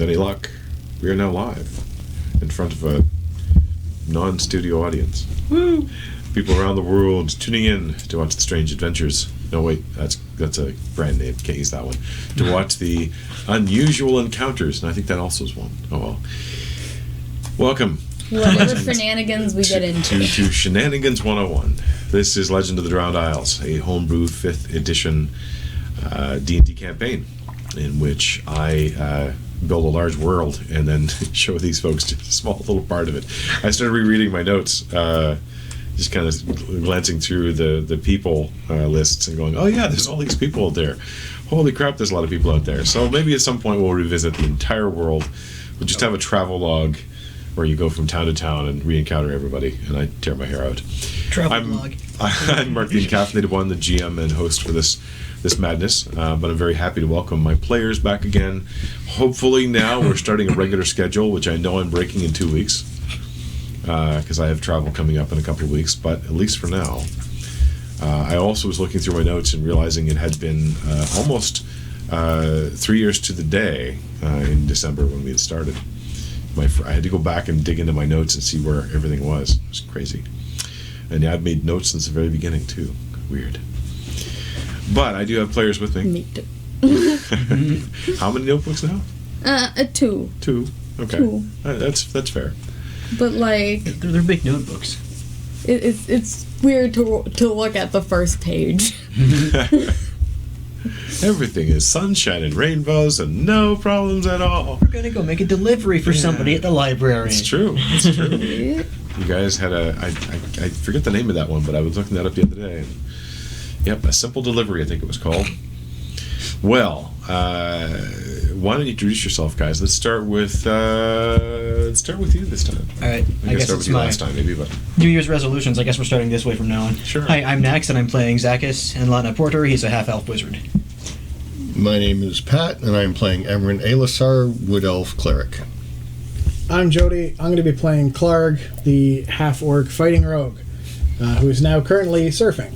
with any luck, we are now live in front of a non-studio audience. Woo! People around the world tuning in to watch the strange adventures. No, wait, that's a brand name. Can't use that one. To watch the unusual encounters, and I think that also is one. Oh well. Welcome. Whatever shenanigans we get into. To Shenanigans 101. This is Legend of the Drowned Isles, a homebrew 5th edition D&D campaign in which I build a large world and then show these folks just a small little part of it. I started rereading my notes, just kind of glancing through the people lists and going, oh yeah, there's all these people out there. Holy crap, there's a lot of people out there. So maybe at some point we'll revisit the entire world. We'll just have a travel log where you go from town to town and re-encounter everybody, and I tear my hair out. Travel log. I'm Mark, the Encaffeinated One, the GM and host for this madness, but I'm very happy to welcome my players back again. Hopefully now we're starting a regular schedule, which I know I'm breaking in 2 weeks, because I have travel coming up in a couple of weeks, but at least for now. I also was looking through my notes and realizing it had been almost 3 years to the day in December when we had started. I had to go back and dig into my notes and see where everything was. It was crazy. And yeah, I've made notes since the very beginning too. Weird. But I do have players with me. Me too. How many notebooks now? 2. 2. Okay. 2. That's fair. But like, They're big notebooks. it's weird to look at the first page. Everything is sunshine and rainbows and no problems at all. We're gonna go make a delivery for somebody at the library. It's true. It's true. You guys had I forget the name of that one, but I was looking that up the other day. And, yep, a simple delivery, I think it was called. Well, why don't you introduce yourself, guys? Let's start with you this time. All right. I guess start it's with you my last time, maybe, but New Year's resolutions. I guess we're starting this way from now on. Sure. Hi, I'm Nax, and I'm playing Zakis and Lana Porter. He's a half-elf wizard. My name is Pat, and I'm playing Emran Alasar, Wood Elf Cleric. I'm Jody. I'm going to be playing Klaarg, the half-orc fighting rogue, who is now currently surfing.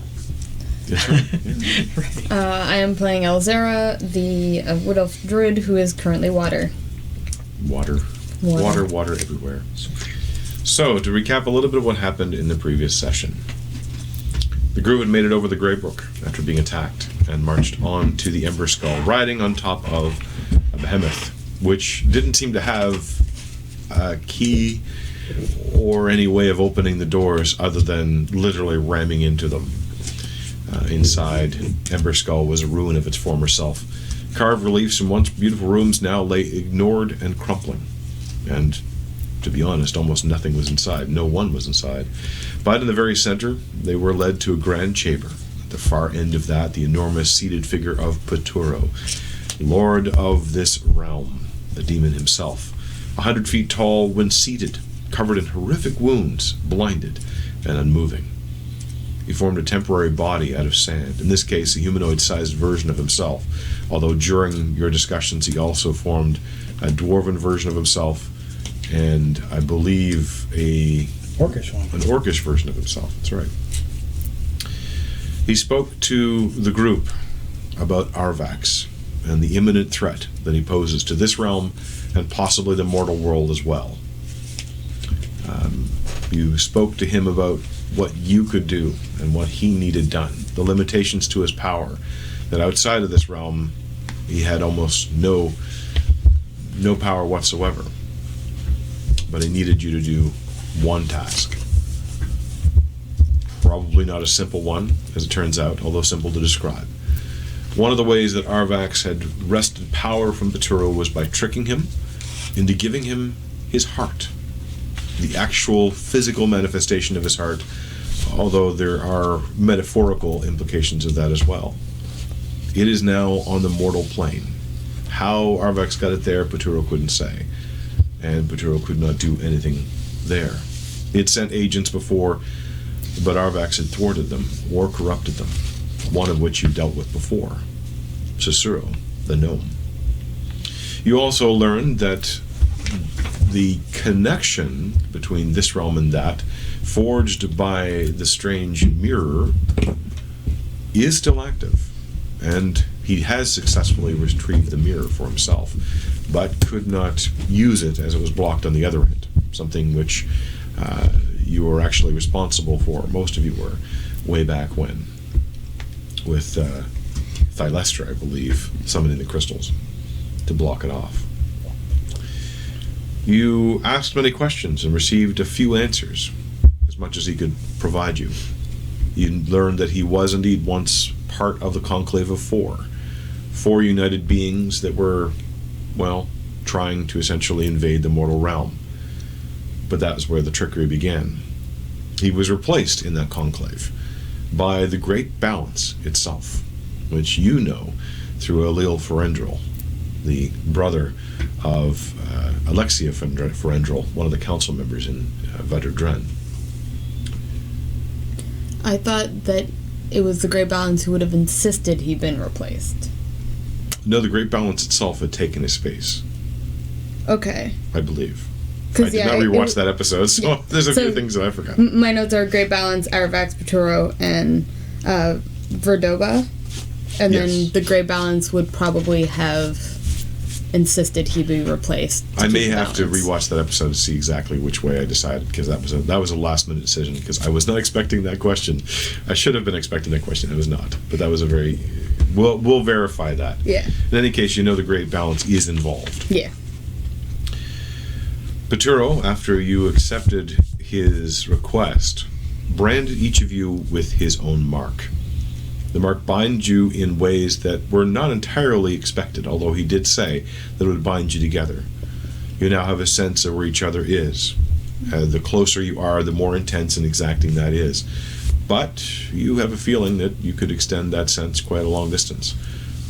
that's right. Yeah. Right. I am playing Elzera, the Wood Elf Druid, who is currently water. Water everywhere. So, to recap a little bit of what happened in the previous session. The group had made it over the Greybrook after being attacked and marched on to the Ember Skull, riding on top of a behemoth, which didn't seem to have a key or any way of opening the doors other than literally ramming into them. Inside, Ember Skull was a ruin of its former self. Carved reliefs from once beautiful rooms now lay ignored and crumpling. And, to be honest, almost nothing was inside. No one was inside. But in the very center, they were led to a grand chamber. At the far end of that, the enormous seated figure of Paturo, lord of this realm, the demon himself. 100 feet tall when seated, covered in horrific wounds, blinded and unmoving. He formed a temporary body out of sand, in this case a humanoid-sized version of himself, although during your discussions he also formed a dwarven version of himself and I believe an orcish version of himself. That's right. He spoke to the group about Arvax and the imminent threat that he poses to this realm and possibly the mortal world as well. You spoke to him about what you could do and what he needed done, the limitations to his power, that outside of this realm he had almost no power whatsoever. But he needed you to do one task. Probably not a simple one, as it turns out, although simple to describe. One of the ways that Arvax had wrested power from Paturo was by tricking him into giving him his heart. The actual physical manifestation of his heart, although there are metaphorical implications of that as well. It is now on the mortal plane. How Arvax got it there, Paturo couldn't say. And Paturo could not do anything there. It sent agents before, but Arvax had thwarted them or corrupted them, one of which you dealt with before, Cicero, the gnome. You also learned that the connection between this realm and that, forged by the strange mirror, is still active and He has successfully retrieved the mirror for himself, but could not use it as it was blocked on the other end, something which you were actually responsible for, most of you were, way back when, with Thylestra, I believe, summoning the crystals to block it off. You asked many questions and received a few answers, as much as he could provide you. You learned that he was indeed once part of the Conclave of four united beings that were, well, trying to essentially invade the mortal realm. But that was where the trickery began. He was replaced in that conclave by the Great Balance itself, which you know through Alil Ferendril, the brother of Alexia Ferendril, one of the council members in Vedr Dren. I thought that it was the Great Balance who would have insisted he'd been replaced. No, the Great Balance itself had taken his space. Okay. I believe. I did not rewatch that episode, so yeah. There's a few things that I forgot. My notes are Great Balance, Aravax, Paturo, and Verdoba. And then the Great Balance would probably have insisted he be replaced. I may have to rewatch that episode to see exactly which way I decided, because that was a last minute decision, because I was not expecting that question. I should have been expecting that question. I was not. But that was a very... We'll verify that. Yeah. In any case, you know the Great Balance is involved. Yeah. Paturo, after you accepted his request, branded each of you with his own mark. The mark binds you in ways that were not entirely expected, although he did say that it would bind you together. You now have a sense of where each other is. The closer you are, the more intense and exacting that is. But you have a feeling that you could extend that sense quite a long distance.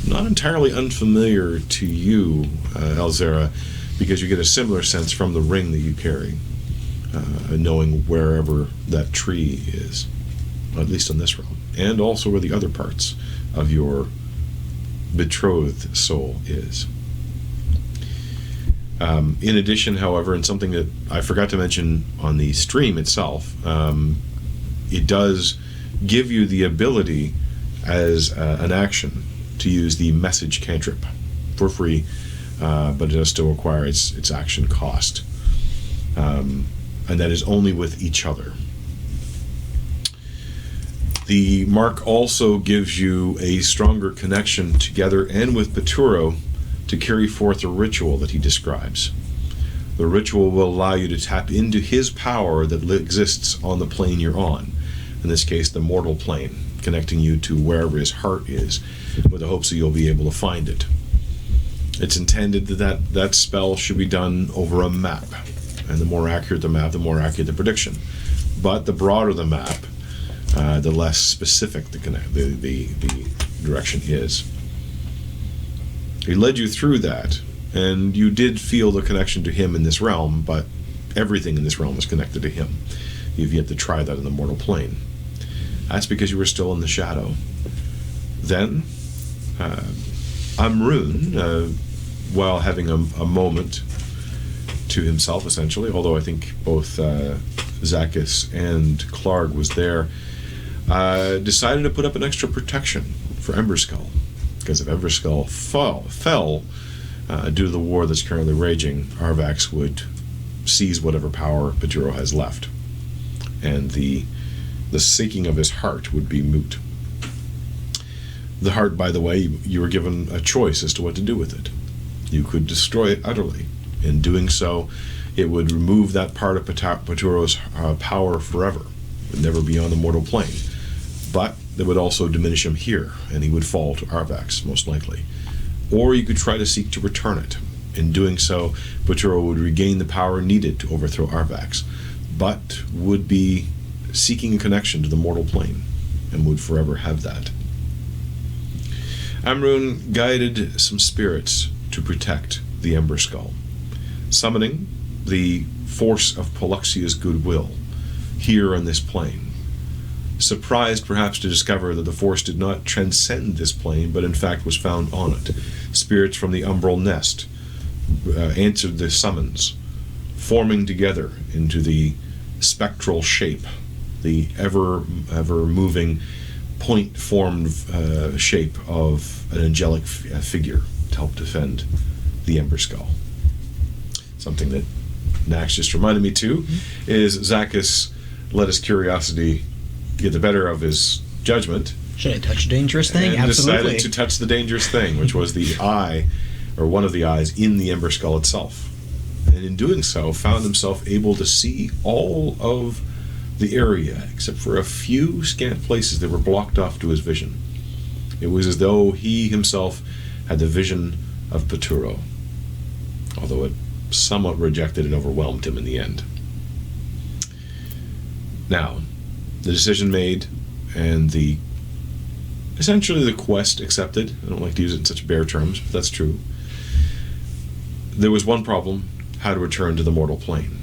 Not entirely unfamiliar to you, Elzera, because you get a similar sense from the ring that you carry, knowing wherever that tree is, at least on this realm, and also where the other parts of your betrothed soul is. In addition, however, and something that I forgot to mention on the stream itself, it does give you the ability as an action to use the message cantrip for free, but it does still require its action cost. And that is only with each other. The mark also gives you a stronger connection together and with Paturo to carry forth a ritual that he describes. The ritual will allow you to tap into his power that exists on the plane you're on. In this case, the mortal plane, connecting you to wherever his heart is, with the hopes that you'll be able to find it. It's intended that spell should be done over a map. And the more accurate the map, the more accurate the prediction. But the broader the map, the less specific the direction is. He led you through that, and you did feel the connection to him in this realm, but everything in this realm is connected to him. You've yet to try that in the mortal plane. That's because you were still in the shadow. Then, Amrun, while having a moment to himself, essentially, although I think both Zakis and Klaarg was there, decided to put up an extra protection for Emberskull. Because if Emberskull fell due to the war that's currently raging, Arvax would seize whatever power Paturo has left. And the seeking of his heart would be moot. The heart, by the way, you were given a choice as to what to do with it. You could destroy it utterly. In doing so, it would remove that part of Paturo's power forever. It would never be on the mortal plane. But that would also diminish him here, and he would fall to Arvax, most likely. Or you could try to seek to return it. In doing so, Paturo would regain the power needed to overthrow Arvax, but would be seeking a connection to the mortal plane, and would forever have that. Amrun guided some spirits to protect the Emberskull, summoning the force of Polyxia's goodwill here on this plane. Surprised perhaps to discover that the force did not transcend this plane, but in fact was found on it. Spirits from the umbral nest answered the summons, forming together into the spectral shape, the ever moving point-formed shape of an angelic figure to help defend the Ember Skull. Something that Nax just reminded me too is Zacchus let his curiosity get the better of his judgment. Should I touch a dangerous thing? And Absolutely. decided to touch the dangerous thing, which was the eye, or one of the eyes, in the Ember Skull itself. And in doing so, found himself able to see all of the area, except for a few scant places that were blocked off to his vision. It was as though he himself had the vision of Peturo, although it somewhat rejected and overwhelmed him in the end. Now, the decision made, and essentially the quest accepted. I don't like to use it in such bare terms, but that's true. There was one problem: how to return to the mortal plane.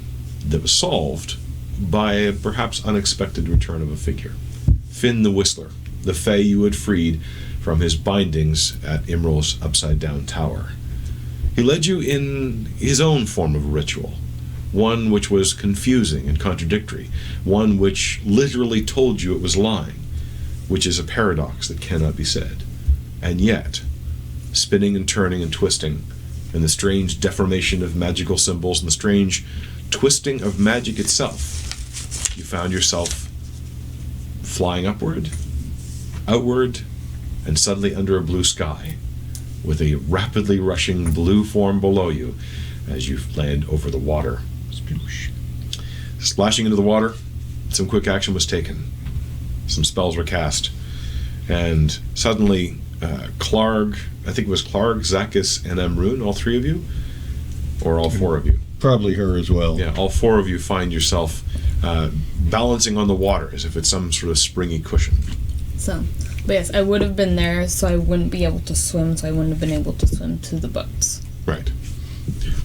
That was solved by a perhaps unexpected return of a figure. Finn the Whistler, the Fae you had freed from his bindings at Imral's upside-down tower. He led you in his own form of ritual, one which was confusing and contradictory, one which literally told you it was lying, which is a paradox that cannot be said. And yet, spinning and turning and twisting, and the strange deformation of magical symbols and the strange twisting of magic itself, you found yourself flying upward, outward, and suddenly under a blue sky, with a rapidly rushing blue form below you as you land over the water. Sploosh. Splashing into the water, some quick action was taken. Some spells were cast. And suddenly, Klaarg, I think it was Klaarg, Zacchus, and Emrune, all three of you? Or all four of you? Probably her as well. Yeah, all four of you find yourself balancing on the water as if it's some sort of springy cushion. So, but yes, I would have been there, so I wouldn't be able to swim, so I wouldn't have been able to swim to the boats. Right.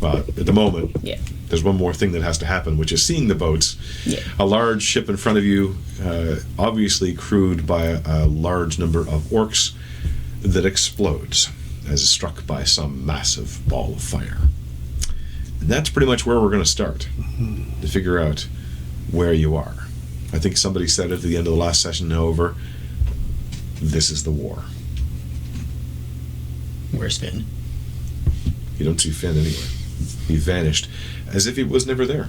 Well, at the moment, Yeah. there's one more thing that has to happen, which is seeing the boats. Yeah. A large ship in front of you, obviously crewed by a large number of orcs, that explodes as it's struck by some massive ball of fire. And that's pretty much where we're going to start, to figure out where you are. I think somebody said at the end of the last session, however, this is the war. Where's Finn? You don't see Finn anywhere. He vanished, as if he was never there.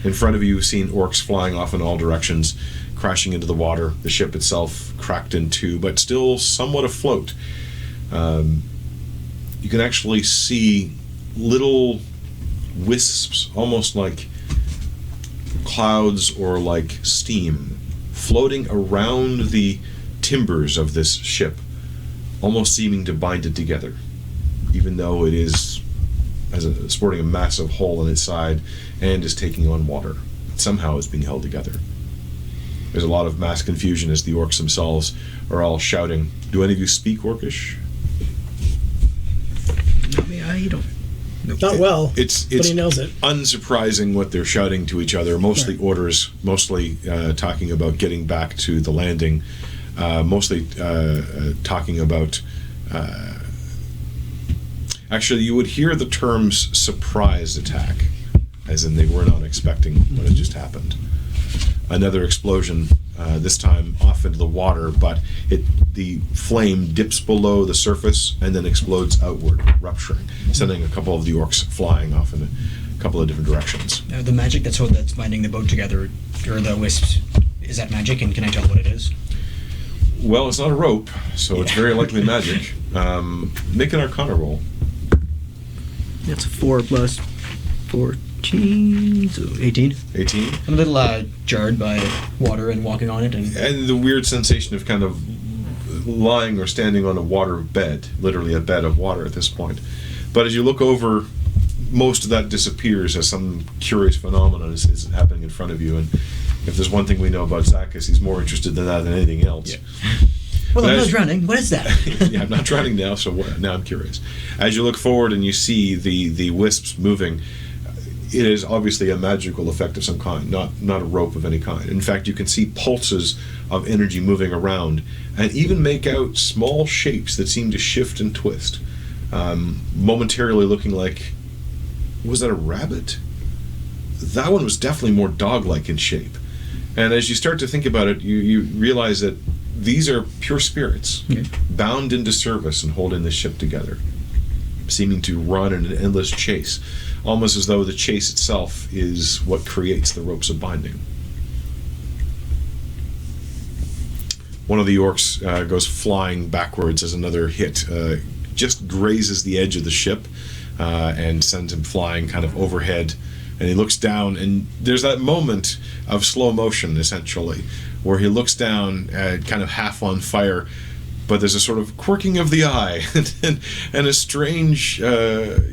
In front of you, you've seen orcs flying off in all directions, crashing into the water. The ship itself cracked in two, but still somewhat afloat. You can actually see little wisps, almost like clouds or like steam, floating around the timbers of this ship, almost seeming to bind it together, even though it is sporting a massive hole in its side and is taking on water. Somehow it's being held together. There's a lot of mass confusion as the orcs themselves are all shouting. Do any of you speak Orcish? I don't. Not well, It's but he knows it. unsurprising what they're shouting to each other. Mostly orders, mostly talking about getting back to the landing, mostly talking about... actually, you would hear the terms surprise attack, as in they were not expecting what had just happened. Another explosion, this time off into the water, but the flame dips below the surface and then explodes outward, rupturing, sending a couple of the orcs flying off in a couple of different directions. The magic that's binding the boat together, or the wisps, is that magic, and can I tell what it is? Well, it's not a rope, so it's very likely magic. Make an Arcana roll. That's 4 plus 14, so 18. 18. I'm a little jarred by water and walking on it, And the weird sensation of kind of lying or standing on a water bed, literally a bed of water at this point. But as you look over, most of that disappears as some curious phenomenon is happening in front of you. And if there's one thing we know about Zacchus, he's more interested in that than anything else. Yeah. Well, I'm not drowning. What is that? Yeah, I'm not drowning now, so now I'm curious. As you look forward and you see the wisps moving, it is obviously a magical effect of some kind, not a rope of any kind. In fact, you can see pulses of energy moving around and even make out small shapes that seem to shift and twist, momentarily looking like, was that a rabbit? That one was definitely more dog-like in shape. And as you start to think about it, you realize that these are pure spirits, bound into service and holding the ship together, seeming to run in an endless chase, almost as though the chase itself is what creates the ropes of binding. One of the orcs goes flying backwards as another hit just grazes the edge of the ship and sends him flying kind of overhead. And he looks down, and there's that moment of slow motion, essentially, where he looks down, kind of half on fire, but there's a sort of quirking of the eye and a strange, as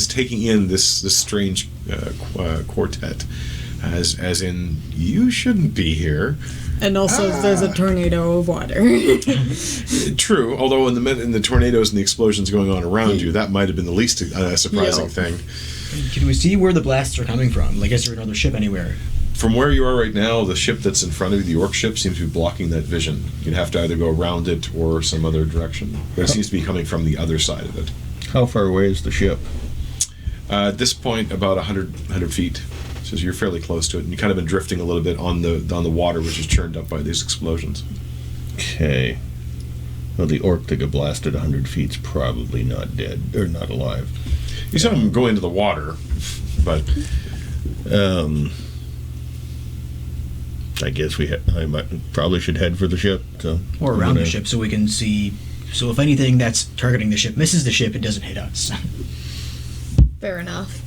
taking in this strange quartet, as in, you shouldn't be here. And also, there's a tornado of water. True, although in the tornadoes and the explosions going on around you, that might have been the least surprising thing. Can we see where the blasts are coming from? Like, is there another ship anywhere? From where you are right now, the ship that's in front of you, the orc ship, seems to be blocking that vision. You'd have to either go around it or some other direction. But it seems to be coming from the other side of it. How far away is the ship? At this point, about 100 feet. So you're fairly close to it, and you've kind of been drifting a little bit on the water, which is churned up by these explosions. Okay. Well, the orc that got blasted 100 feet's probably not dead, or not alive. You saw him go into the water, but... I guess probably should head for the ship. So Or around the ship, so we can see... So if anything that's targeting the ship misses the ship, it doesn't hit us. Fair enough.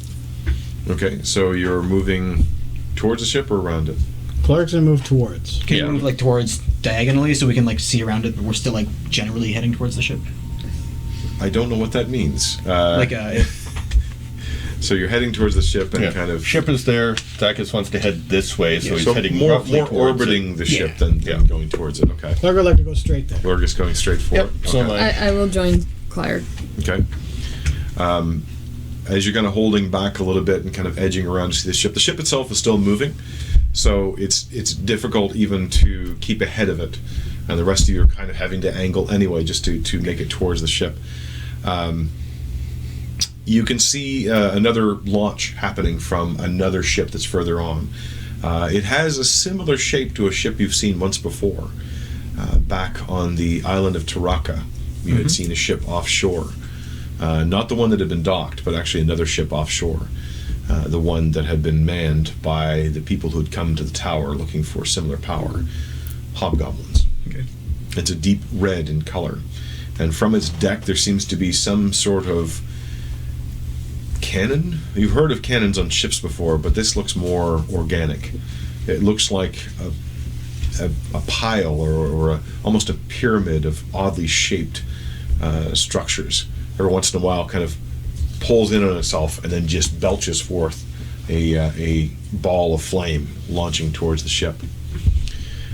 Okay, so you're moving towards the ship or around it? Klaarg's gonna move towards. Can you move, like, towards diagonally so we can, like, see around it, but we're still, like, generally heading towards the ship? I don't know what that means. So you're heading towards the ship and kind of... Ship is there. Takis wants to head this way, so he's heading more towards orbiting the ship than going towards it. Okay. Klaarg would like to go straight there. We're just going straight forward. Yep, so am I. I will join Klaarg. Okay. As you're kind of holding back a little bit and kind of edging around to see the ship itself is still moving, so it's difficult even to keep ahead of it, and the rest of you are kind of having to angle anyway just to make it towards the ship. You can see another launch happening from another ship that's further on. It has a similar shape to a ship you've seen once before. Back on the island of Taraka, you had seen a ship offshore. Not the one that had been docked, but actually another ship offshore. The one that had been manned by the people who had come to the tower looking for similar power. Hobgoblins. Okay. It's a deep red in color. And from its deck there seems to be some sort of cannon. You've heard of cannons on ships before, but this looks more organic. It looks like a pile or almost a pyramid of oddly shaped structures. Every once in a while kind of pulls in on itself and then just belches forth a ball of flame launching towards the ship.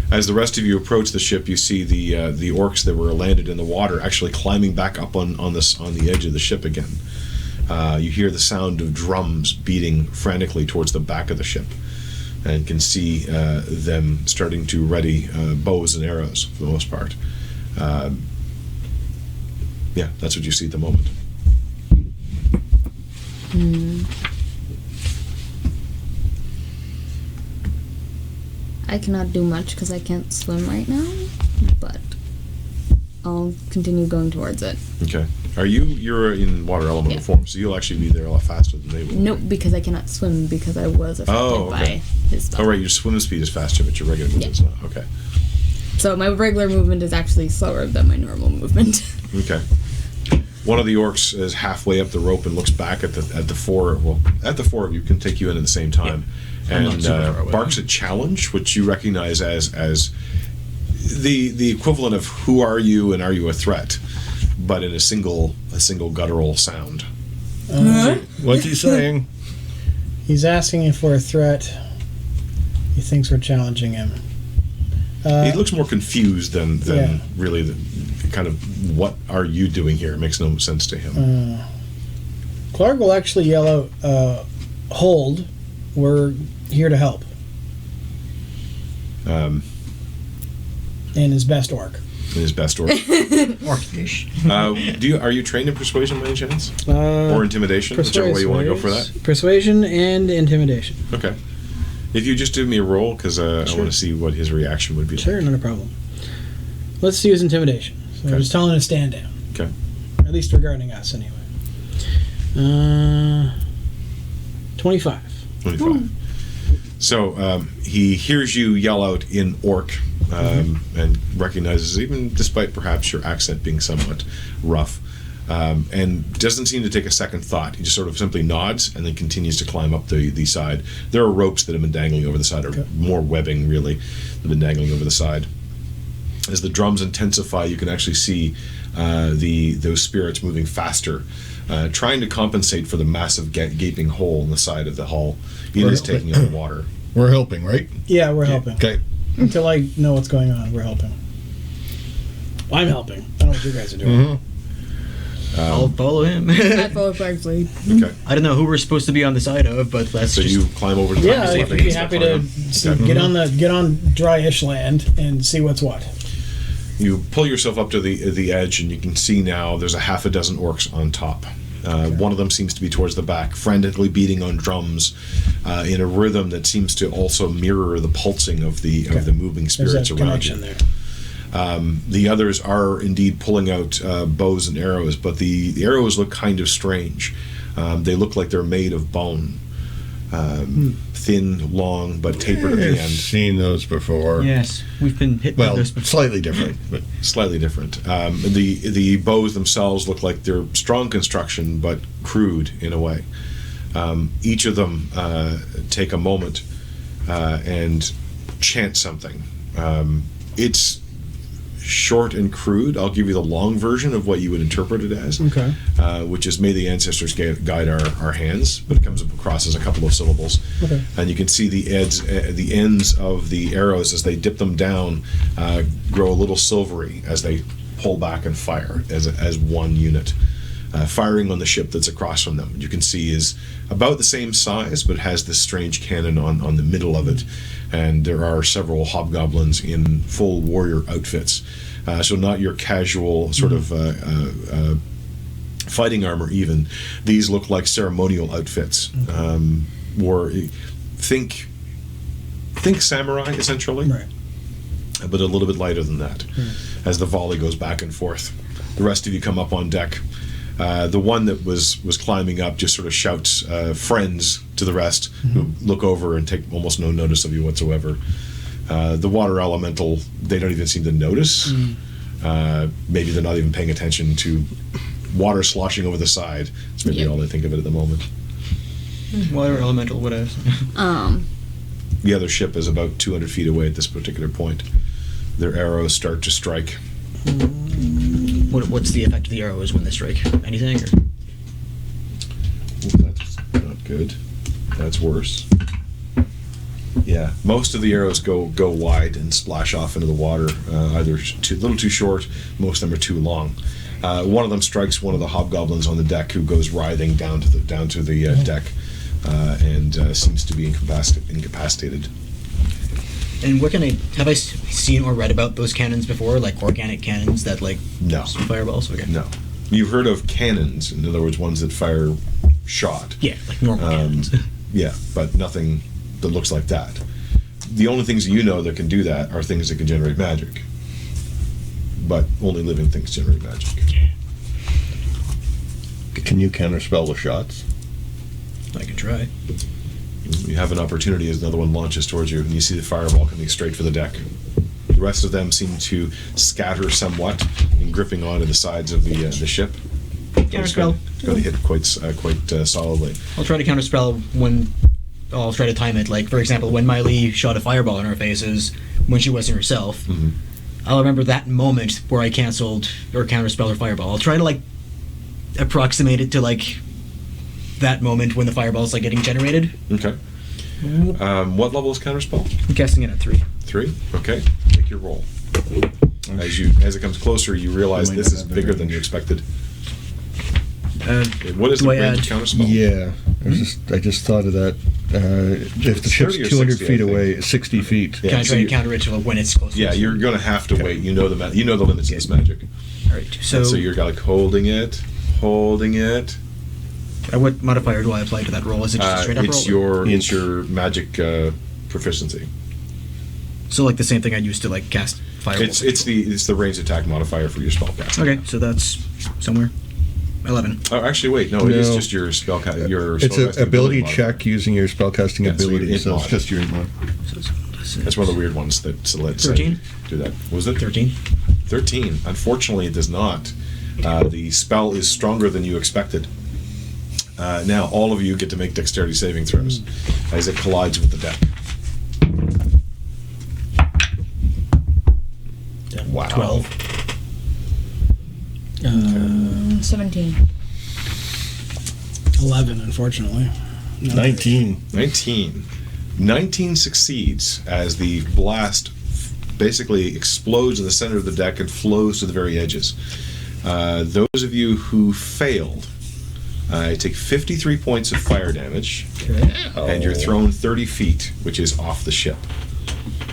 As the rest of you approach the ship, you see the orcs that were landed in the water actually climbing back up on the edge of the ship again. You hear the sound of drums beating frantically towards the back of the ship, and can see them starting to ready bows and arrows for the most part. Yeah, that's what you see at the moment. I cannot do much because I can't swim right now, but I'll continue going towards it. Okay. You're in water elemental form, so you'll actually be there a lot faster than they will. Nope, because I cannot swim because I was affected by his spell. Oh, right, your swim speed is faster, but your regular movement is not. Okay. So my regular movement is actually slower than my normal movement. Okay. One of the orcs is halfway up the rope and looks back at the four of you, can take you in at the same time, and barks a challenge, which you recognize as the equivalent of "Who are you?" and "Are you a threat?" but in a single guttural sound. What's he saying? He's asking you for a threat. He thinks we're challenging him. He looks more confused than really the kind of, what are you doing here? It makes no sense to him. Klaarg will actually yell out, hold, we're here to help. In his best orc. In his best orc. Orcish. Are you trained in persuasion by any chance? Or intimidation? Whichever way you want to go for that. Persuasion and intimidation. Okay. If you just do me a roll, because I Sure. want to see what his reaction would be. Sure, not a problem. Let's use intimidation. So Okay. I'm just telling him to stand down. Okay. At least regarding us, anyway. 25. 25. So he hears you yell out in Orc and recognizes, even despite perhaps your accent being somewhat rough, and doesn't seem to take a second thought. He just sort of simply nods and then continues to climb up the side. There are ropes that have been dangling over the side, or more webbing really, that have been dangling over the side. As the drums intensify, you can actually see those spirits moving faster, trying to compensate for the massive gaping hole in the side of the hull. It is taking on water. We're helping, right? Yeah, we're helping. Okay. Until I know what's going on, we're helping. I'm helping. I don't know what you guys are doing. I'll follow him. I follow Clark's lead. Okay. I don't know who we're supposed to be on the side of, but let's So just... you climb over to the Yeah, top. I'd be happy to get on dryish land and see what's what. You pull yourself up to the edge, and you can see now there's a half a dozen orcs on top. One of them seems to be towards the back, frantically beating on drums in a rhythm that seems to also mirror the pulsing of the moving spirits There's a around connection you. there. The others are indeed pulling out bows and arrows, but the arrows look kind of strange. They look like they're made of bone. Thin, long, but tapered at the I've end. seen those before. Yes, we've been hit by Well, those before. slightly different, but Slightly different. The bows themselves look like they're strong construction, but crude in a way. Each of them take a moment and chant something. It's short and crude. I'll give you the long version of what you would interpret it as, Okay. which is "May the ancestors guide our hands," but it comes across as a couple of syllables. Okay. And you can see the ends of the arrows as they dip them down grow a little silvery as they pull back and fire as one unit. Firing on the ship that's across from them, you can see is about the same size, but has this strange cannon on the middle of it. And there are several hobgoblins in full warrior outfits. So not your casual sort of fighting armor even. These look like ceremonial outfits. Think samurai, essentially. Right. But a little bit lighter than that, as the volley goes back and forth. The rest of you come up on deck. The one that was climbing up just sort of shouts friends to the rest, who look over and take almost no notice of you whatsoever. The water elemental, they don't even seem to notice. Maybe they're not even paying attention to water sloshing over the side. It's maybe all they think of it at the moment. Water elemental, what else? The other ship is about 200 feet away at this particular point. Their arrows start to strike. What's the effect of the arrows when they strike? Anything? Or? That's not good. That's worse. Yeah, most of the arrows go wide and splash off into the water. Either a little too short, most of them are too long. One of them strikes one of the hobgoblins on the deck, who goes writhing down to the deck and seems to be incapacitated. And what have I seen or read about those cannons before? Like organic cannons that No. fireballs? Okay. No. You've heard of cannons, in other words, ones that fire shot. Yeah, like normal cannons. Yeah, but nothing that looks like that. The only things you know that can do that are things that can generate magic. But only living things generate magic. can you counterspell with shots? I can try. You have an opportunity as another one launches towards you, and you see the fireball coming straight for the deck. The rest of them seem to scatter somewhat and gripping onto the sides of the ship. It's going to hit quite solidly. I'll try to counterspell when... I'll try to time it. Like, for example, when Miley shot a fireball in our faces when she wasn't herself, I'll remember that moment where I canceled or counterspell her fireball. I'll try to, approximate it to, that moment when the fireball's, getting generated. Okay. What level is counterspell? I'm guessing it at 3. 3? Okay. Make your roll. As it comes closer, you realize this is bigger than you expected. What is the range of counterspell? Yeah, I just thought of that. If the ship's 30 or 200 60, feet I think. away, 60 feet. Yeah, Can I so try to you- counter it to when it's close? Yeah, you're going to have to wait. You know the limits of this magic. All right. So, So you're holding it. what modifier do I apply to that roll? Is it just a straight up roll? It's your magic proficiency. So like the same thing I'd use to like cast fireball. It's the ranged attack modifier for your spellcasting. Okay, so that's somewhere 11. Oh, actually, wait. No, it is No. just your spellcasting. It's an ability modifier. check using your spellcasting Yeah, so ability, it's so mod. it's just your mod. That's one of the weird ones that lets 13? do that. What was it 13. 13. Unfortunately, it does not. The spell is stronger than you expected. Now, all of you get to make dexterity saving throws as it collides with the deck. Wow. 12. 17. 11, unfortunately. No. 19. 19 succeeds as the blast basically explodes in the center of the deck and flows to the very edges. Those of you who failed take 53 points of fire damage, and you're thrown 30 feet, which is off the ship.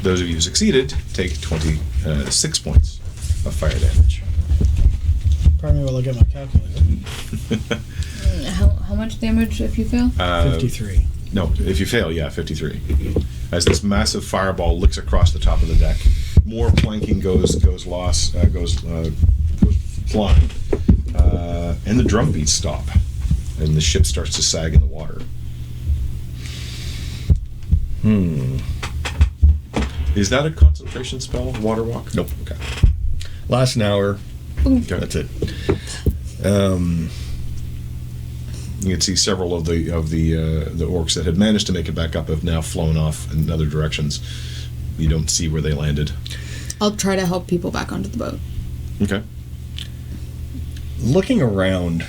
Those of you who succeeded take 26 points of fire damage. Pardon me while I get my calculator. How much damage if you fail? 53. No, if you fail, yeah, 53. As this massive fireball licks across the top of the deck, more planking goes flying, and the drum beats stop, and the ship starts to sag in the water. Is that a concentration spell, Water Walk? Nope. Okay. Lasts an hour. Okay. That's it. You can see several of the orcs that had managed to make it back up have now flown off in other directions. You don't see where they landed. I'll try to help people back onto the boat. Okay. Looking around,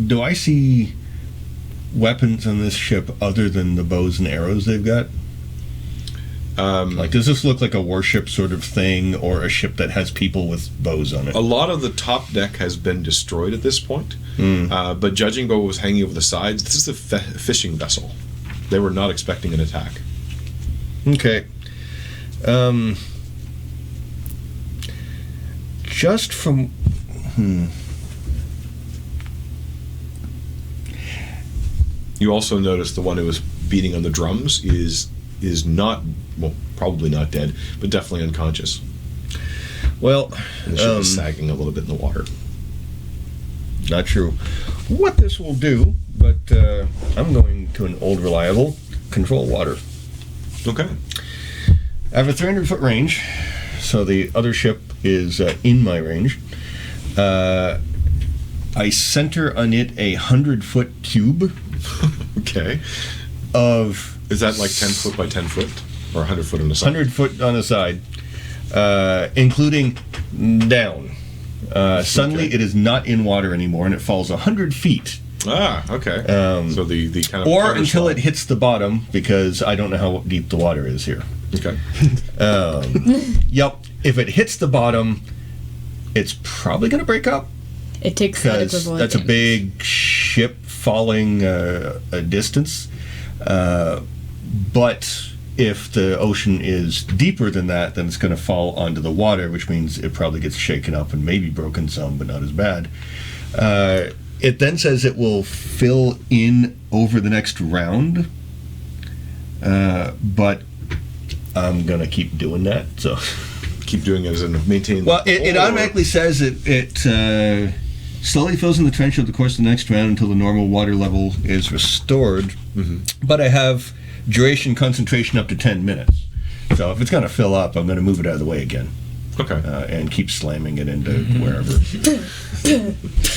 do I see weapons on this ship other than the bows and arrows they've got? Like, does this look like a warship sort of thing, or a ship that has people with bows on it? A lot of the top deck has been destroyed at this point, but judging by what was hanging over the sides, this is a fishing vessel. They were not expecting an attack. Okay. Just from... You also notice the one who was beating on the drums is not, well, probably not dead, but definitely unconscious. Well, And the ship is sagging a little bit in the water. not sure what this will do, but I'm going to an old reliable control water. Okay. I have a 300-foot range, so the other ship is in my range. I center on it a 100-foot cube Okay. of... Is that like 10 foot by 10 foot? Or 100 foot on the side? 100 foot on the side, including down. Suddenly, Okay. it is not in water anymore, and it falls 100 feet. Ah, okay. So the kind of... Or water until slide. it hits the bottom, because I don't know how deep the water is here. Okay. Yep. If it hits the bottom, it's probably going to break up, It takes that because equivalent that's a damage. big ship falling a distance. But if the ocean is deeper than that, then it's going to fall onto the water, which means it probably gets shaken up and maybe broken some, but not as bad. It then says it will fill in over the next round, but I'm going to keep doing that. So, Keep doing it as in maintaining... well, it automatically says it slowly fills in the trench over the course of the next round until the normal water level is restored. But I have duration concentration up to 10 minutes. So if it's going to fill up, I'm going to move it out of the way again. Okay. And keep slamming it into wherever.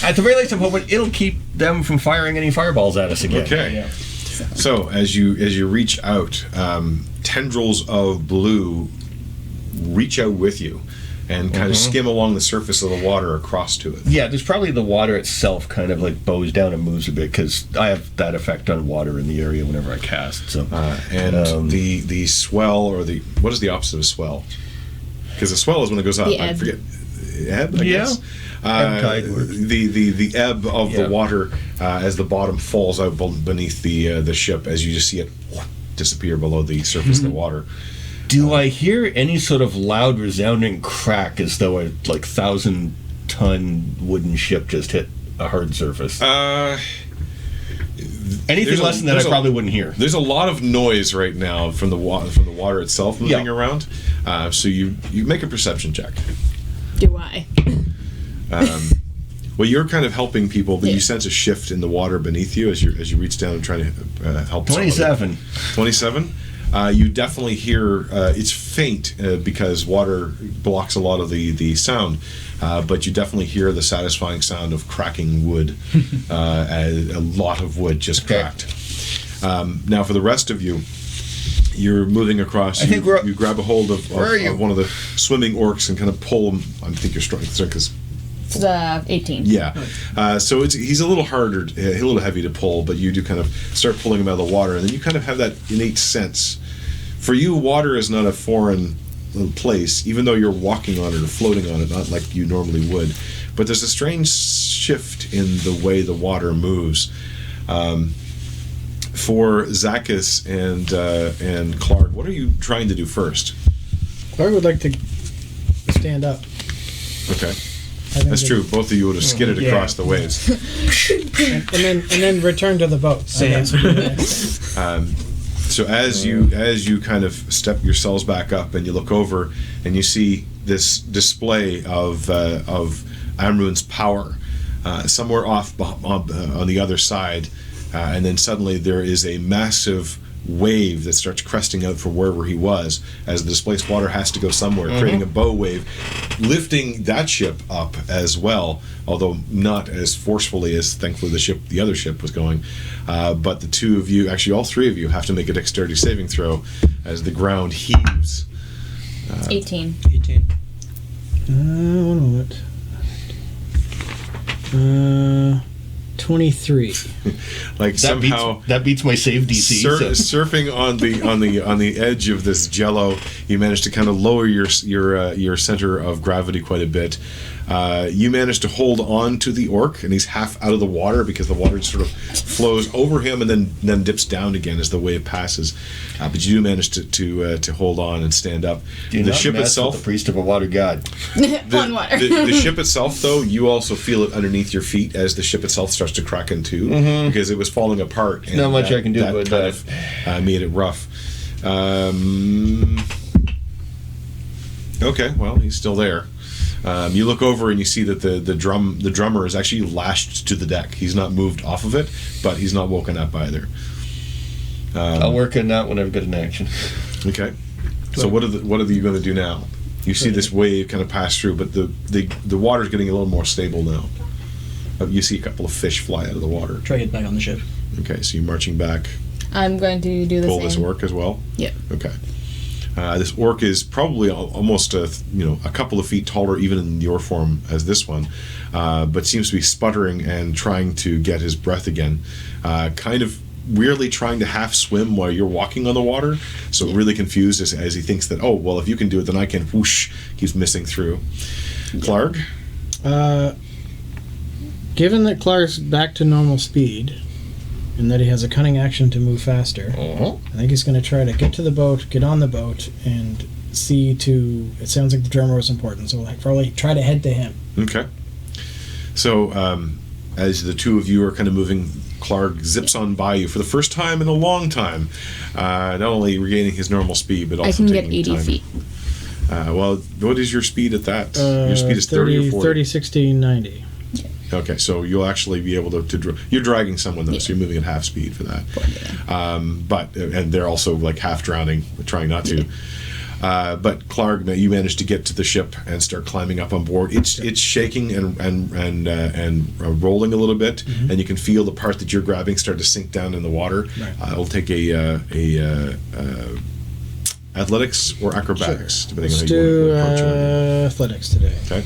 At the very least, I'm hoping it'll keep them from firing any fireballs at us again. Okay. Yeah. So as you reach out, tendrils of blue reach out with you and kind of skim along the surface of the water across to it. Yeah, there's probably the water itself kind of like bows down and moves a bit, because I have that effect on water in the area whenever I cast. So And the swell, or the... What is the opposite of swell? Because the swell is when it goes up. The I ebb. forget. Ebb, I Yeah. guess. Ebb tide works. The ebb of Yeah. the water as the bottom falls out beneath the ship, as you just see it disappear below the surface of the water. do I hear any sort of loud, resounding crack as though a 1,000-ton wooden ship just hit a hard surface? Anything less than that, I probably wouldn't hear. There's a lot of noise right now from the water itself moving around. So you make a perception check. Do I? Well, you're kind of helping people, but you sense a shift in the water beneath you as you reach down and try to help. 27. 27. You definitely hear it's faint because water blocks a lot of the sound, but you definitely hear the satisfying sound of cracking wood. A lot of wood just cracked. Now, for the rest of you, you're moving across. I think you grab a hold of one of the swimming orcs and kind of pull him. I think your strength is. It's 18. Yeah. So he's a little harder, a little heavy to pull, but you do kind of start pulling him out of the water, and then you kind of have that innate sense. For you, water is not a foreign place, even though you're walking on it or floating on it, not like you normally would. But there's a strange shift in the way the water moves. For Zachus and Klaarg, what are you trying to do first? Klaarg would like to stand up. Okay. That's true. Both of you would have skidded across the waves. and then return to the boat. So as you kind of step yourselves back up and you look over and you see this display of Amrun's power somewhere off on the other side, and then suddenly there is a massive wave that starts cresting out from wherever he was as the displaced water has to go somewhere, creating a bow wave, lifting that ship up as well, although not as forcefully as thankfully the other ship was going. But the two of you, actually all three of you, have to make a dexterity saving throw as the ground heaves. 18. 1 moment. 23. Like somehow that beats my save DC. Surfing on the edge of this jello, you managed to kind of lower your center of gravity quite a bit. You managed to hold on to the orc, and he's half out of the water because the water sort of flows over him and then dips down again as the wave passes. But you do manage to hold on and stand up. The ship itself, the priest of a water god. On water. The ship itself, though, you also feel it underneath your feet as the ship itself starts to crack in two because it was falling apart. Not much I can do about that. Made it rough. Okay, well, he's still there. You look over and you see that the drummer is actually lashed to the deck. He's not moved off of it, but he's not woken up either. I'll work on that when I've got an action. Okay. So what are you going to do now? You see this wave kind of pass through, but the water's getting a little more stable now. You see a couple of fish fly out of the water. Try to get back on the ship. Okay, so you're marching back. I'm going to do the pull same. This orc as well. Yep. Okay. This orc is probably almost a couple of feet taller even in your form as this one, but seems to be sputtering and trying to get his breath again. Kind of weirdly trying to half swim while you're walking on the water, so really confused as he thinks that, oh, well, if you can do it, then I can. Whoosh, keeps missing through. Klaarg? Given that Klaarg's back to normal speed, and that he has a cunning action to move faster, I think he's going to try to get to the boat, get on the boat, and see to... It sounds like the drummer was important, so we'll probably try to head to him. Okay. So, as the two of you are kind of moving, Klaarg zips on by you for the first time in a long time, not only regaining his normal speed, but also I can get taking 80 time. feet. Well, what is your speed at that? Your speed is 30 or 40? 30, 60, 90. Okay, so you'll actually be able to you're dragging someone, though, so you're moving at half speed for that. And they're also like half drowning, trying not to. But Klaarg, you managed to get to the ship and start climbing up on board. It's shaking and rolling a little bit, and you can feel the part that you're grabbing start to sink down in the water. Right. It'll take a athletics or acrobatics, depending on how you want to approach it. Athletics today. Okay.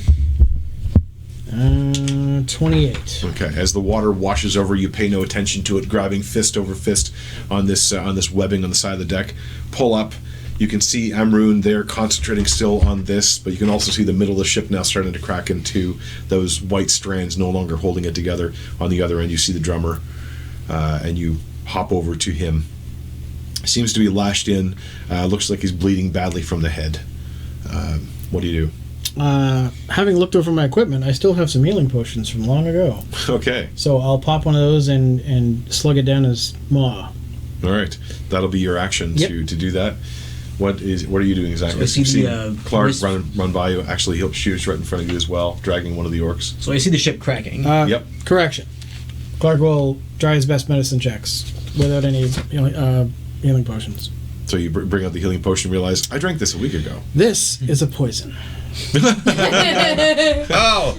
28. Okay. As the water washes over, you pay no attention to it, grabbing fist over fist on this webbing on the side of the deck. Pull up. You can see Amrun there concentrating still on this, but you can also see the middle of the ship now starting to crack into those white strands, no longer holding it together. On the other end, you see the drummer, and you hop over to him. Seems to be lashed in. Looks like he's bleeding badly from the head. What do you do? Having looked over my equipment, I still have some healing potions from long ago. Okay. So I'll pop one of those and slug it down his maw. All right. That'll be your action to do that. What are you doing exactly? So I see the, Klaarg run by you. Actually, he'll shoot right in front of you as well, dragging one of the orcs. So I see the ship cracking. Yep. Correction. Klaarg will try his best medicine checks without any healing potions. So you bring out the healing potion and realize, I drank this a week ago. This is a poison. Oh,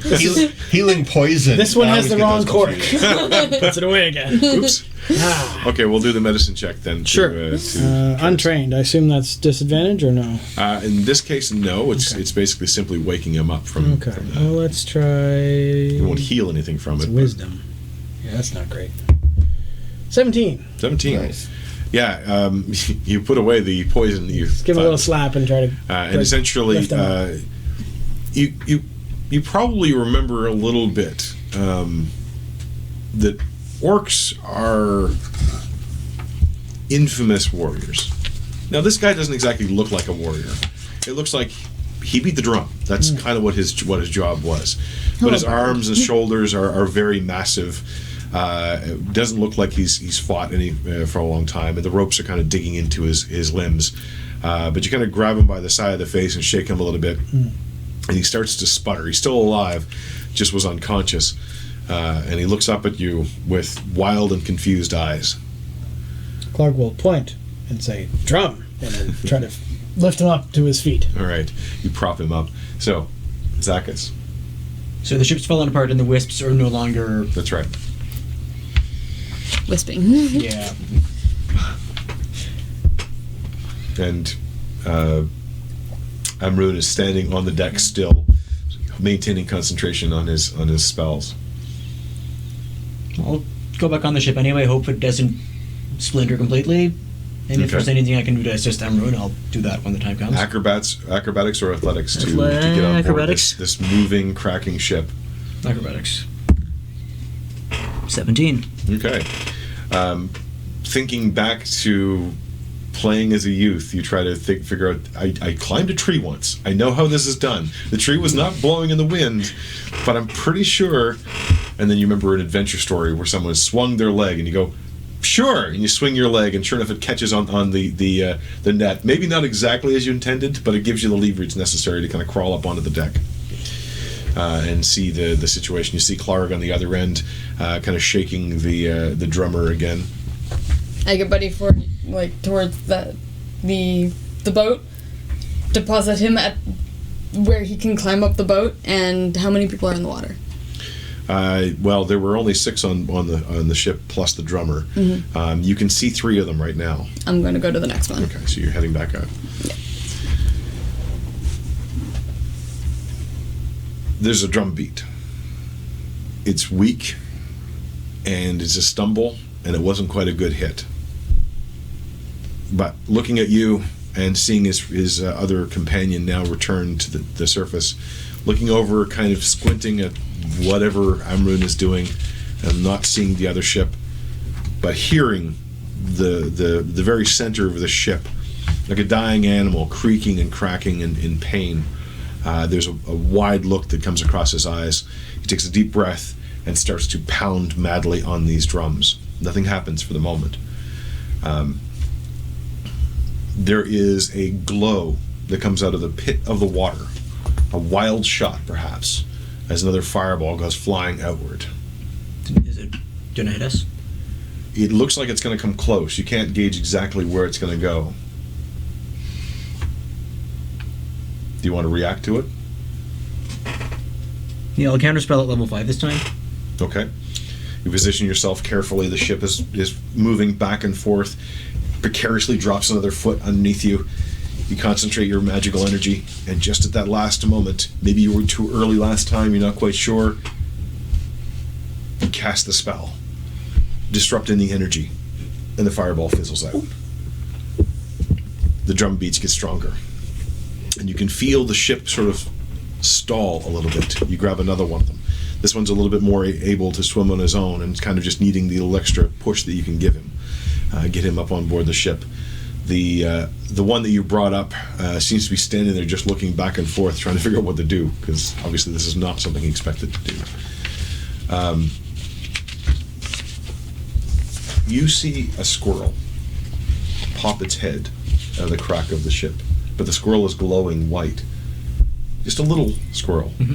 healing poison. This one I has the always get wrong those cork. confused. Puts it away again. Oops. Okay, we'll do the medicine check then. Sure. Untrained. I assume that's disadvantage or no? In this case, no. It's basically simply waking him up from. Okay. From Well, let's try. You won't heal anything from It's it. wisdom. Yeah, that's not great. 17. 17. Nice. Yeah, you put away the poison that you. Just give him a little slap and try to. And essentially, lift him up. you probably remember a little bit that orcs are infamous warriors. Now, this guy doesn't exactly look like a warrior. It looks like he beat the drum. That's kind of what his job was. But his arms and shoulders are very massive. It doesn't look like he's fought any for a long time, and the ropes are kind of digging into his limbs. But you kind of grab him by the side of the face and shake him a little bit, and he starts to sputter. He's still alive, just was unconscious, and he looks up at you with wild and confused eyes. Klaarg will point and say, "Drum," and then try to lift him up to his feet. All right, you prop him up. So, Zacchus. So the ship's fallen apart and the wisps are no longer... That's right. Wisping. Yeah. And Amrun is standing on the deck still, maintaining concentration on his spells. I'll go back on the ship anyway, hope it doesn't splinter completely. And if there's anything I can do to assist Amrun, I'll do that when the time comes. Acrobatics or athletics to get on board Acrobatics. this moving, cracking ship. Acrobatics. 17. Okay. Thinking back to playing as a youth, you try to figure out, I climbed a tree once. I know how this is done. The tree was not blowing in the wind, but I'm pretty sure. And then you remember an adventure story where someone swung their leg and you go, sure, and you swing your leg, and sure enough, it catches on the net. Maybe not exactly as you intended, but it gives you the leverage necessary to kind of crawl up onto the deck and see the situation. You see Klaarg on the other end, kind of shaking the drummer again. I get Buddy for towards the boat, deposit him at where he can climb up the boat. And how many people are in the water? Well, there were only 6 on the ship plus the drummer. Mm-hmm. You can see 3 of them right now. I'm going to go to the next one. Okay, so you're heading back out. Yeah. There's a drum beat. It's weak, and it's a stumble, and it wasn't quite a good hit. But looking at you and seeing his other companion now return to the surface, looking over, kind of squinting at whatever Amrun is doing, and not seeing the other ship, but hearing the very center of the ship, like a dying animal creaking and cracking in pain. There's a wide look that comes across his eyes. He takes a deep breath and starts to pound madly on these drums. Nothing happens for the moment. There is a glow that comes out of the pit of the water, a wild shot perhaps, as another fireball goes flying outward. Is it going to hit us? It looks like it's going to come close. You can't gauge exactly where it's going to go. Do you want to react to it? Yeah, I'll counterspell at level 5 this time. Okay. You position yourself carefully. The ship is moving back and forth. Precariously drops another foot underneath you. You concentrate your magical energy, and just at that last moment, maybe you were too early last time, you're not quite sure, you cast the spell, disrupting the energy, and the fireball fizzles out. The drum beats get stronger, and you can feel the ship sort of stall a little bit. You grab another one of them. This one's a little bit more able to swim on his own and kind of just needing the little extra push that you can give him. Get him up on board the ship. The one that you brought up seems to be standing there just looking back and forth, trying to figure out what to do, because obviously this is not something he expected to do. You see a squirrel pop its head out of the crack of the ship, but the squirrel is glowing white. Just a little squirrel. Mm-hmm.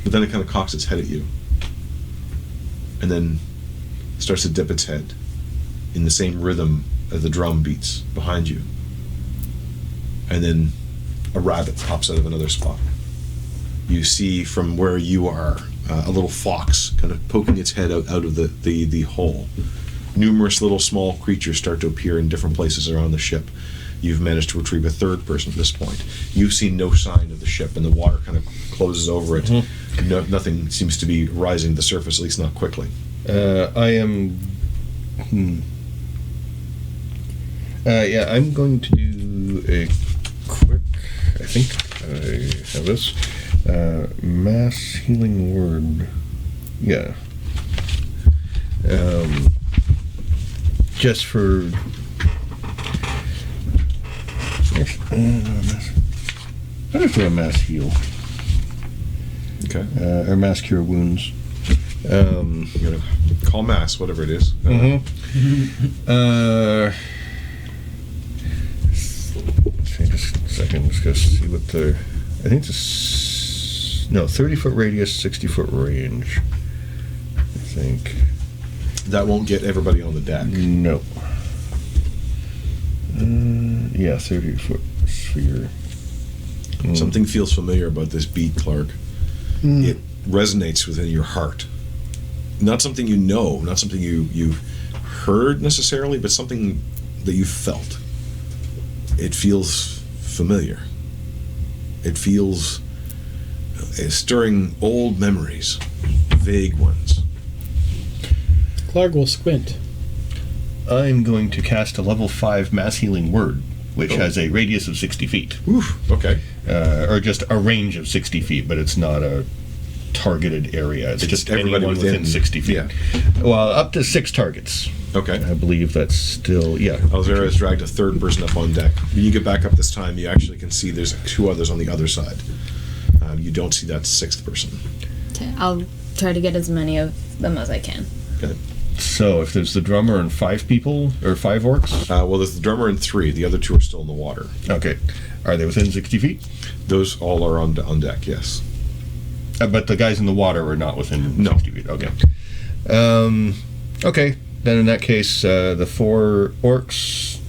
But then it kind of cocks its head at you, and then starts to dip its head in the same rhythm as the drum beats behind you. And then a rabbit pops out of another spot. You see from where you are a little fox kind of poking its head out of the hole. Numerous little small creatures start to appear in different places around the ship. You've managed to retrieve a third person at this point. You see no sign of the ship, and the water kind of closes over it. Mm-hmm. Nothing seems to be rising to the surface, at least not quickly. I'm going to do a quick, I think I have this, mass healing word. Yeah. Just for... I'll just do a mass heal. Okay. Or mass cure wounds. You're gonna call mass, whatever it is. Just a second, just gonna see what the... I think it's 30-foot radius, 60-foot range. I think. That won't get everybody on the deck. No. 30-foot sphere. Something feels familiar about this beat, Klaarg. It resonates within your heart. Not something you know, not something you've heard necessarily, but something that you felt. It feels familiar. It feels stirring old memories, vague ones. Klaarg will squint. I'm going to cast a level 5 mass healing word, which has a radius of 60 feet. Oof, okay. Or just a range of 60 feet, but it's not a targeted area. It's just everybody anyone within 60 feet. Yeah. Well, up to 6 targets. Okay. I believe that's still, Alzera has dragged a third person up on deck. When you get back up this time, you actually can see there's 2 others on the other side. You don't see that 6th person. Okay, I'll try to get as many of them as I can. Okay. So if there's the drummer and 5 people, or 5 orcs? Well, there's the drummer and 3. The other 2 are still in the water. Okay. Are they within 60 feet? Those all are on deck, yes. But the guys in the water are not within 60 feet. Okay. Okay. Then in that case, the 4 orcs,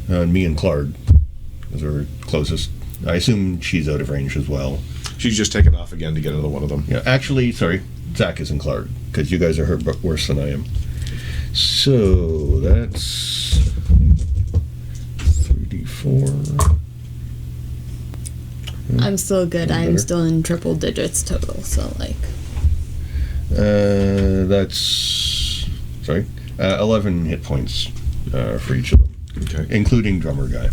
me and Klaarg, because we're closest. I assume she's out of range as well. She's just taken off again to get another one of them. Yeah. Actually, sorry, Zach isn't Klaarg, because you guys are hurt worse than I am. So that's 3d4. I'm still good. I'm Better. still in triple digits total, so like... That's 11 hit points for each of them, Okay. including drummer guy.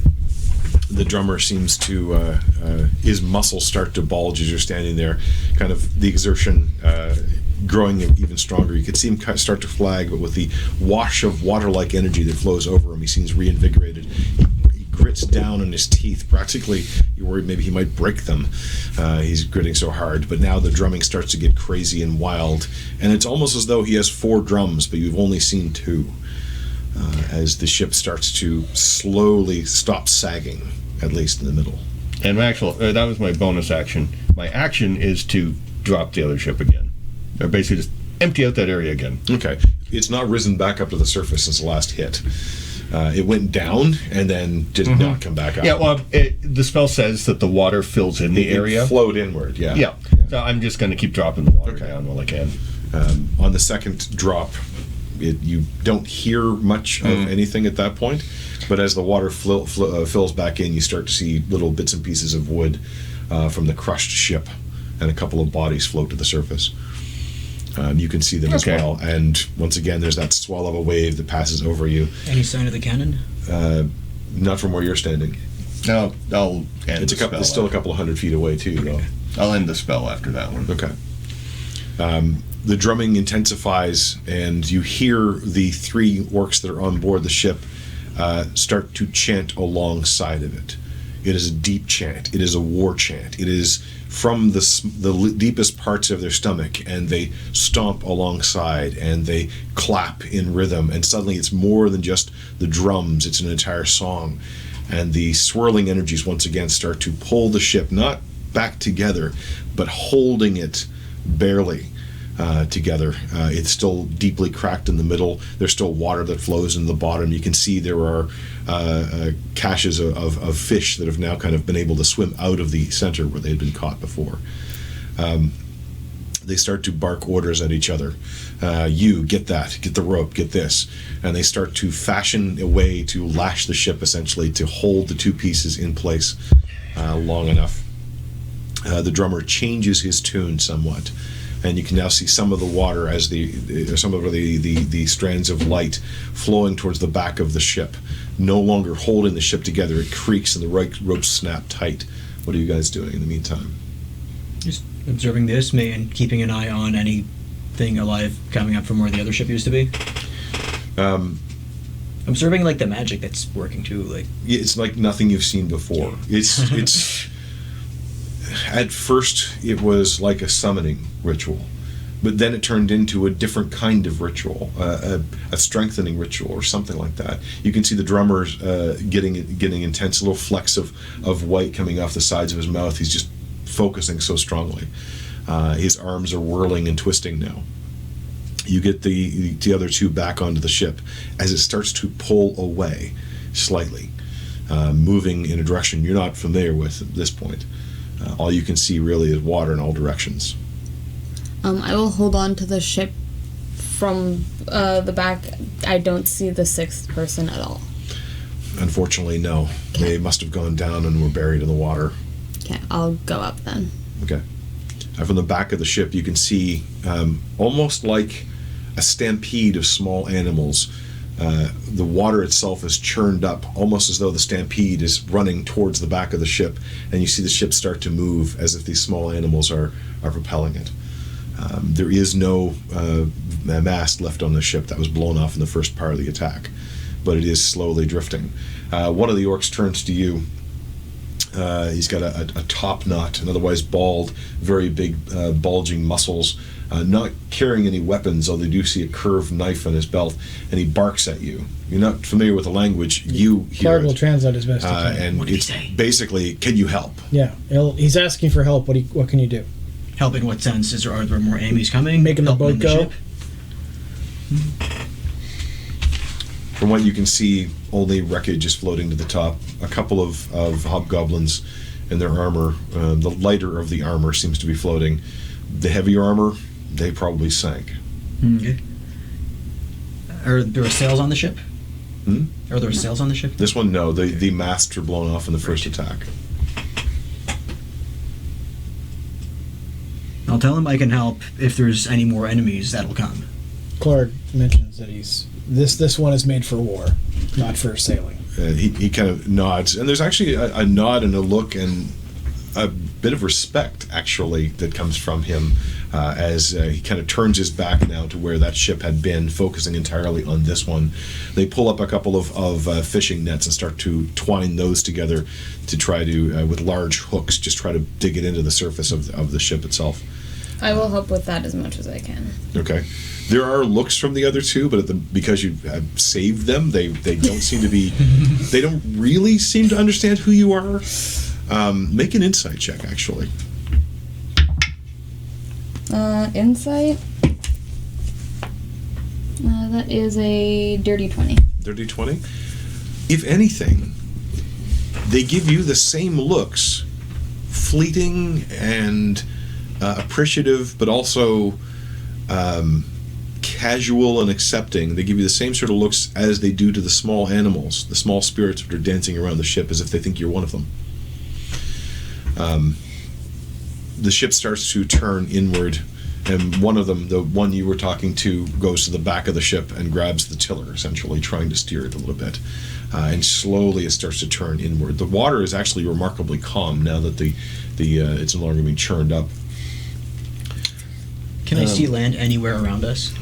The drummer seems to, his muscles start to bulge as you're standing there, kind of the exertion growing even stronger. You could see him start to flag, but with the wash of water-like energy that flows over him, he seems reinvigorated. He grits down on his teeth. Practically, you're worried maybe he might break them. He's gritting so hard, but now the drumming starts to get crazy and wild, and it's almost as though he has 4 drums, but you've only seen 2. As the ship starts to slowly stop sagging, at least in the middle. And my actual, that was my bonus action. My action is to drop the other ship again. Or basically just empty out that area again. Okay. It's not risen back up to the surface since the last hit. It went down and then did not come back up. Yeah, well, the spell says that the water fills in the area. It flowed inward, yeah. Yeah. So I'm just going to keep dropping the water down while I can. On the second drop, you don't hear much of anything at that point, but as the water fills back in, you start to see little bits and pieces of wood from the crushed ship, and a couple of bodies float to the surface. You can see them as well, and once again, there's that swell of a wave that passes over you. Any sign of the cannon? Not from where you're standing. No, I'll end the spell. It's still a couple of 100 feet away too, though. I'll end the spell after that one. Okay. The drumming intensifies, and you hear the 3 orcs that are on board the ship start to chant alongside of it. It is a deep chant. It is a war chant. It is from the deepest parts of their stomach, and they stomp alongside, and they clap in rhythm, and suddenly it's more than just the drums. It's an entire song. And the swirling energies once again start to pull the ship, not back together, but holding it barely together. It's still deeply cracked in the middle. There's still water that flows in the bottom. You can see there are caches of fish that have now kind of been able to swim out of the center where they had been caught before. They start to bark orders at each other. You, get that, get the rope, get this. And they start to fashion a way to lash the ship, essentially, to hold the 2 pieces in place long enough. The drummer changes his tune somewhat, and you can now see some of the water as some of the strands of light flowing towards the back of the ship, no longer holding the ship together. It creaks and the ropes snap tight. What are you guys doing in the meantime? Just observing this, and keeping an eye on anything alive coming up from where the other ship used to be. Observing like the magic that's working too. Like it's like nothing you've seen before. It's at first it was like a summoning ritual, but then it turned into a different kind of ritual, a strengthening ritual or something like that. You can see the drummer's getting intense, a little flecks of white coming off the sides of his mouth. He's just focusing so strongly. His arms are whirling and twisting now. You get the other 2 back onto the ship as it starts to pull away slightly, moving in a direction you're not familiar with at this point. All you can see really is water in all directions. I will hold on to the ship from the back. I don't see the 6th person at all. Unfortunately, no. Okay. They must have gone down and were buried in the water. Okay, I'll go up then. Okay. From the back of the ship, you can see almost like a stampede of small animals. The water itself is churned up, almost as though the stampede is running towards the back of the ship, and you see the ship start to move as if these small animals are propelling it. There is no mast left on the ship. That was blown off in the first part of the attack, but it is slowly drifting. One of the orcs turns to you. He's got a top knot, and otherwise bald, very big bulging muscles, not carrying any weapons, although you do see a curved knife on his belt, and he barks at you. You're not familiar with the language. You hear Klaarg will translate as best he can. And What did he it's say? basically, can you help? Yeah, he's asking for help. What can you do? help in what sense? Are there more enemies coming? Making the Help boat in go? ship? From what you can see, only wreckage is floating to the top. A couple of hobgoblins in their armor. The lighter of the armor seems to be floating. The heavier armor, they probably sank. Okay. Are there sails on the ship? Hmm? Are there sails on the ship? This one, no. The masts were blown off in the first attack. I'll tell him I can help if there's any more enemies that'll come. Klaarg mentions that this one is made for war, not for sailing. He kind of nods, and there's actually a nod and a look and a bit of respect, actually, that comes from him as he kind of turns his back now to where that ship had been, focusing entirely on this one. They pull up a couple of fishing nets and start to twine those together to try to, with large hooks, just try to dig it into the surface of the ship itself. I will help with that as much as I can. Okay. There are looks from the other two, but because you have saved them, they don't seem to be. They don't really seem to understand who you are. Make an insight check, actually. Insight. That is a dirty 20. Dirty 20. If anything, they give you the same looks, fleeting and appreciative, but also casual and accepting. They give you the same sort of looks as they do to the small animals, the small spirits that are dancing around the ship, as if they think you're one of them. The ship starts to turn inward, and one of them, the one you were talking to, goes to the back of the ship and grabs the tiller, essentially trying to steer it a little bit. And slowly it starts to turn inward. The water is actually remarkably calm now that it's no longer being churned up. Can I see land anywhere around us?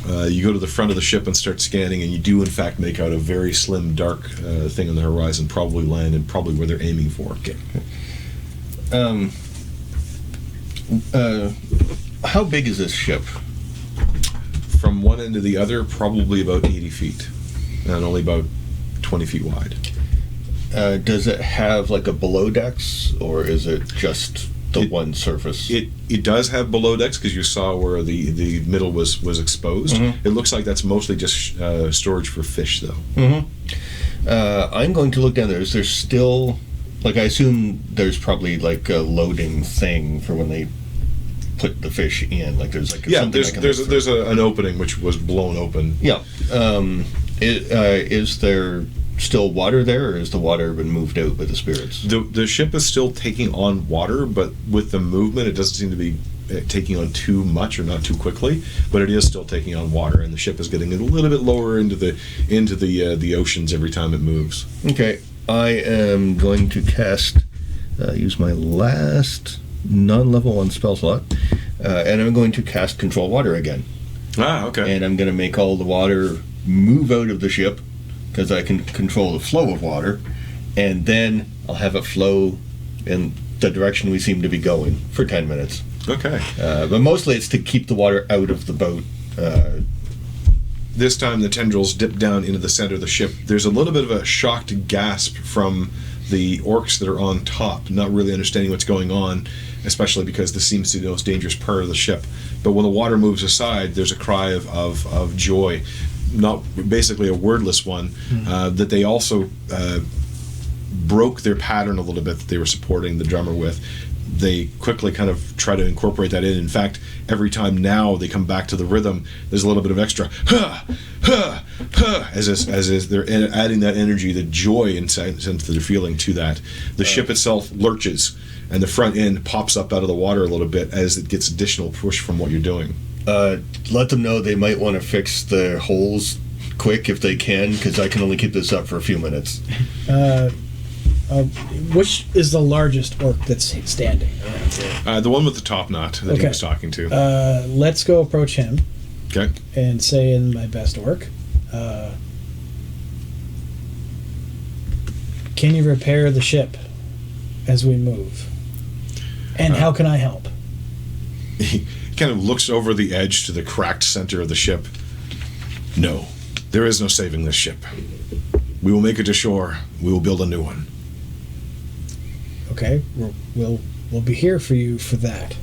You go to the front of the ship and start scanning, and you do in fact make out a very slim, dark thing on the horizon, probably land and probably where they're aiming for. Okay. How big is this ship? From one end to the other, probably about 80 feet, and only about 20 feet wide. Does it have like a below decks, or is it just the one surface? It does have below decks, because you saw where the middle was exposed. Mm-hmm. It looks like that's mostly just storage for fish, though. Mm-hmm. I'm going to look down there. Is there still, like, I assume there's probably like a loading thing for when they put the fish in. Like there's like there's an opening which was blown open. Yeah. Is there still water there, or has the water been moved out by the spirits? The ship is still taking on water, but with the movement, it doesn't seem to be taking on too much or not too quickly. But it is still taking on water, and the ship is getting a little bit lower into the oceans every time it moves. Okay, I am going to cast, use my last non-level 1 spell slot, and I'm going to cast Control Water again. Ah, okay. And I'm going to make all the water move out of the ship, because I can control the flow of water, and then I'll have it flow in the direction we seem to be going for 10 minutes. Okay. But mostly it's to keep the water out of the boat. This time the tendrils dip down into the center of the ship. There's a little bit of a shocked gasp from the orcs that are on top, not really understanding what's going on, especially because this seems to be the most dangerous part of the ship. But when the water moves aside, there's a cry of joy. Not basically a wordless one, that they also broke their pattern a little bit that they were supporting the drummer with. They quickly kind of try to incorporate that in. In fact, every time now they come back to the rhythm, there's a little bit of extra as they're adding that energy, the joy and sense that they're feeling to that. The ship itself lurches, and the front end pops up out of the water a little bit as it gets additional push from what you're doing. Let them know they might want to fix the holes quick if they can, because I can only keep this up for a few minutes. Which is the largest orc that's standing? The one with the top knot that he was talking to. Let's go approach him. Okay. And say in my best orc, can you repair the ship as we move? And how can I help? He kind of looks over the edge to the cracked center of the ship. No, there is no saving this ship. We will make it to shore. We will build a new one. Okay, we'll be here for you for that.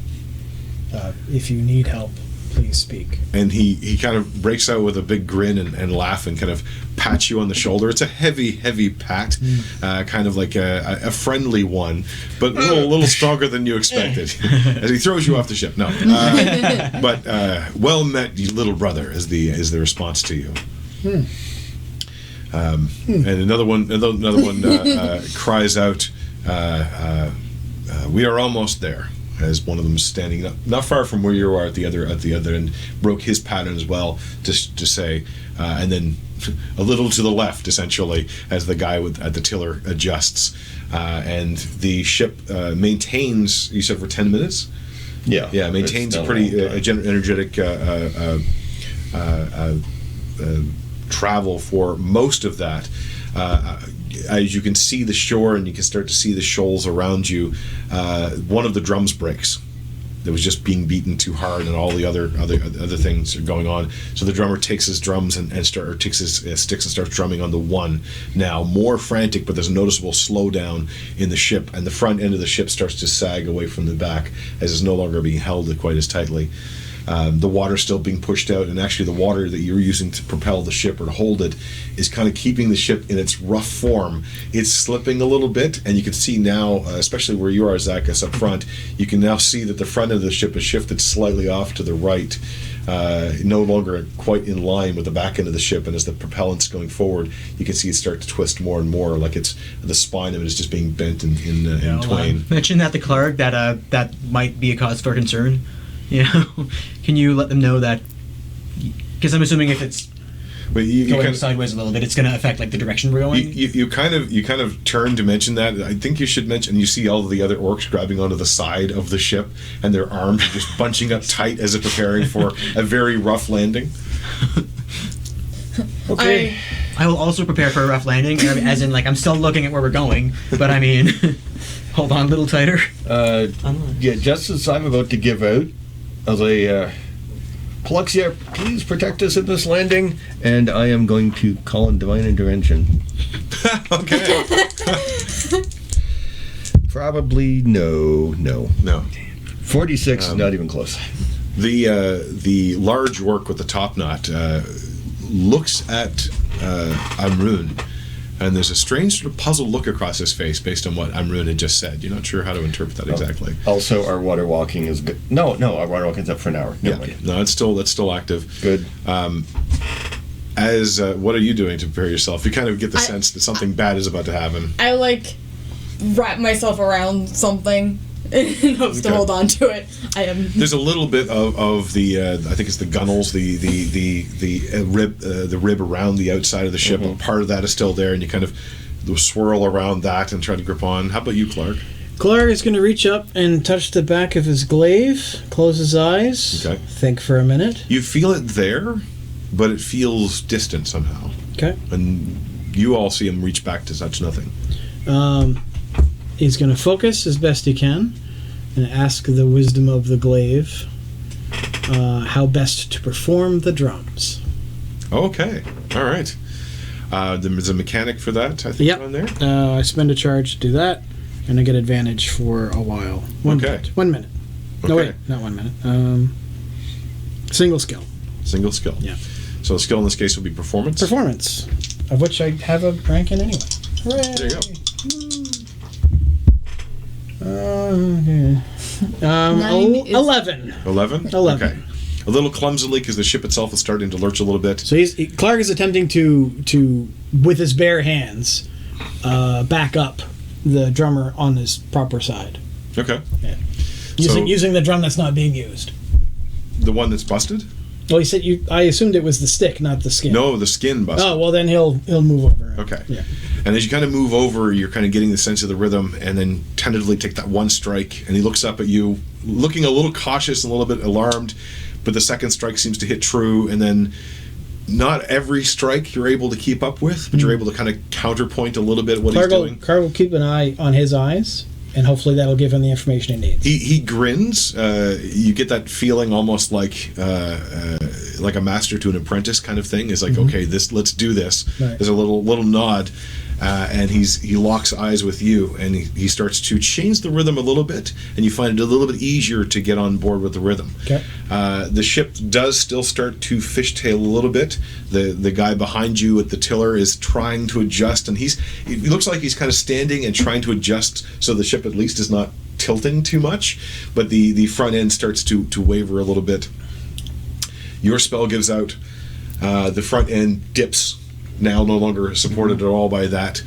If you need help, please speak. And he kind of breaks out with a big grin and laugh and kind of pats you on the shoulder. It's a heavy pat, kind of like a friendly one, but a little stronger than you expected. As he throws you off the ship. No, but well met, you little brother, is the response to you. And another one cries out, "We are almost there." As one of them standing not far from where you are at the other end, broke his pattern as well to say, and then a little to the left, essentially, as the guy at the tiller adjusts, and the ship maintains. You said for 10 minutes. Yeah, maintains a pretty energetic travel for most of that. As you can see the shore and you can start to see the shoals around you, one of the drums breaks. That was just being beaten too hard, and all the other things are going on. So the drummer takes his drums takes his sticks and starts drumming on the one. Now more frantic, but there's a noticeable slowdown in the ship, and the front end of the ship starts to sag away from the back as it's no longer being held quite as tightly. The water's still being pushed out, and actually the water that you're using to propel the ship or to hold it is kind of keeping the ship in its rough form. It's slipping a little bit, and you can see now, especially where you are, Zacchus, up front, you can now see that the front of the ship is shifted slightly off to the right, no longer quite in line with the back end of the ship, and as the propellant's going forward, you can see it start to twist more and more, like the spine of it is just being bent in twain. Mention that to Klaarg, that might be a cause for concern. You know, can you let them know that? Because I'm assuming if it's But you going kind of, sideways a little bit, it's going to affect like the direction we're going. you kind of turn to mention that. I think you should mention. You see all of the other orcs grabbing onto the side of the ship, and their arms are just bunching up tight as if preparing for a very rough landing. Okay. I will also prepare for a rough landing, as in like I'm still looking at where we're going, but I mean, hold on a little tighter. Yeah, just as I'm about to give out, I'll say, Paluxia, please protect us in this landing, and I am going to call in divine intervention. Okay. Probably no. 46 is not even close. The large orc with the top knot looks at Amrun, and there's a strange sort of puzzled look across his face based on what Amrun had just said. You're not sure how to interpret that exactly. Also, our water walking is good. No, our water walking's up for an hour. Never mind. No, that's still active. Good. What are you doing to prepare yourself? You kind of get the sense that something bad is about to happen. I like wrap myself around something in hopes to hold on to it. There's a little bit of the I think it's the gunnels, the rib around the outside of the ship. Mm-hmm. Part of that is still there, and you kind of swirl around that and try to grip on. How about you, Klaarg? Klaarg is going to reach up and touch the back of his glaive, close his eyes, Okay. think for a minute. You feel it there, but it feels distant somehow. Okay. And you all see him reach back to touch nothing. He's going to focus as best he can and ask the wisdom of the glaive how best to perform the drums. Okay. All right. There's a mechanic for that, I think, on there. I spend a charge to do that, and I get advantage for a while. 1 minute. 1 minute. No, Okay. wait, not 1 minute. Single skill. Single skill. Yeah. So the skill in this case will be performance. Performance, of which I have a rank in anyway. Hooray! There you go. Okay. 11. 11? 11. Okay. A little clumsily because the ship itself is starting to lurch a little bit. So Klaarg is attempting to with his bare hands back up the drummer on his proper side. Okay. Yeah. So- Using the drum that's not being used. The one that's busted? Well, he said I assumed it was the stick, not the skin. No, the skin busted. Oh, well then he'll move over. Okay. Yeah. And as you kind of move over, you're kind of getting the sense of the rhythm, and then tentatively take that one strike, and he looks up at you, looking a little cautious and a little bit alarmed, but the second strike seems to hit true, and then not every strike you're able to keep up with, but you're able to kind of counterpoint a little bit what he's doing. Klaarg will keep an eye on his eyes, and hopefully that'll give him the information he needs. He grins. You get that feeling almost like a master to an apprentice kind of thing. Is like, okay, let's do this. Right. There's a little nod, and he locks eyes with you, and he starts to change the rhythm a little bit, and you find it a little bit easier to get on board with the rhythm. Okay. The ship does still start to fishtail a little bit. The guy behind you at the tiller is trying to adjust, and it looks like he's kind of standing and trying to adjust so the ship at least is not tilting too much, but the front end starts to waver a little bit. Your spell gives out. The front end dips, now no longer supported at all by that.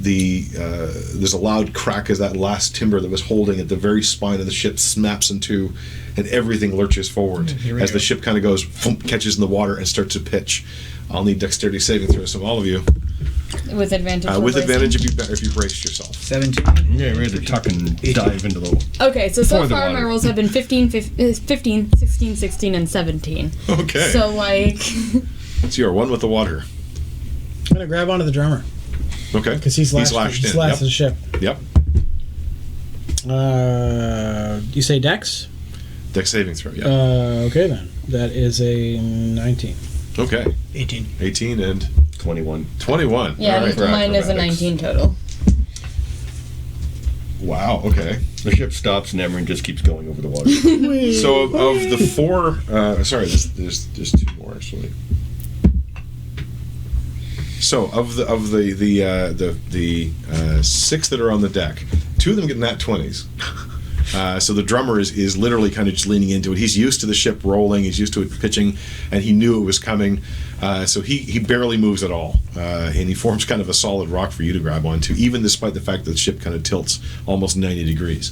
There's a loud crack as that last timber that was holding at the very spine of the ship snaps in two, and everything lurches forward as the ship kind of goes, thump, catches in the water, and starts to pitch. I'll need dexterity saving throws from all of you. With advantage. With advantage if you braced yourself. 17. Yeah, we're to tuck and dive into the... Okay, so For the far my water. rolls have been 15, 16, 16, and 17. Okay. So, like... So you're one with the water. I'm gonna grab onto the drummer Okay. because he's lashed in. to the ship. Yep. You say Dex? Dex saving throw. Yeah. Okay then. That is a 19. Okay. 18. 18 and 21. 21. Yeah, All right. mine is a 19 total. Wow. Okay. The ship stops and Emran just keeps going over the water. So of the four, there's two more actually. So of the six that are on the deck, two of them get nat 20s. So the drummer is literally kind of just leaning into it. He's used to the ship rolling. He's used to it pitching, and he knew it was coming. So he barely moves at all, and he forms kind of a solid rock for you to grab onto, even despite the fact that the ship kind of tilts almost 90 degrees.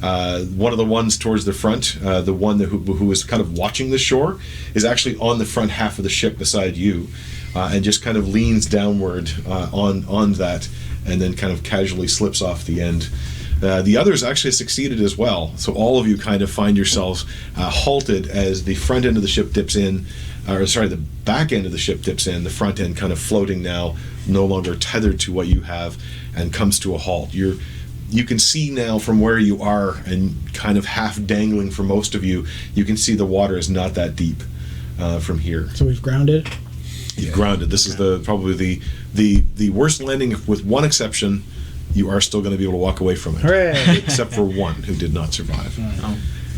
One of the ones towards the front, the one who is kind of watching the shore, is actually on the front half of the ship beside you, and just kind of leans downward on that, and then kind of casually slips off the end. The others actually succeeded as well, so all of you kind of find yourselves halted as the front end of the ship dips in, the back end of the ship dips in, the front end kind of floating now, no longer tethered to what you have, and comes to a halt. You can see now from where you are, and kind of half dangling for most of you, you can see the water is not that deep from here. So we've grounded? You've grounded. This is probably the worst landing, with one exception. You are still going to be able to walk away from it. Hooray! Except for one who did not survive.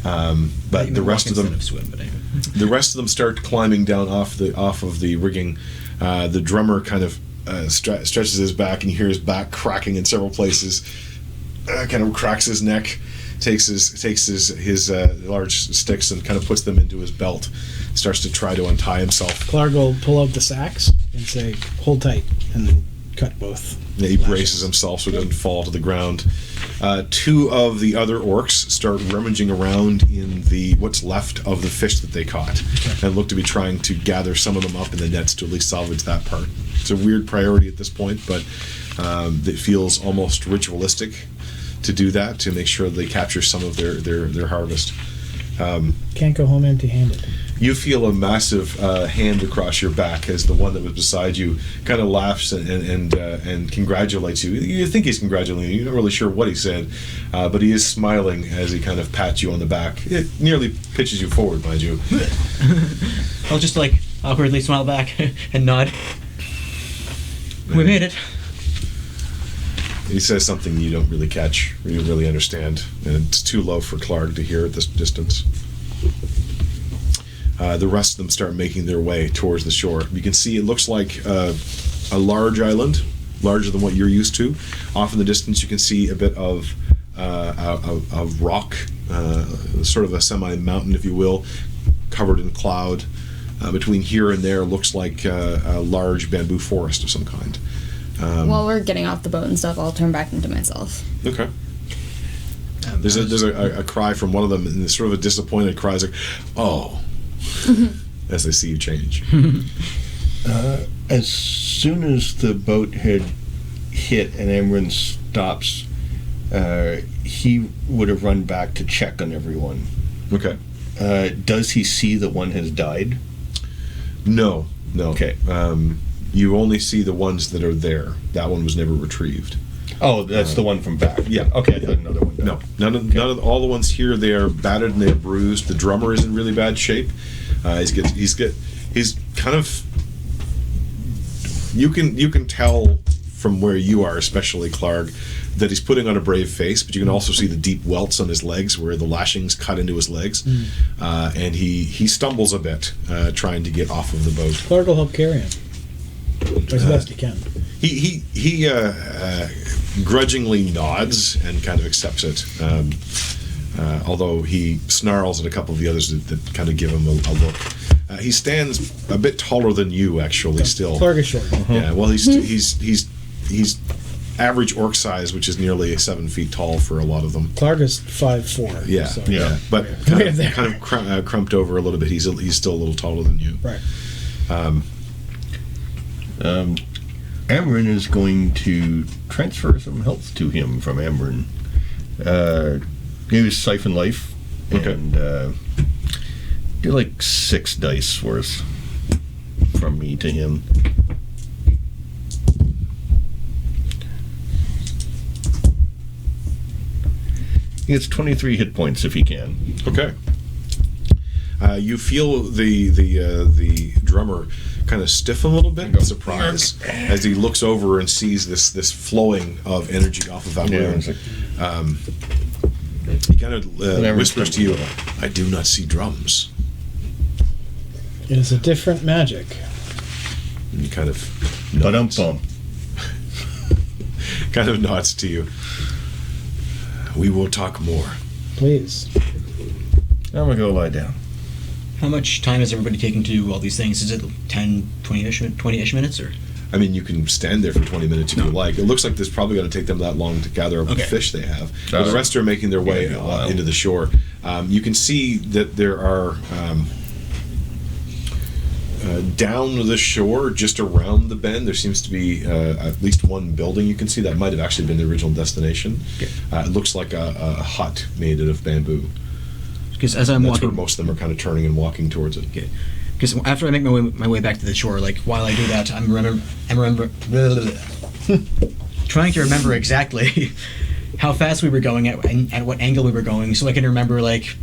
Oh. But the rest of them, swim, but anyway. the rest of them start climbing down off of the rigging. The drummer kind of stretches his back, and you hear his back cracking in several places. Kind of cracks his neck, takes his large sticks and kind of puts them into his belt. Starts to try to untie himself. Klaarg will pull out the sacks and say, "Hold tight," and then cut both. He braces himself so he doesn't fall to the ground. Two of the other orcs start rummaging around in what's left of the fish that they caught, and look to be trying to gather some of them up in the nets to at least salvage that part. It's a weird priority at this point, but it feels almost ritualistic to do that, to make sure they capture some of their harvest. Can't go home empty-handed. You feel a massive hand across your back as the one that was beside you kind of laughs and congratulates you. You think he's congratulating you. You're not really sure what he said, but he is smiling as he kind of pats you on the back. It nearly pitches you forward, mind you. I'll just awkwardly smile back and nod. We made it. He says something you don't really catch, or you really understand, and it's too low for Klaarg to hear at this distance. The rest of them start making their way towards the shore. You can see it looks like a large island, larger than what you're used to. Off in the distance, you can see a bit of rock, sort of a semi-mountain, if you will, covered in cloud. Between here and there looks like a large bamboo forest of some kind. While we're getting off the boat and stuff, I'll turn back into myself. Okay. There's a cry from one of them, and it's sort of a disappointed cry. It's like, "Oh," as they see you change. As soon as the boat had hit and Amron stops, he would have run back to check on everyone. Okay. Does he see that one has died? No. Okay. You only see the ones that are there. That one was never retrieved. Oh, that's the one from back. Yeah. Okay, I thought another one died. No, none of all the ones here. They are battered and they are bruised. The drummer is in really bad shape. He's kind of. You can tell from where you are, especially Klaarg, that he's putting on a brave face. But you can also see the deep welts on his legs where the lashings cut into his legs, and he stumbles a bit trying to get off of the boat. Klaarg will help carry him as best he can. He grudgingly nods and kind of accepts it, although he snarls at a couple of the others that kind of give him a look. He stands a bit taller than you, actually. Still, Klaarg is short. Yeah, well, he's average orc size, which is nearly 7 feet tall for a lot of them. Klaarg is 5'4". Yeah, so but kind of crumped over a little bit. He's still a little taller than you. Right. Amron is going to transfer some health to him from Amron. Use Siphon Life and do like 6 dice worth from me to him. He gets 23 hit points if he can. Okay. You feel the drummer kind of stiffen a little bit in surprise as he looks over and sees this flowing of energy off of Amron. He kind of whispers to you, "I do not see drums." It is a different magic. And he kind of kind of nods to you. "We will talk more." Please. I'm going to go lie down. How much time is everybody taking to do all these things? Is it 10, 20-ish minutes? Or I mean, you can stand there for 20 minutes if you like. It looks like this probably going to take them that long to gather up the fish they have. But the rest are making their way into the shore. You can see that there are down the shore, just around the bend, there seems to be at least one building you can see that might have actually been the original destination. Okay. It looks like a hut made out of bamboo. Because as I'm That's walking, where most of them are kind of turning and walking towards it. okay. Because after I make my way back to the shore, like while I do that, I'm trying to remember exactly how fast we were going at what angle we were going, so I can remember like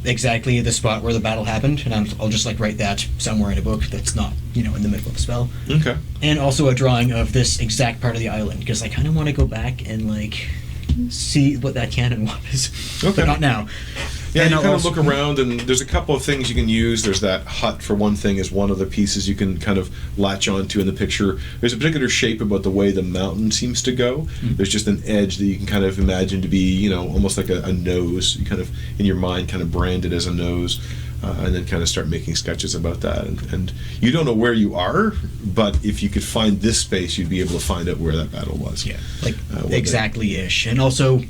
exactly the spot where the battle happened, and I'll just like write that somewhere in a book that's not in the middle of the spell. Okay. And also a drawing of this exact part of the island, because I kind of want to go back and like see what that cannon was. Okay. But not now. Yeah, And you I'll kind of also- look around, and there's a couple of things you can use. There's that hut, for one thing, is one of the pieces you can kind of latch onto in the picture. There's a particular shape about the way the mountain seems to go. There's just an edge that you can kind of imagine to be, almost like a nose. You kind of, in your mind, kind of brand it as a nose, and then kind of start making sketches about that. And you don't know where you are, but if you could find this space, you'd be able to find out where that battle was. Yeah, like exactly-ish. And also,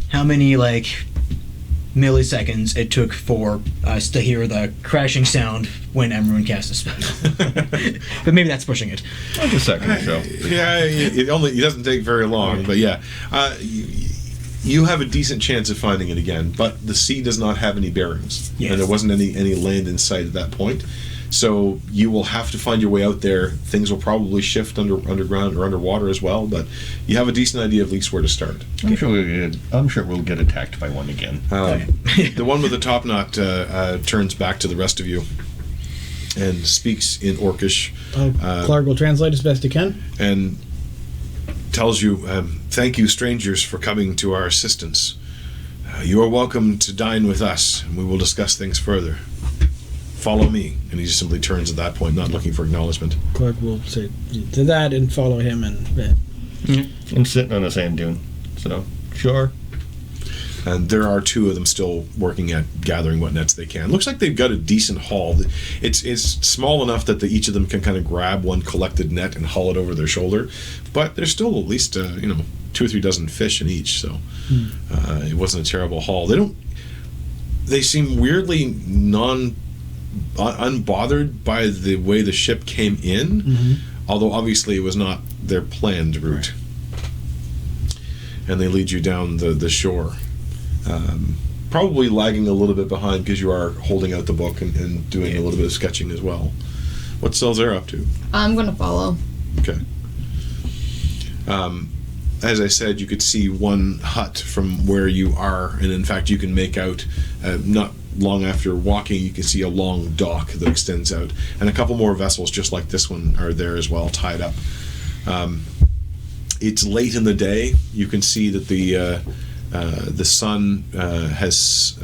how many, like, milliseconds it took for us to hear the crashing sound when everyone cast a spell. But maybe that's pushing it. Like a second or so. Yeah, it doesn't take very long, but yeah. You have a decent chance of finding it again, but the sea does not have any bearings, Yes. and there wasn't any land in sight at that point. So you will have to find your way out there. Things will probably shift underground or underwater as well, but you have a decent idea of at least where to start. I'm sure we'll get attacked by one again. The one with the top knot turns back to the rest of you and speaks in Orcish. Klaarg will translate as best he can. And tells you, thank you, strangers, for coming to our assistance. You are welcome to dine with us, and we will discuss things further. Follow me. And he just simply turns at that point, not looking for acknowledgement. Klaarg will say to that and follow him, and I'm sitting on a sand dune, so sure. And there are two of them still working at gathering what nets they can. Looks like they've got a decent haul. It's small enough that each of them can kind of grab one collected net and haul it over their shoulder. But there's still at least 2 or 3 dozen fish in each, so it wasn't a terrible haul. They seem weirdly unbothered by the way the ship came in, although obviously it was not their planned route. And they lead you down the shore. Probably lagging a little bit behind because you are holding out the book and doing a little bit of sketching as well. What Selzer up to? I'm gonna follow. Okay. As I said, you could see one hut from where you are, and in fact you can make out, not long after walking, you can see a long dock that extends out, and a couple more vessels just like this one are there as well, tied up. It's late in the day. You can see that the sun has...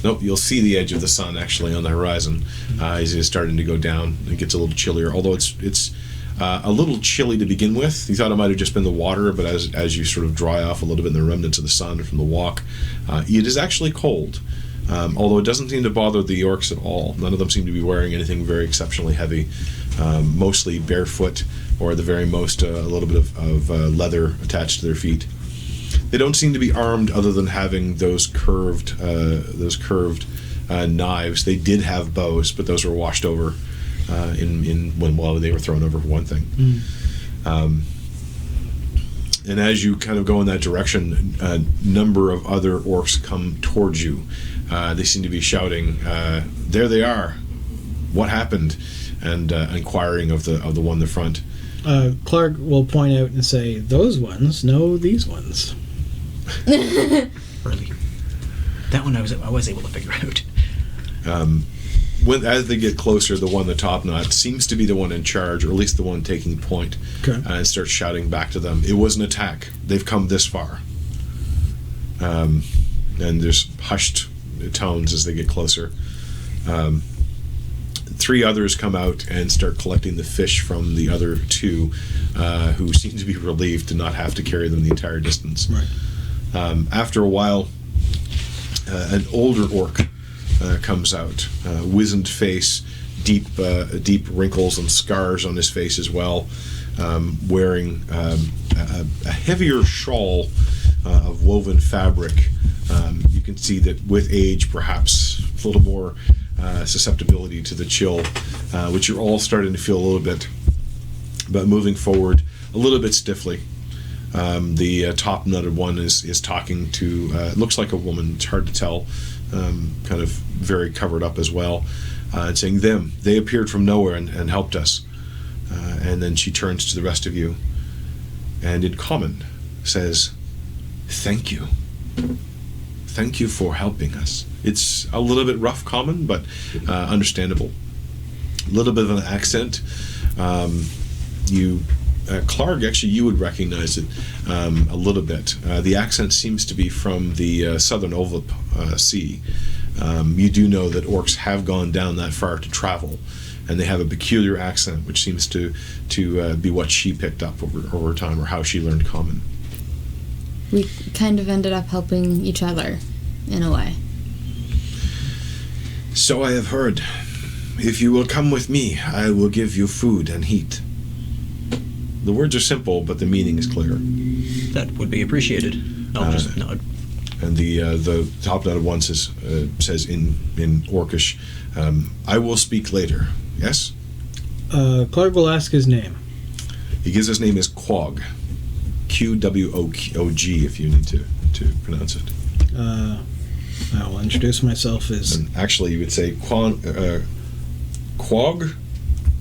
Nope, you'll see the edge of the sun actually on the horizon as it is starting to go down. It gets a little chillier, although it's a little chilly to begin with. You thought it might have just been the water, but as you sort of dry off a little bit in the remnants of the sun from the walk, it is actually cold. Although it doesn't seem to bother the orcs at all. None of them seem to be wearing anything very exceptionally heavy. Mostly barefoot, or at the very most a little bit of leather attached to their feet. They don't seem to be armed, other than having those curved knives. They did have bows, but those were washed over while they were thrown over for one thing. And as you kind of go in that direction, a number of other orcs come towards you. They seem to be shouting, "There they are! What happened?" And inquiring of the one in the front. Klaarg will point out and say, "Those ones know these ones." Really, that one I was able to figure out. As they get closer, the one in the top knot seems to be the one in charge, or at least the one taking point, and starts shouting back to them. It was an attack. They've come this far. And there's hushed tones as they get closer. 3 others come out and start collecting the fish from the other 2, who seem to be relieved to not have to carry them the entire distance. Right. After a while, an older orc comes out. Wizened face, deep wrinkles and scars on his face as well. Wearing a heavier shawl of woven fabric. You can see that with age, perhaps a little more susceptibility to the chill, which you're all starting to feel a little bit. But moving forward a little bit stiffly. The top knotted one is talking to, it looks like a woman, it's hard to tell, kind of very covered up as well, and saying they appeared from nowhere and helped us. And then she turns to the rest of you and in common says, "Thank you. Thank you for helping us." It's a little bit rough common, but understandable. A little bit of an accent. Klaarg, actually, you would recognize it a little bit. The accent seems to be from the southern Ovlip Sea. You do know that orcs have gone down that far to travel, and they have a peculiar accent, which seems to be what she picked up over time, or how she learned common. We kind of ended up helping each other, in a way. So I have heard. If you will come with me, I will give you food and heat. The words are simple, but the meaning is clear. That would be appreciated. I'll just nod. And the top knotted one says in Orcish, "I will speak later." Yes? Klaarg will ask his name. He gives his name is Quog. Qwog, if you need to pronounce it. I will introduce myself as... And actually, you would say Quog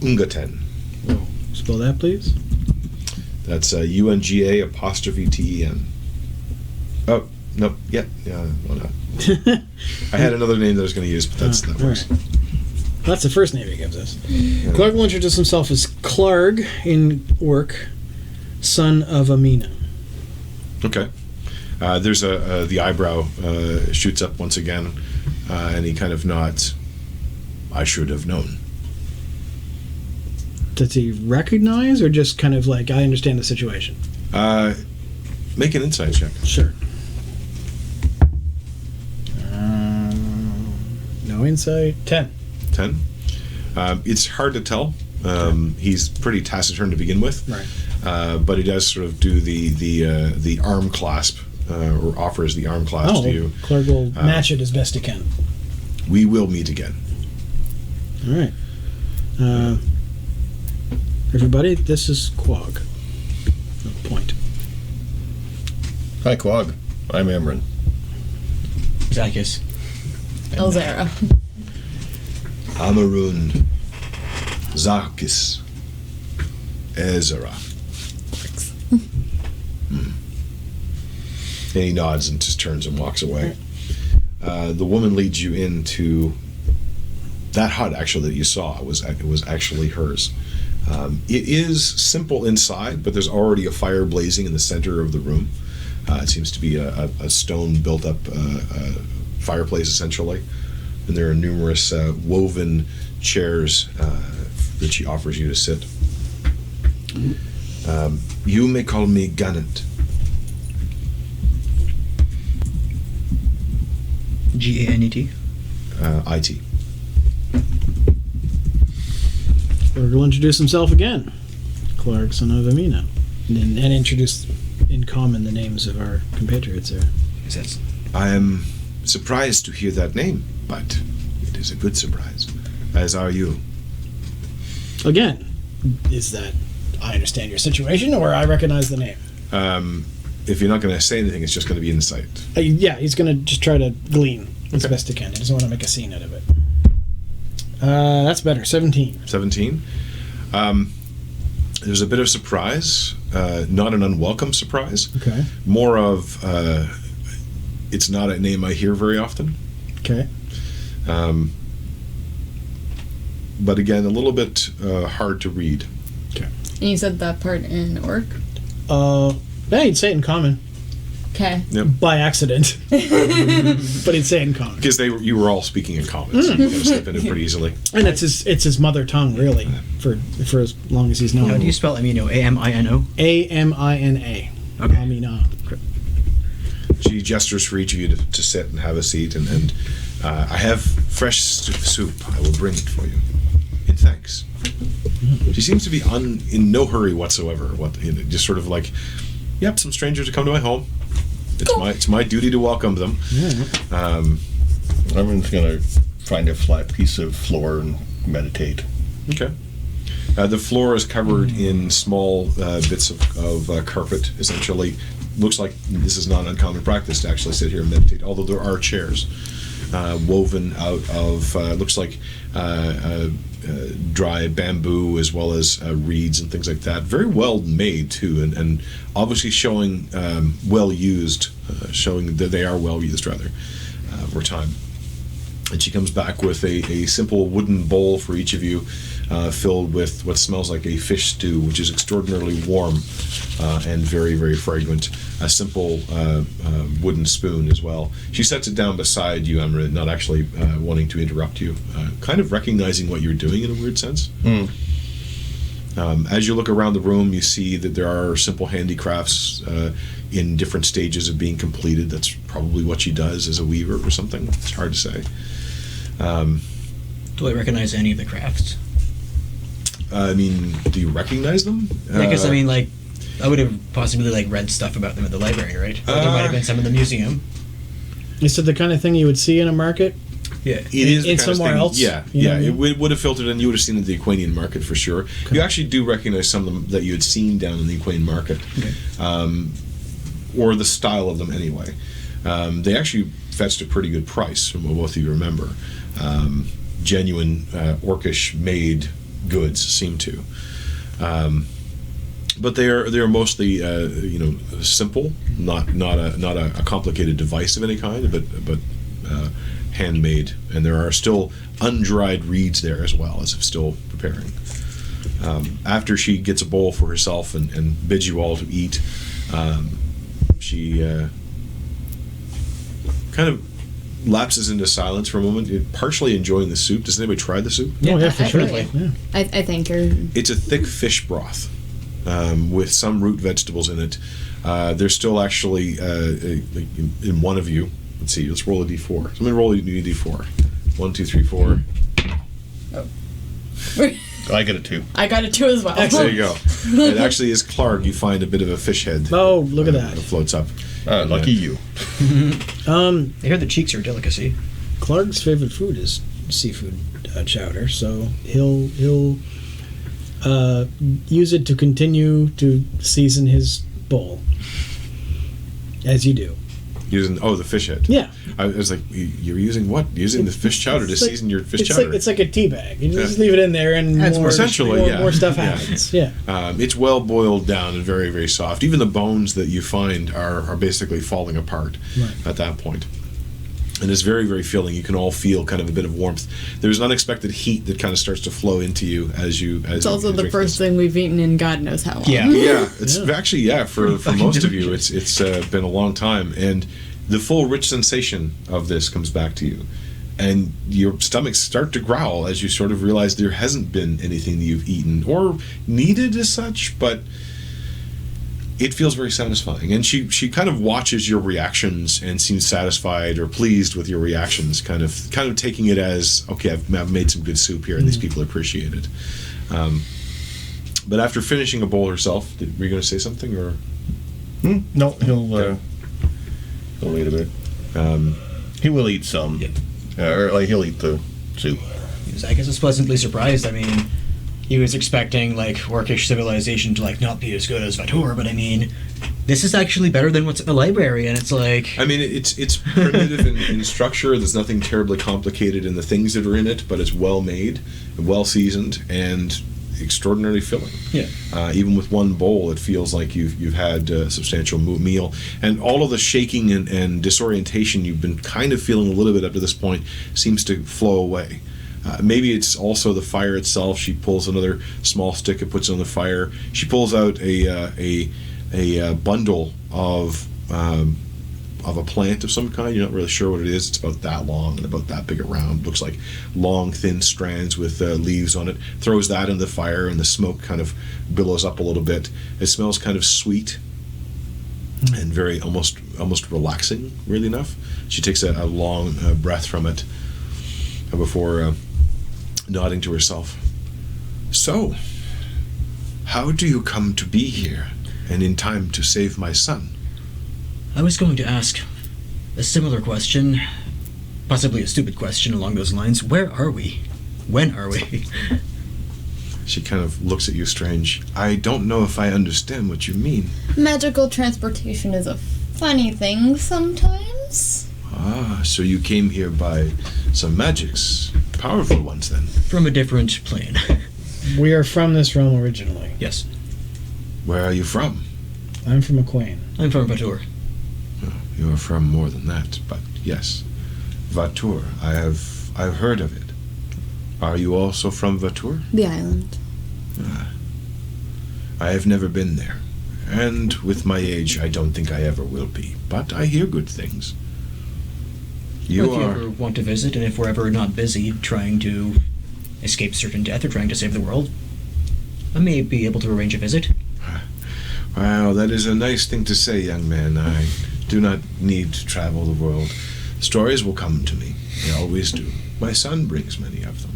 Ungaten. Oh, spell that, please. That's UNGA''TEN. Oh, no, yeah, why not? I had another name that I was going to use, but that works. Right. That's the first name he gives us. Klaarg will introduce himself as Klaarg in Orc, son of Amina. Okay. There's the eyebrow shoots up once again, and he kind of nods. I should have known. Does he recognize, or just kind of like, I understand the situation? Make an insight check. Sure. No insight. 10. 10. It's hard to tell. He's pretty taciturn to begin with, Right. But he does sort of do the arm clasp, or offers the arm clasp to you. Klaarg will match it as best he can. We will meet again. All right. Everybody, this is Quog. Point. Hi, Quog. I'm Emran. Zacchus. Elzara. Amarun, Zarkis, Ezra. And he nods and just turns and walks away. The woman leads you into that hut. Actually, that you saw it was actually hers. It is simple inside, but there's already a fire blazing in the center of the room. It seems to be a stone built up fireplace essentially, and there are numerous woven chairs that she offers you to sit. You may call me Ganant. Ganet. IT. Klaarg will introduce himself again. Klaarg, son of Amina. And introduce in common the names of our compatriots there. I am surprised to hear that name, but it is a good surprise, as are you. Again, is that I understand your situation, or I recognize the name? If you're not going to say anything, it's just going to be insight. Yeah, he's going to just try to glean as Okay. best he can. He doesn't want to make a scene out of it. That's better. 17. 17. There's a bit of surprise, not an unwelcome surprise. Okay. More of, it's not a name I hear very often. Okay. But again, a little bit hard to read. And you said that part in Orc? Yeah, he'd say it in common. Okay. Yep. By accident. But he'd say it in common. Because you were all speaking in common, so you kind of slip into it pretty easily. And it's his mother tongue, really, for as long as he's known. How do you spell Amino? Amino? Amina. Okay. Amina. She gestures for each of you to sit and have a seat, and I have fresh soup. I will bring it for you. In thanks. She seems to be in no hurry whatsoever. Just sort of like, yep, some strangers have come to my home. It's my duty to welcome them. Everyone's going to find a flat piece of floor and meditate. Okay. The floor is covered in small bits of carpet, essentially. Looks like this is not uncommon practice to actually sit here and meditate, although there are chairs woven out of, looks like dry bamboo as well as reeds and things like that. Very well made, too, and obviously showing well used, showing that they are well used, rather, over time. And she comes back with a simple wooden bowl for each of you, filled with what smells like a fish stew, which is extraordinarily warm and very, very fragrant. A simple wooden spoon as well. She sets it down beside you, Emma, not actually wanting to interrupt you, kind of recognizing what you're doing in a weird sense. As you look around the room, you see that there are simple handicrafts in different stages of being completed. That's probably what she does as a weaver or something. It's hard to say. Do I recognize any of the crafts? I mean, do you recognize them? I guess, I mean, like, I would have possibly, like, read stuff about them at the library, right? Or there might have been some in the museum. Is it the kind of thing you would see in a market? Yeah. It is in somewhere else? Yeah, You know yeah. what I mean? It would have filtered in. You would have seen it at the Aquanian market for sure. Okay. You actually do recognize some of them that you had seen down in the Aquanian market. Okay. Or the style of them anyway. They actually fetched a pretty good price, from what both of you remember. Genuine Orcish made goods seem to. But they are mostly simple, not a complicated device of any kind, but handmade, and there are still undried reeds there as well, as if still preparing. After she gets a bowl for herself and bids you all to eat, she kind of lapses into silence for a moment, partially enjoying the soup. Does anybody try the soup? Oh, yeah, for sure. Yeah. I thank her. It's a thick fish broth with some root vegetables in it. There's still actually, in one of you, let's see, let's roll a d4. Somebody roll a d4. 1, 2, 3, 4. I get it too. I got it too as well. There you go. It actually is Klaarg. You find a bit of a fish head. Oh, look at that. That floats up. Lucky you. I hear the cheeks are a delicacy. Klaarg's favorite food is seafood chowder, so he'll use it to continue to season his bowl, as you do. Using the fish head. Yeah. I was like, you're using what? Using the fish chowder to season your fish chowder. It's like a tea bag. You just leave it in there, and more stuff happens. Yeah. It's well boiled down and very, very soft. Even the bones that you find are basically falling apart at that point. And it's very, very filling. You can all feel kind of a bit of warmth. There's an unexpected heat that kind of starts to flow into you as you. It's also the first thing we've eaten in God knows how long. Yeah. Yeah, it's actually for most of you, it's been a long time, and the full rich sensation of this comes back to you, and your stomachs start to growl as you sort of realize there hasn't been anything that you've eaten or needed as such, but it feels very satisfying. And she kind of watches your reactions and seems satisfied or pleased with your reactions, kind of taking it as, okay, I've made some good soup here and these people appreciate it. But after finishing a bowl herself, were you going to say something or? No, he'll eat a bit. He will eat some. Yeah. He'll eat the soup. I guess I was pleasantly surprised. I mean, he was expecting, like, Orcish civilization to, like, not be as good as Vator, but I mean, this is actually better than what's in the library, and it's like... I mean, it's primitive in structure. There's nothing terribly complicated in the things that are in it, but it's well made, well seasoned, and extraordinarily filling. Yeah. Even with one bowl, it feels like you've had a substantial meal, and all of the shaking and disorientation you've been kind of feeling a little bit up to this point seems to flow away. Maybe it's also the fire itself. She pulls another small stick and puts it on the fire. She pulls out a bundle of a plant of some kind. You're not really sure what it is. It's about that long and about that big around. Looks like long, thin strands with leaves on it. Throws that in the fire, and the smoke kind of billows up a little bit. It smells kind of sweet. and very almost relaxing, really enough. She takes a long breath from it before nodding to herself. So, how do you come to be here and in time to save my son? I was going to ask a similar question, possibly a stupid question along those lines. Where are we? When are we? She kind of looks at you strange. I don't know if I understand what you mean. Magical transportation is a funny thing sometimes. Ah, so you came here by some magics. Powerful ones, then. From a different plane. We are from this realm originally. Yes. Where are you from? I'm from Aquain. I'm from Vatur. Oh, you are from more than that, but yes. Vatur, I've heard of it. Are you also from Vatur? The island. I have never been there, and with my age, I don't think I ever will be. But I hear good things. If you ever want to visit, and if we're ever not busy trying to escape certain death or trying to save the world, I may be able to arrange a visit. Wow, that is a nice thing to say, young man. I do not need to travel the world. Stories will come to me. They always do. My son brings many of them.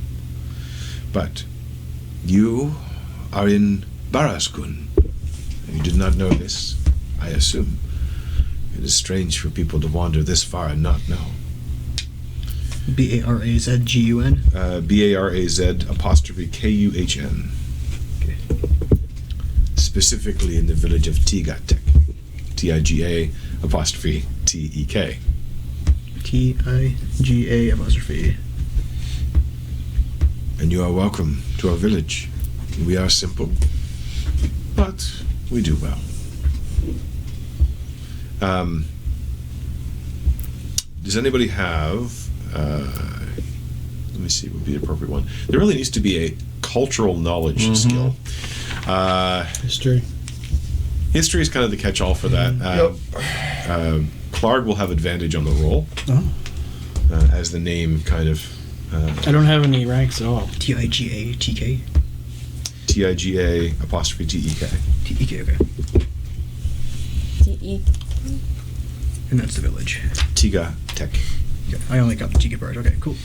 But you are in Baraskun. You did not know this, I assume. It is strange for people to wander this far and not know. Barazgun? Baraz''Kuhn. Okay. Specifically in the village of Tigatek. Tiga''Tek. Tiga''. And you are welcome to our village. We are simple, but we do well. Does anybody have, let me see, what would be the appropriate one? There really needs to be a cultural knowledge skill. History. History is kind of the catch-all for that. Klaarg will have advantage on the roll, as the name kind of... I don't have any ranks at all. Tiga''Tk? Tiga''Tek. Tek, okay. T-E. And that's the village. Tiga''Tek. Okay. I only got the Tiga part. Okay, cool.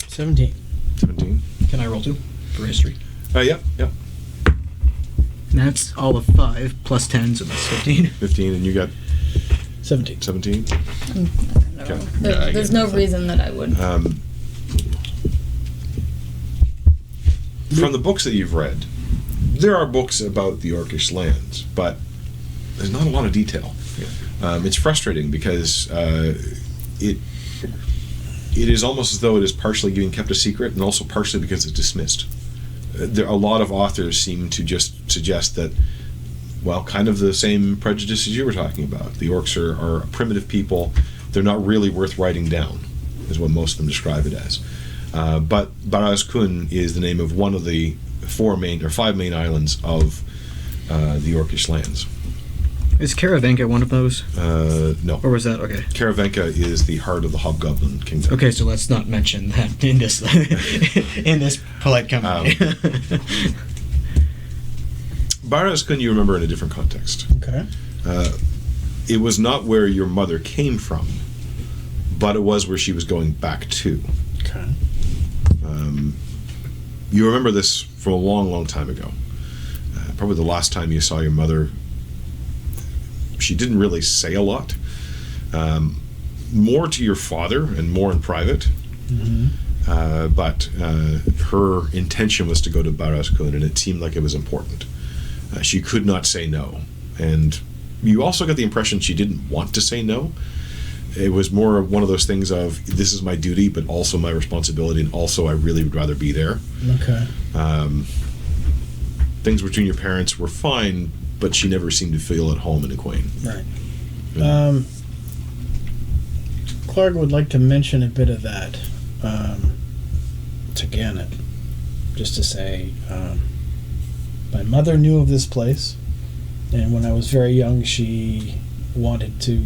$17. 17. Can I roll 2 for history? Yep. And that's all of 5 plus 10, so that's 15. 15, and you got 17. 17? Okay. There's no reason that I would. From the books that you've read, there are books about the Orcish lands, but there's not a lot of detail. It's frustrating because it is almost as though it is partially being kept a secret, and also partially because it's dismissed. A lot of authors seem to just suggest that, well, kind of the same prejudices you were talking about. The orcs are a primitive people. They're not really worth writing down, is what most of them describe it as. But Baraz''Kuhn is the name of one of the 5 main islands of the Orcish lands. Is Karavanka one of those? No. Or was that okay? Karavanka is the heart of the Hobgoblin Kingdom. Okay, so let's not mention that in this in this polite company. Baraz''Kuhn you remember in a different context. Okay. It was not where your mother came from, but it was where she was going back to. Okay. You remember this from a long, long time ago. Probably the last time you saw your mother, she didn't really say a lot. More to your father and more in private. But her intention was to go to Baraz''Kuhn, and it seemed like it was important. She could not say no. And you also got the impression she didn't want to say no. It was more of one of those things of, this is my duty, but also my responsibility, and also I really would rather be there. Okay. Things between your parents were fine, but she never seemed to feel at home in Aquain. Right. Klaarg would like to mention a bit of that to Gannett, just to say, my mother knew of this place, and when I was very young, she wanted to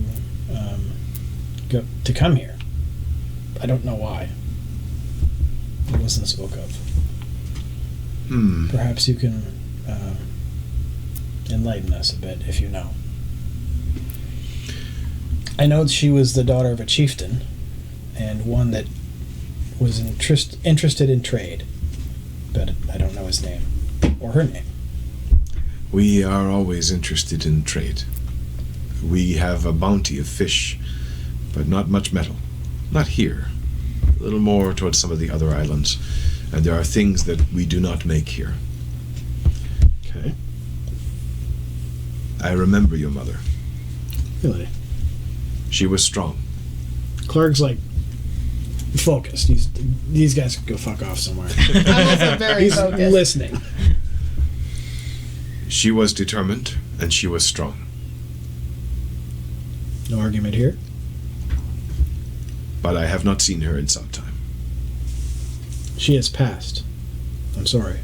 come here. I don't know why. It wasn't spoke of. Perhaps you can enlighten us a bit, if you know. I know she was the daughter of a chieftain, and one that was interested in trade, but I don't know his name, or her name. We are always interested in trade. We have a bounty of fish, but not much metal. Not here. A little more towards some of the other islands. And there are things that we do not make here. Okay. I remember your mother. Really? She was strong. Klaarg's like focused. These guys could go fuck off somewhere. I'm also very He's focused. listening. She was determined, and she was strong. No argument here. But I have not seen her in some time. She has passed. I'm sorry.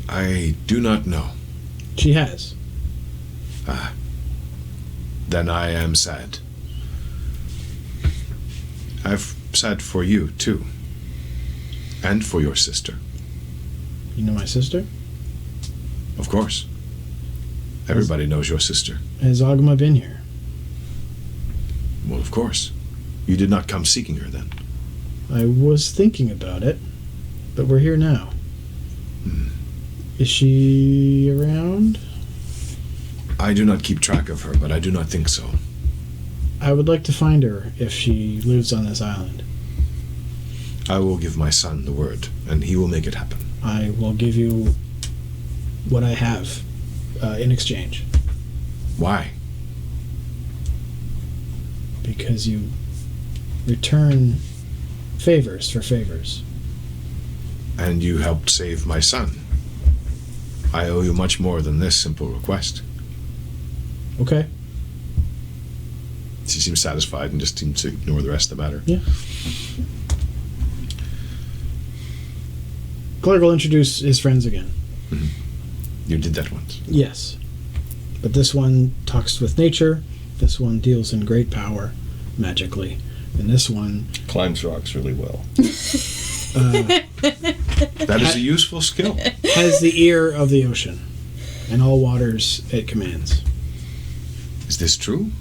I do not know. She has. Then I am sad. I've sad for you, too. And for your sister. You know my sister? Of course. Everybody knows your sister. Has Agama been here? Well, of course. You did not come seeking her then. I was thinking about it, but we're here now. Is she around? I do not keep track of her, but I do not think so. I would like to find her if she lives on this island. I will give my son the word, and he will make it happen. I will give you what I have in exchange. Why? Because you return favors for favors. And you helped save my son. I owe you much more than this simple request. Okay? She seems satisfied and just seems to ignore the rest of the matter. Yeah. Klaarg will introduce his friends again. You did that once. Yes. But this one talks with nature. This one deals in great power, magically. And this one Climbs rocks really well. That is a useful skill. has the ear of the ocean, and all waters it commands. Is this true?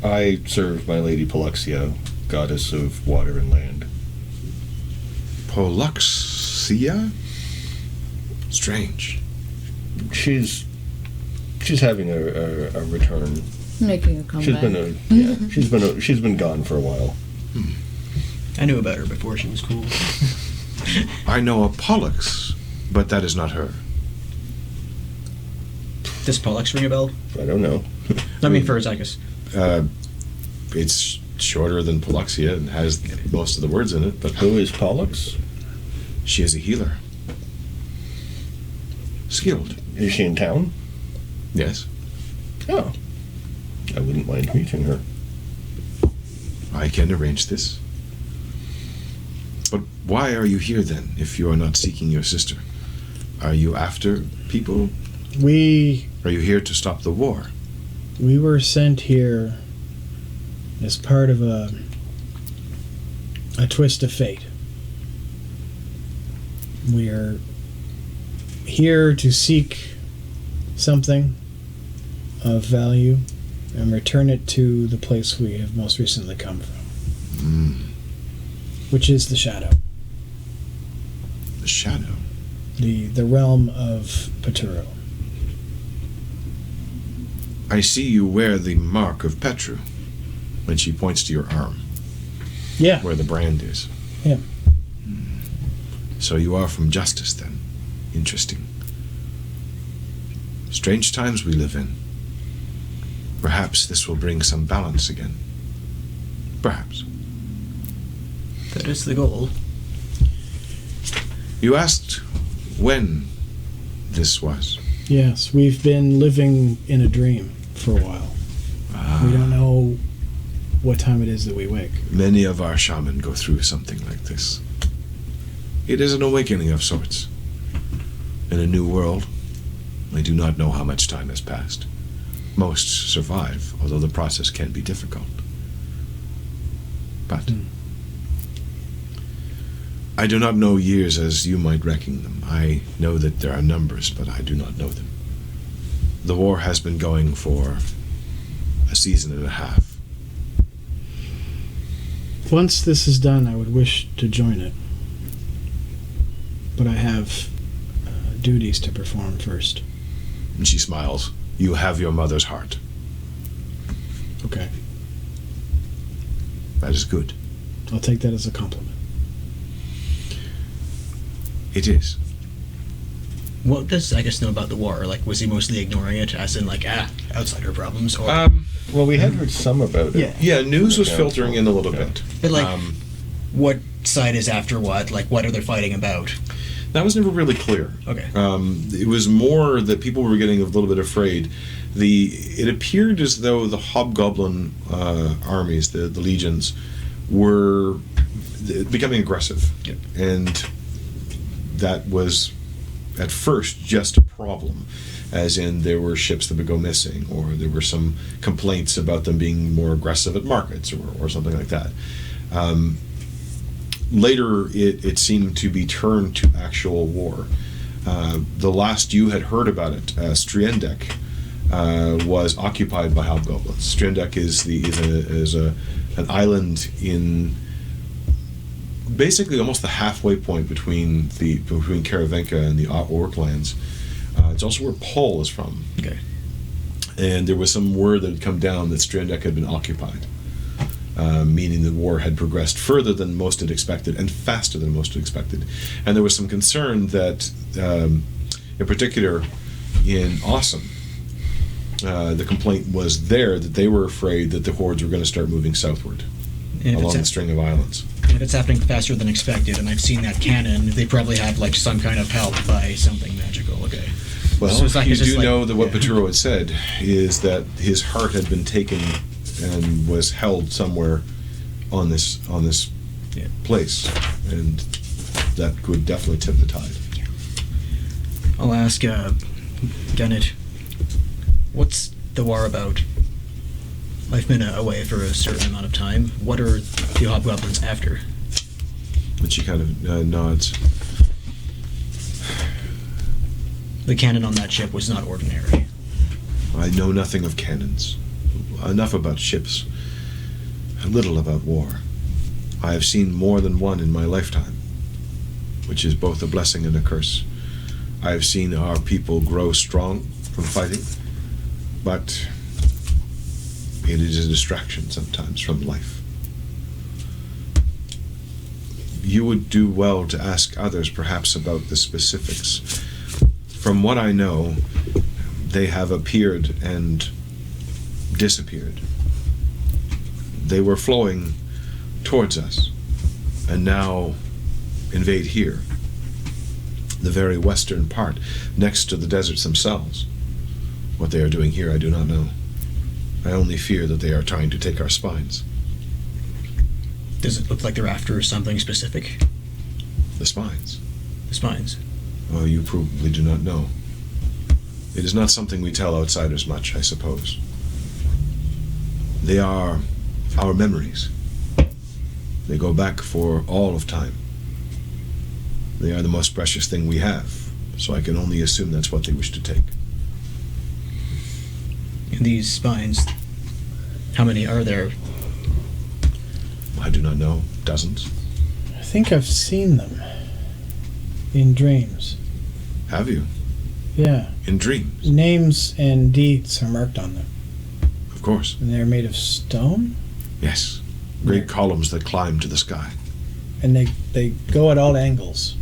I serve my lady Pollux, goddess of water and land. Poluxia? Strange. She's having a return. Making a comeback. She's been gone for a while. I knew about her before she was cool. I know a Pollux, but that is not her. Does Pollux ring a bell? I don't know. I mean, for Zygus. It's shorter than Poluxia and has most of the words in it, but Who is Pollux? she is a healer. Skilled. Is she in town? Yes. Oh. I wouldn't mind meeting her. I can arrange this. But why are you here then, if you are not seeking your sister? Are you after people? We Are you here to stop the war? were sent here as part of a twist of fate. We are here to seek something of value and return it to the place we have most recently come from, which is the Shadow, The shadow. the realm of Peturo. I see you wear the mark of Petru when she points to your arm, Yeah, where the brand is. Yeah. So you are from Justice then. Interesting. Strange times we live in. Perhaps this will bring some balance again. Perhaps. That is the goal. You asked when this was. yes, we've been living in a dream for a while. We don't know what time it is that we wake. Many of our shaman go through something like this. It is an awakening of sorts. In a new world, I do not know how much time has passed. Most survive, although the process can be difficult. But I do not know years as you might reckon them. I know that there are numbers, but I do not know them. The war has been going for a season and a half. Once this is done, I would wish to join it. But I have duties to perform first. And she smiles. You have your mother's heart. Okay. That is good. I'll take that as a compliment. It is. What does Agus know about the war? Like, was he mostly ignoring it, as in, like, outsider problems? Or, Well, we had heard some about it. Yeah, news was filtering in a little bit. but, like, what side is after what? Like, what are they fighting about? That was never really clear. Okay. It was more that people were getting a little bit afraid. It appeared as though the hobgoblin armies, the legions, were becoming aggressive. Yep. And that was at first just a problem, as in there were ships that would go missing, or there were some complaints about them being more aggressive at markets, or something like that. Later, it seemed to be turned to actual war. The last you had heard about it, Striendek was occupied by hobgoblins. Striendek is an island in basically almost the halfway point between Karavenka and the Orc lands. It's also where Paul is from. Okay. And there was some word that had come down that Striendek had been occupied, meaning the war had progressed further than most had expected and faster than most had expected. And there was some concern that, in particular, in Awesome, the complaint was there that they were afraid that the hordes were going to start moving southward along the string of islands. If it's happening faster than expected, and I've seen that canon, they probably have, like, some kind of help by something magical. Okay. Well, So it's like- you it's just do like- know that what yeah. Peturo had said is that his heart had been taken and was held somewhere on this Yeah. place, and that could definitely tip the tide. I'll ask Gunnit, what's the war about? I've been away for a certain amount of time. What are the hobgoblins after? And she kind of nods. The cannon on that ship was not ordinary. I know nothing of cannons. Enough about ships. Little about war. I have seen more than one in my lifetime, which is both a blessing and a curse. I have seen our people grow strong from fighting, but it is a distraction sometimes from life. You would do well to ask others perhaps about the specifics. From what I know, they have appeared and disappeared. They were flowing towards us, and now invade here, the very western part, next to the deserts themselves. What they are doing here, I do not know. I only fear that they are trying to take our spines. Does it look like they're after something specific? The spines? The spines. Oh, you probably do not know. It is not something we tell outsiders much, I suppose. They are our memories. They go back for all of time. They are the most precious thing we have, so I can only assume that's what they wish to take. And these spines, how many are there? I do not know. Dozens. I think I've seen them in dreams. Have you? Yeah. In dreams? Names and deeds are marked on them. Of course. And they're made of stone? Yes. Great columns that climb to the sky. And they go at all angles.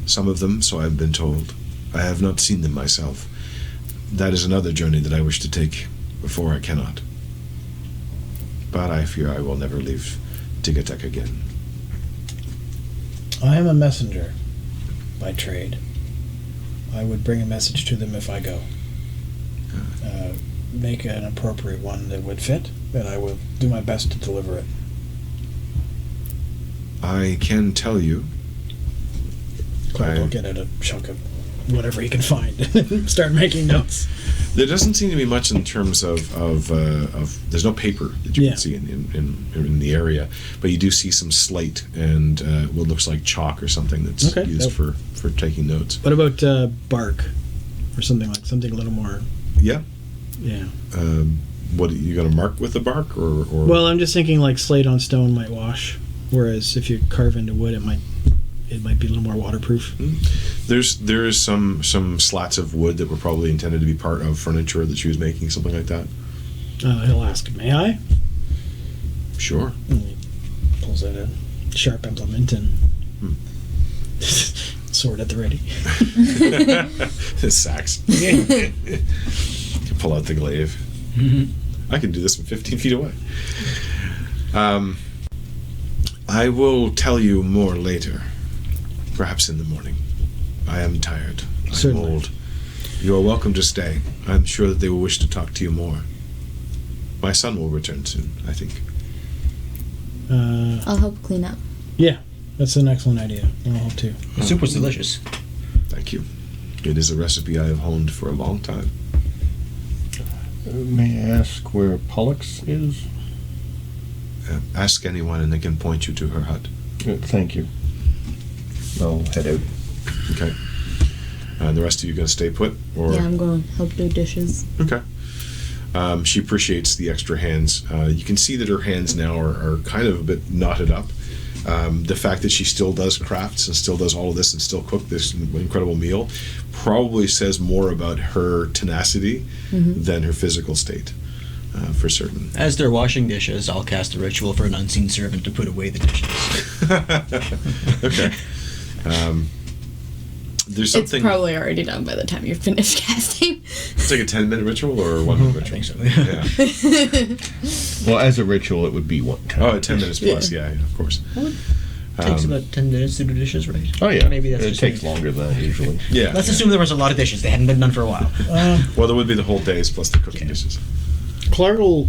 Some of them, so I've been told. I have not seen them myself. That is another journey that I wish to take before I cannot. But I fear I will never leave Tigatek again. I am a messenger by trade. I would bring a message to them if I go. Make an appropriate one that would fit, and I will do my best to deliver it. I can tell you. I'll get at a chunk of whatever he can find and start making notes. There doesn't seem to be much in terms of there's no paper that you Yeah. can see in the area, but you do see some slate and what looks like chalk or something that's Okay. used for taking notes. What about bark or something a little more? Yeah. Yeah. What are you going to mark with the bark or? Well, I'm just thinking like slate on stone might wash, whereas if you carve into wood, it might be a little more waterproof. There is some slats of wood that were probably intended to be part of furniture that she was making, something like that. He'll ask, "May I?" Sure. And he pulls out a sharp implement and sword at the ready. Sacks. Pull out the glaive. I can do this from 15 feet away. I will tell you more later. Perhaps in the morning. I am tired. I'm Certainly. old. You are welcome to stay. I'm sure that they will wish to talk to you more. My son will return soon, I think. I'll help clean up. Yeah, that's an excellent idea. I'll help too. The soup was delicious. Thank you. It is a recipe I have honed for a long time. May I ask where Pollux is? Ask anyone and they can point you to her hut. Thank you. I'll head out. Okay. And the rest of you going to stay put? Or? Yeah, I'm going to help do dishes. Okay. She appreciates the extra hands. You can see that her hands now are kind of a bit knotted up. The fact that she still does crafts and still does all of this and still cook this incredible meal probably says more about her tenacity than her physical state, for certain. As they're washing dishes, I'll cast a ritual for an unseen servant to put away the dishes. Okay. There's It's something. probably already done by the time you're finished casting. It's like a 10-minute ritual or a 1-minute I ritual? think so. Yeah. Well, as a ritual, it would be one time. Oh, 10 minutes plus, yeah, of course. Takes about 10 minutes to do dishes, right? Oh, yeah. Maybe that's it just takes me. longer than that, usually. Yeah. Let's yeah. assume there was a lot of dishes. They hadn't been done for a while. Well, there would be the whole days plus the cooking dishes. Klaarg will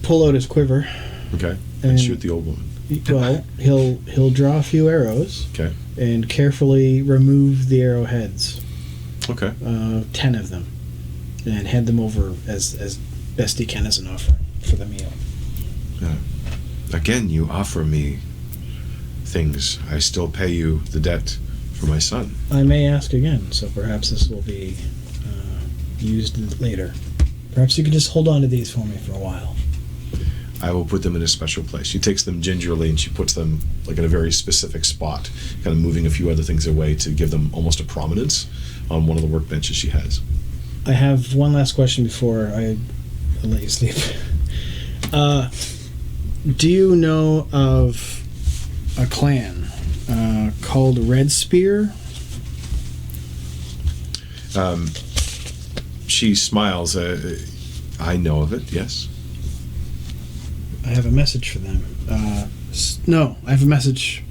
pull out his quiver. Okay. And And- shoot the old woman. Well, he'll draw a few arrows Okay. and carefully remove the arrowheads, Okay. 10 of them, and hand them over as best he can as an offering for the meal. Again, you offer me things. I still pay you the debt for my son. I may ask again, so perhaps this will be used later. Perhaps you could just hold on to these for me for a while. I will put them in a special place. She takes them gingerly and she puts them like in a very specific spot, kind of moving a few other things away to give them almost a prominence on one of the workbenches she has. I have one last question before I let you sleep. Do you know of a clan called Red Spear? She smiles. I know of it, yes. I have a message for them. No, I have a message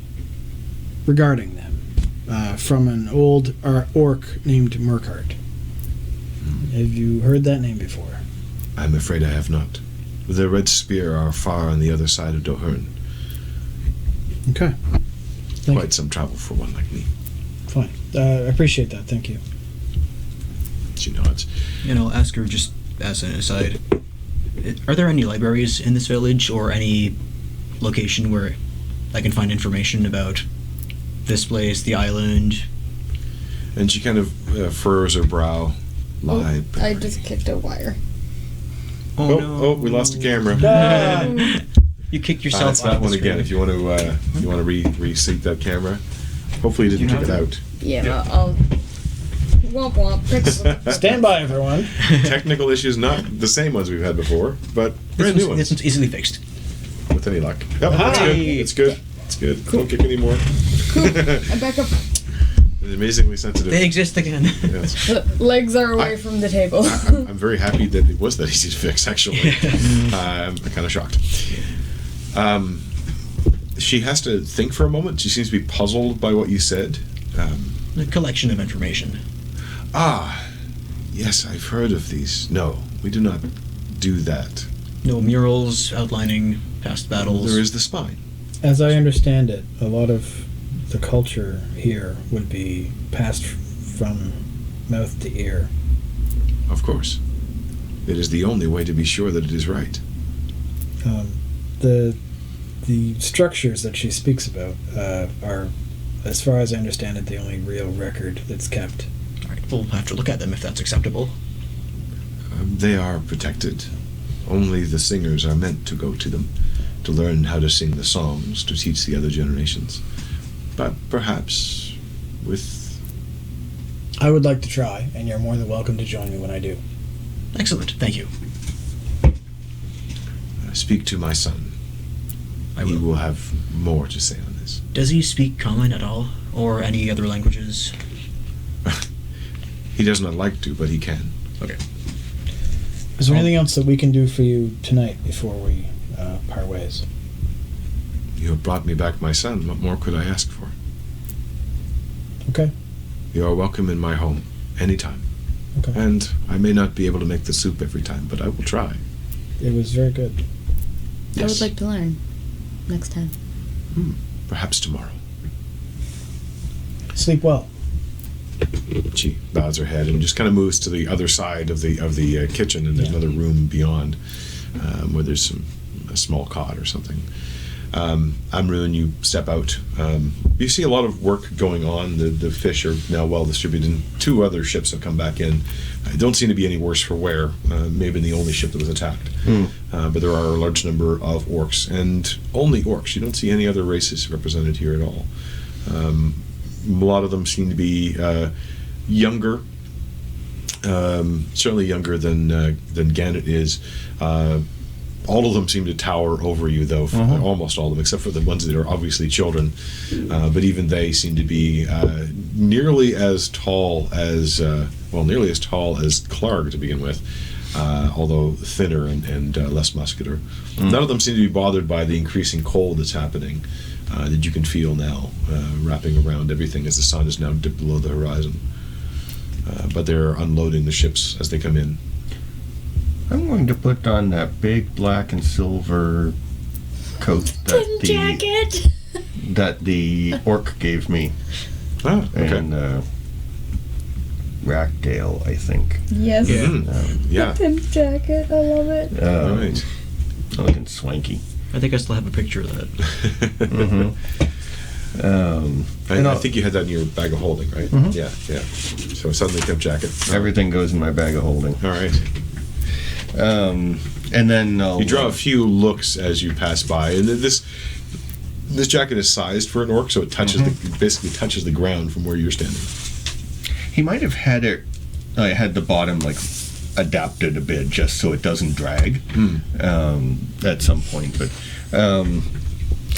regarding them from an old orc named Murkhardt. Have you heard that name before? I'm afraid I have not. The Red Spear are far on the other side of Dohern. Okay. Thank Quite some travel for one like me. Fine. I appreciate that. Thank you. She nods. You know, ask her just as an aside. Are there any libraries in this village or any location where I can find information about this place, the island? And she kind of furrows her brow. Library. I just kicked a wire. Oh, no. Oh, we lost the camera. You kicked yourself It's out that of the one again. screen. If you want to reseat that camera. Hopefully you didn't You kick it know out. Yeah, I'll. Womp womp. Stand by, everyone. Technical issues, not the same ones we've had before, but brand new This ones one's easily fixed. with any luck. Yep, that's good. Hi. It's good. It's good. Don't kick anymore. I back up. It's amazingly sensitive. They exist again. Yes. The legs are away from the table. I'm very happy that it was that easy to fix, actually. I'm kind of shocked. She has to think for a moment. She seems to be puzzled by what you said. A collection of information. Yes, I've heard of these. No, we do not do that. No murals outlining past battles. There is the spine. As I understand it, a lot of the culture here would be passed from mouth to ear. Of course. It is the only way to be sure that it is right. The structures that she speaks about are, as far as I understand it, the only real record that's kept. All right, we'll have to look at them if that's acceptable. They are protected. Only the singers are meant to go to them, to learn how to sing the songs, to teach the other generations. But perhaps with... I would like to try, and you're more than welcome to join me when I do. Excellent, thank you. Speak to my son. He will have more to say on this. Does he speak Common at all? Or any other languages? He does not like to, but he can. Okay. Is there anything else that we can do for you tonight before we part ways? You have brought me back my son. What more could I ask for? Okay. You are welcome in my home, anytime. Okay. And I may not be able to make the soup every time, but I will try. It was very good. I would like to learn next time. Perhaps tomorrow. Sleep well. She bows her head and just kind of moves to the other side of the kitchen, and there's another room beyond where there's a small cot or something. Amrun, you step out. You see a lot of work going on. The fish are now well distributed, and 2 other ships have come back in. Don't seem to be any worse for wear. Maybe the only ship that was attacked. But there are a large number of orcs, and only orcs. You don't see any other races represented here at all. A lot of them seem to be younger, certainly younger than Gannett is. All of them seem to tower over you, though. Almost all of them, except for the ones that are obviously children. But even they seem to be nearly as tall as Klaarg to begin with, although thinner and less muscular. None of them seem to be bothered by the increasing cold that's happening, that you can feel now, wrapping around everything as the sun is now dipped below the horizon. But they're unloading the ships as they come in. I'm going to put on that big black and silver coat that the orc gave me. Ah, okay. And Rackdale, I think. Yes. Yeah. The pimp jacket. I love it. Right. Looking swanky. I think I still have a picture of that. I think you had that in your bag of holding, right? Yeah. So suddenly pimp jacket. Everything goes in my bag of holding. All right. And then you draw a few looks as you pass by, and this jacket is sized for an orc, so it touches basically touches the ground from where you're standing. He might have had it. I had the bottom like adapted a bit just so it doesn't drag at some point, but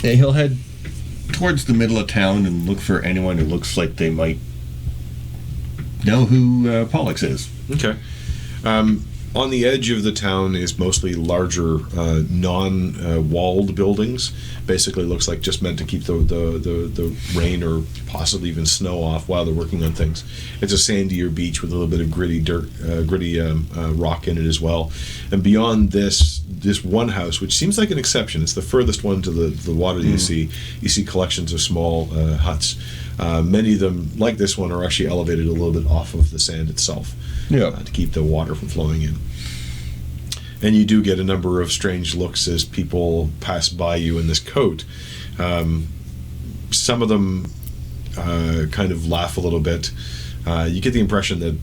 he'll head towards the middle of town and look for anyone who looks like they might know who Pollux is. Okay. On the edge of the town is mostly larger, non-walled buildings. Basically, looks like just meant to keep the rain or possibly even snow off while they're working on things. It's a sandier beach with a little bit of gritty rock in it as well. And beyond this one house, which seems like an exception, it's the furthest one to the water that you see. You see collections of small huts. Many of them, like this one, are actually elevated a little bit off of the sand itself. To keep the water from flowing in. And you do get a number of strange looks as people pass by you in this coat. Some of them kind of laugh a little bit. You get the impression that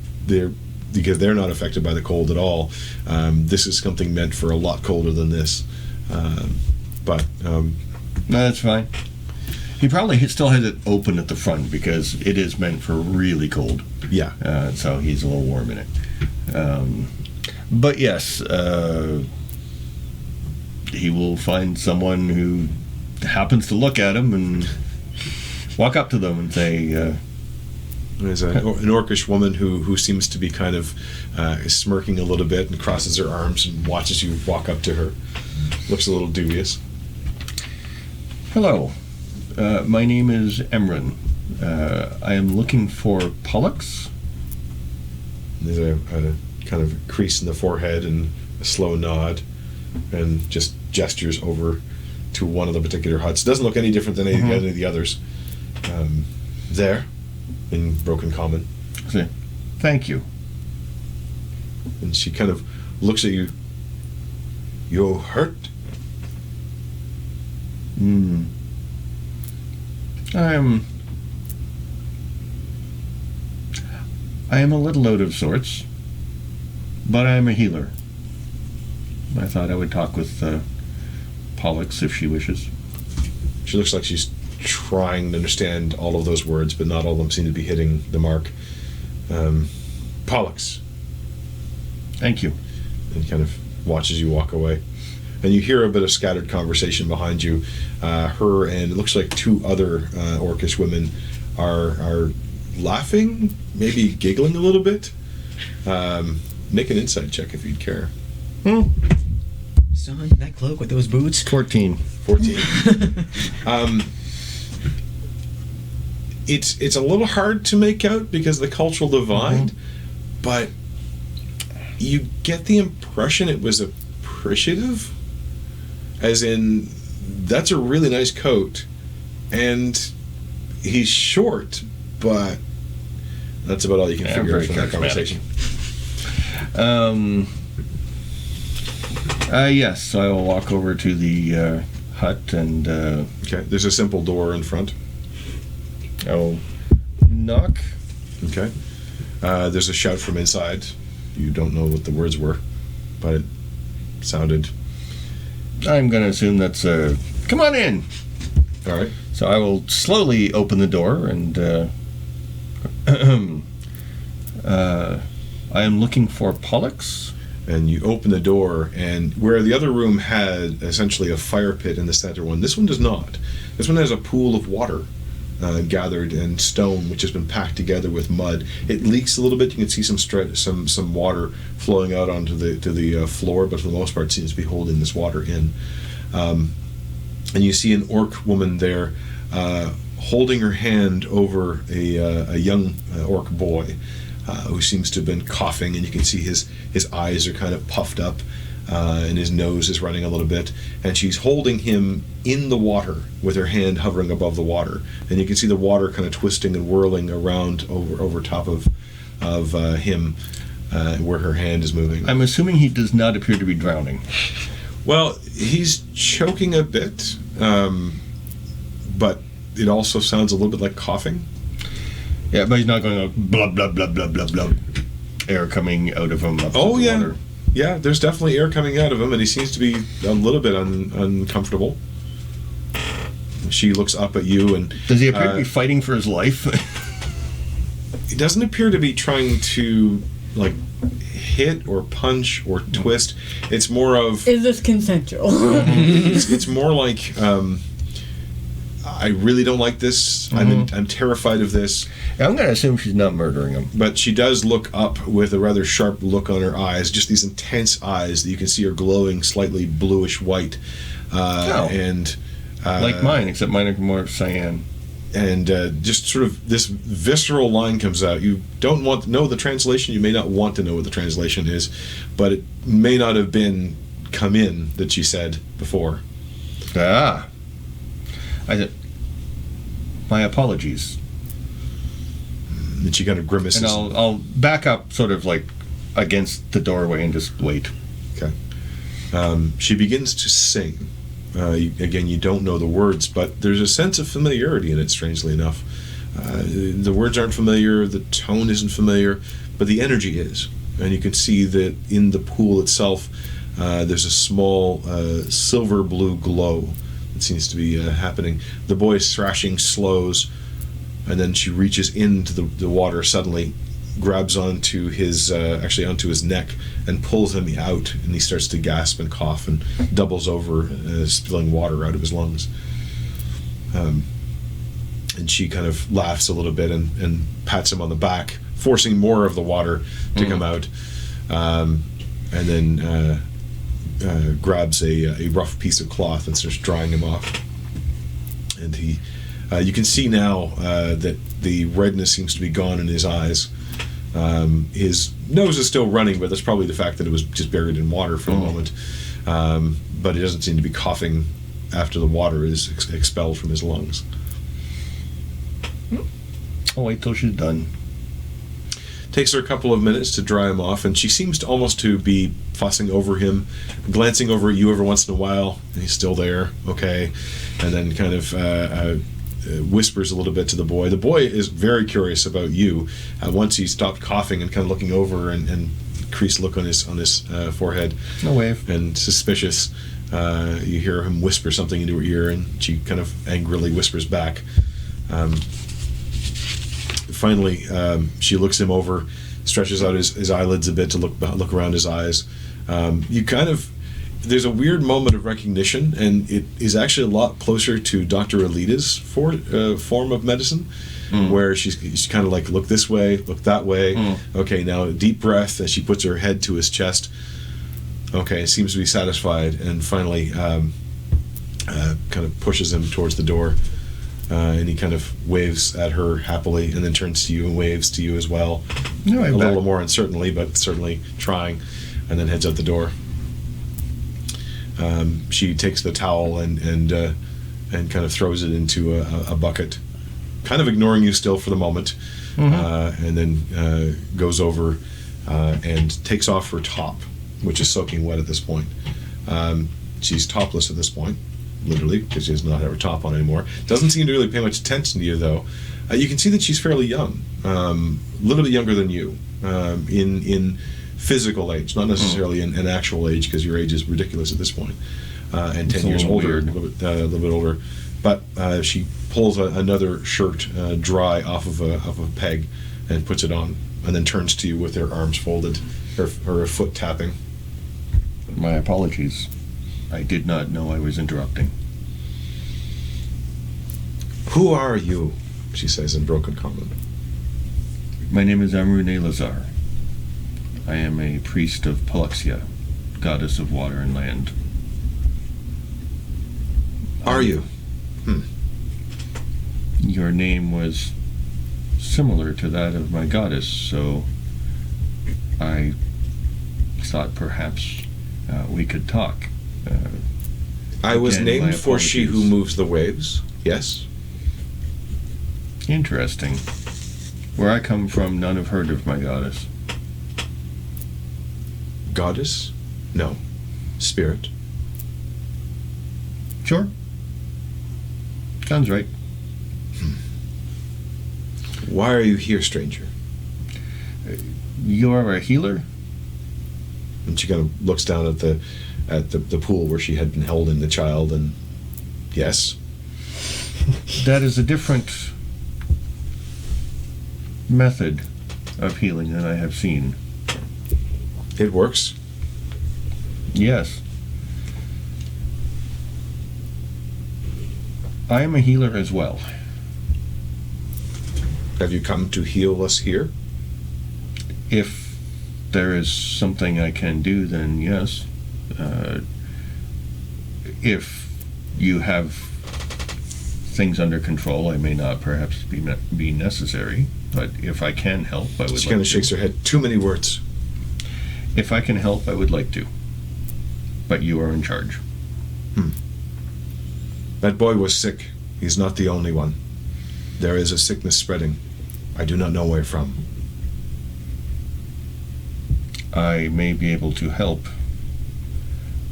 because they're not affected by the cold at all, this is something meant for a lot colder than this. But no, that's fine. He probably still has it open at the front because it is meant for really cold. Yeah. So he's a little warm in it. But yes, he will find someone who happens to look at him and walk up to them and say... There's an orcish woman who seems to be kind of smirking a little bit and crosses her arms and watches you walk up to her. Looks a little dubious. Hello. My name is Emran. I am looking for Pollux. There's a kind of crease in the forehead and a slow nod, and just gestures over to one of the particular huts. Doesn't look any different than any of the others. There, in broken common. See. Thank you. And she kind of looks at you. You hurt? I am a little out of sorts, but I am a healer. I thought I would talk with Pollux if she wishes. She looks like she's trying to understand all of those words, but not all of them seem to be hitting the mark. Pollux. Thank you. And kind of watches you walk away. And you hear a bit of scattered conversation behind you. Her and it looks like two other orcish women are laughing, maybe giggling a little bit. Make an insight check if you'd care. Son, that cloak with those boots. 14. 14. It's a little hard to make out because of the cultural divide, but you get the impression it was appreciative, as in, that's a really nice coat, and he's short, but that's about all you can figure out from that conversation. Yes, I will walk over to the hut and... Okay, there's a simple door in front. I'll knock. Okay. There's a shout from inside. You don't know what the words were, but it sounded... I'm going to assume that's come on in. All right. So I will slowly open the door and I am looking for Pollux. And you open the door, and where the other room had essentially a fire pit in the center one, this one does not. This one has a pool of water gathered in stone, which has been packed together with mud. It leaks a little bit. You can see some water flowing out onto the floor, but for the most part, it seems to be holding this water in. And you see an orc woman there holding her hand over a young orc boy who seems to have been coughing, and you can see his eyes are kind of puffed up, and his nose is running a little bit, and she's holding him in the water with her hand hovering above the water, and you can see the water kind of twisting and whirling around over top of him where her hand is moving. I'm assuming he does not appear to be drowning. Well, he's choking a bit, but it also sounds a little bit like coughing. Yeah, but he's not going blah blah blah blah blah blah. Air coming out of him. Oh yeah, water. Yeah. There's definitely air coming out of him, and he seems to be a little bit uncomfortable. She looks up at you, and does he appear to be fighting for his life? He doesn't appear to be trying to like hit or punch or twist. It's more of, is this consensual? it's more like, I really don't like this. I'm terrified of this. I'm going to assume she's not murdering him. But she does look up with a rather sharp look on her eyes, just these intense eyes that you can see are glowing slightly bluish white. And like mine, except mine are more cyan. And just sort of this visceral line comes out. You don't want to know the translation. You may not want to know what the translation is, but it may not have been "come in" that she said before. I said, my apologies. And she kind of grimaces. And I'll back up sort of like against the doorway and just wait. Okay. She begins to sing. Again, you don't know the words, but there's a sense of familiarity in it, strangely enough. The words aren't familiar, the tone isn't familiar, but the energy is. And you can see that in the pool itself, there's a small silver blue glow that seems to be happening. The boy's thrashing slows, and then she reaches into the water suddenly, grabs onto his onto his neck and pulls him out, and he starts to gasp and cough and doubles over, spilling water out of his lungs. And she kind of laughs a little bit and pats him on the back, forcing more of the water to come out, and then grabs a rough piece of cloth and starts drying him off. And he you can see now that the redness seems to be gone in his eyes. His nose is still running, but that's probably the fact that it was just buried in water for a moment. But he doesn't seem to be coughing after the water is expelled from his lungs. I'll wait till she's done. Takes her a couple of minutes to dry him off, and she seems to almost to be fussing over him, glancing over at you every once in a while, and he's still there, okay, and then kind of whispers a little bit to the boy. The boy is very curious about you. Once he stopped coughing and kind of looking over and creased look on his forehead. No wave. And suspicious. You hear him whisper something into her ear, and she kind of angrily whispers back. Finally, she looks him over, stretches out his eyelids a bit to look around his eyes. There's a weird moment of recognition, and it is actually a lot closer to Dr. Alita's form of medicine, where she's kind of like, look this way, look that way. Okay, now deep breath as she puts her head to his chest. Okay, seems to be satisfied, and finally kind of pushes him towards the door. And he kind of waves at her happily, and then turns to you and waves to you as well. No, a little more uncertainly, but certainly trying, and then heads out the door. She takes the towel and kind of throws it into a bucket, kind of ignoring you still for the moment, and then goes over and takes off her top, which is soaking wet at this point. She's topless at this point. Literally, because she does not have her top on anymore. Doesn't seem to really pay much attention to you, though. You can see that she's fairly young, a little bit younger than you, in physical age, not necessarily in actual age, because your age is ridiculous at this point, and 10 years older, a little bit older. But she pulls another shirt dry off of a peg and puts it on, and then turns to you with her arms folded, her foot tapping. My apologies. I did not know I was interrupting. Who are you? She says in broken common. My name is Amrune Lazar. I am a priest of Paluxia, goddess of water and land. Are you? Your name was similar to that of my goddess, so I thought perhaps we could talk. I was again, named my for she who apologies. moves the waves. Yes. Interesting. Where I come from, none have heard of my goddess. Goddess? No. Spirit. Sure. Sounds right. Why are you here, stranger? You are a healer? And she kind of looks down at the pool where she had been held in the child, and yes. That is a different method of healing than I have seen. It works. Yes. I am a healer as well. Have you come to heal us here? If there is something I can do, then yes. If you have things under control, I may not perhaps be necessary, but if I can help, I would like to. She kind of shakes her head. Too many words. If I can help, I would like to. But you are in charge. That boy was sick. He's not the only one. There is a sickness spreading. I do not know where from. I may be able to help.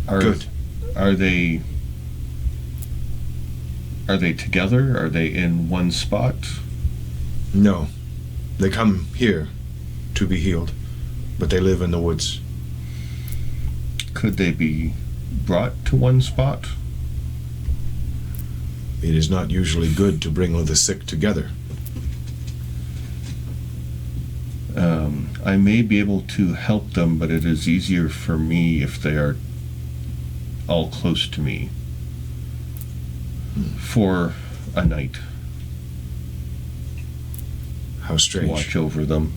Good. Are they together? Are they in one spot? No. They come here to be healed, but they live in the woods. Could they be brought to one spot? It is not usually good to bring all the sick together. I may be able to help them, but it is easier for me if they are all close to me for a night. How To strange. watch over them.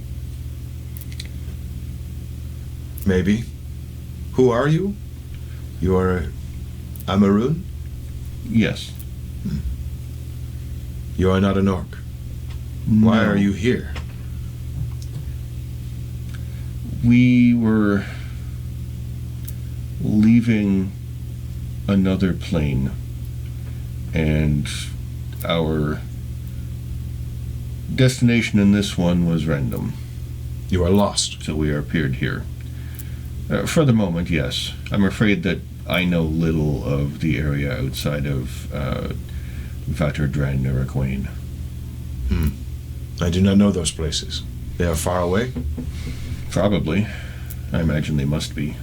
Maybe. Who are you? You are a maroon? Yes. You are not an orc. Why are you here? We were leaving another plane, and our destination in this one was random. You are lost. So we are appeared here. For the moment, yes. I'm afraid that I know little of the area outside of Vaterdren Iroquois. I do not know those places. They are far away? Probably. I imagine they must be.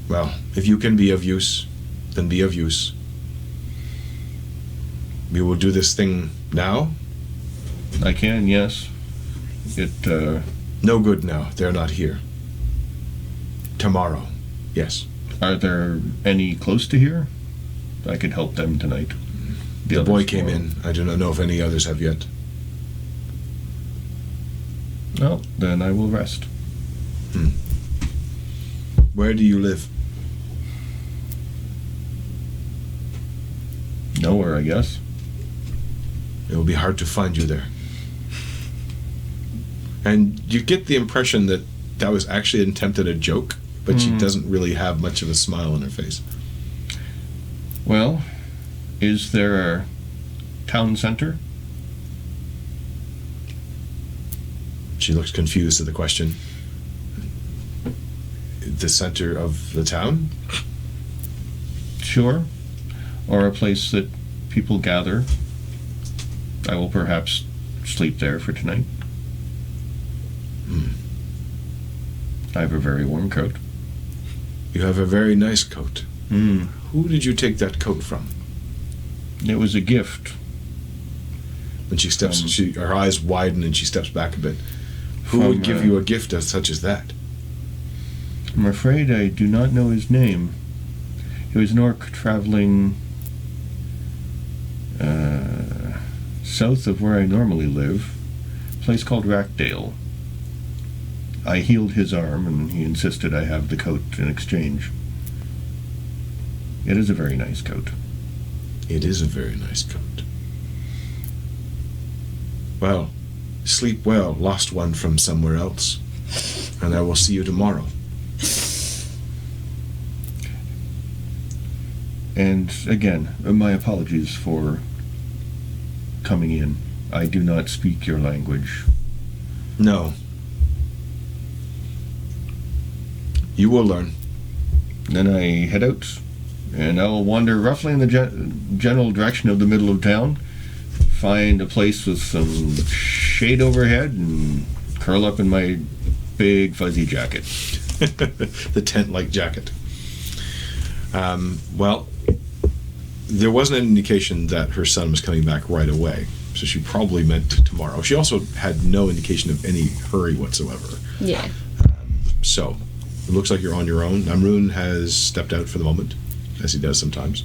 Well, if you can be of use, then be of use. We will do this thing now? I can, yes. No good now. They're not here. Tomorrow. Yes. Are there any close to here? I could help them tonight. The boy others came tomorrow. in. I do not know if any others have yet. Well, then I will rest. Where do you live? Nowhere, I guess. It will be hard to find you there. And you get the impression that that was actually attempted a joke, but she doesn't really have much of a smile on her face. Well, is there a town center? She looks confused at the question. The center of the town? Sure. Or a place that people gather. I will perhaps sleep there for tonight. I have a very warm coat. You have a very nice coat. Mm. Who did you take that coat from? It was a gift. When she steps, her eyes widen and she steps back a bit. Who From, would give you a gift such as that? I'm afraid I do not know his name. He was an orc traveling south of where I normally live, a place called Rackdale. I healed his arm, and he insisted I have the coat in exchange. It is a very nice coat. It is a very nice coat. Well, sleep well, lost one from somewhere else. And I will see you tomorrow. And again, my apologies for coming in. I do not speak your language. No. You will learn. Then I head out, and I will wander roughly in the general direction of the middle of town, find a place with some shade overhead, and curl up in my big fuzzy jacket. The tent-like jacket. Well, there wasn't an indication that her son was coming back right away, so she probably meant tomorrow. She also had no indication of any hurry whatsoever. Yeah. So, it looks like you're on your own. Namroon has stepped out for the moment, as he does sometimes.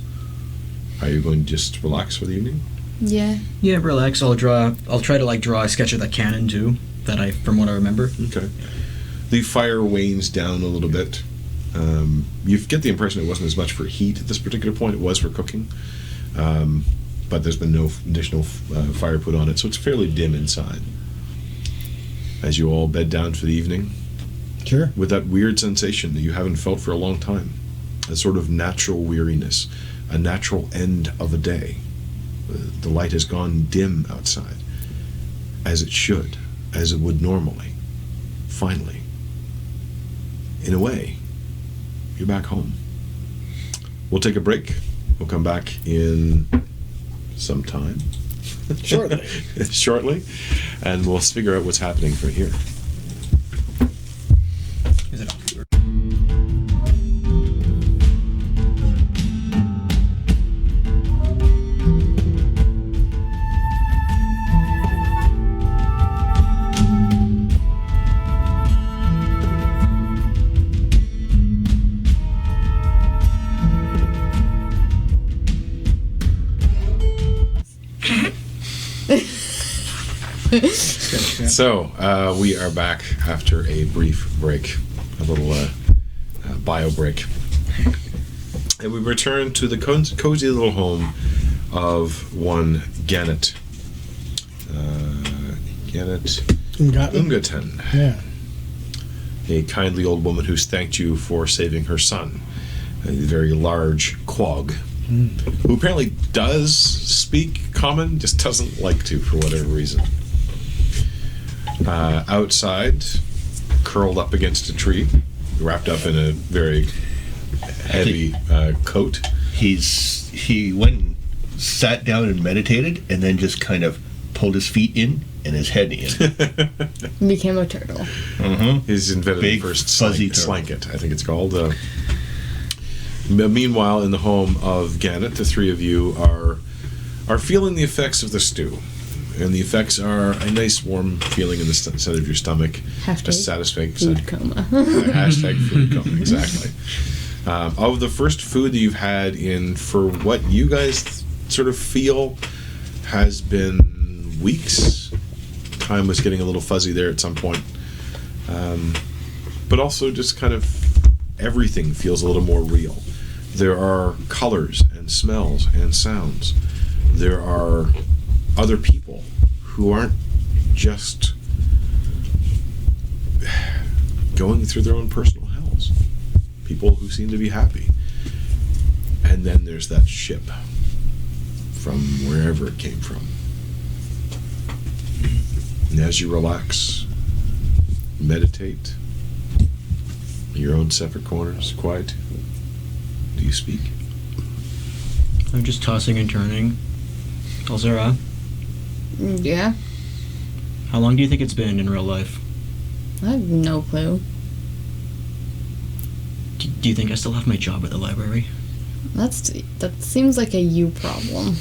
Are you going to just relax for the evening? Yeah. Yeah, relax. I'll try to draw a sketch of that cannon too. From what I remember. Okay. The fire wanes down a little bit. You get the impression it wasn't as much for heat at this particular point. It was for cooking. But there's been no additional fire put on it, so it's fairly dim inside. As you all bed down for the evening, Sure. with that weird sensation that you haven't felt for a long time, a sort of natural weariness, a natural end of a day. The light has gone dim outside, as it should, as it would normally. Finally, in a way, you're back home. We'll take a break. We'll come back in some time. Shortly. Shortly. And we'll figure out what's happening from here. Is it on? So, we are back after a brief break, a little bio break. And we return to the cozy little home of one Gannett. Gannett Ungatan. Yeah. A kindly old woman who's thanked you for saving her son, a very large quag, who apparently does speak common, just doesn't like to for whatever reason. Outside, curled up against a tree, wrapped up in a very heavy coat. He went and sat down and meditated, and then just kind of pulled his feet in and his head in. Became a turtle. He's invented Big, the first fuzzy turtle. slanket, I think it's called. Meanwhile, in the home of Gannett, the three of you are feeling the effects of the stew. And the effects are a nice warm feeling in the center of your stomach. Hashtag a satisfying food coma. Hashtag food coma, exactly. Of the first food that you've had in, for what you guys sort of feel has been weeks. Time was getting a little fuzzy there at some point. But also just kind of everything feels a little more real. There are colors and smells and sounds. There are other people who aren't just going through their own personal hells. People who seem to be happy. And then there's that ship from wherever it came from. And as you relax, meditate, in your own separate corners, quiet, do you speak? I'm just tossing and turning. Elzara, Yeah. how long do you think it's been in real life? I have no clue. Do you think I still have my job at the library? That seems like a you problem.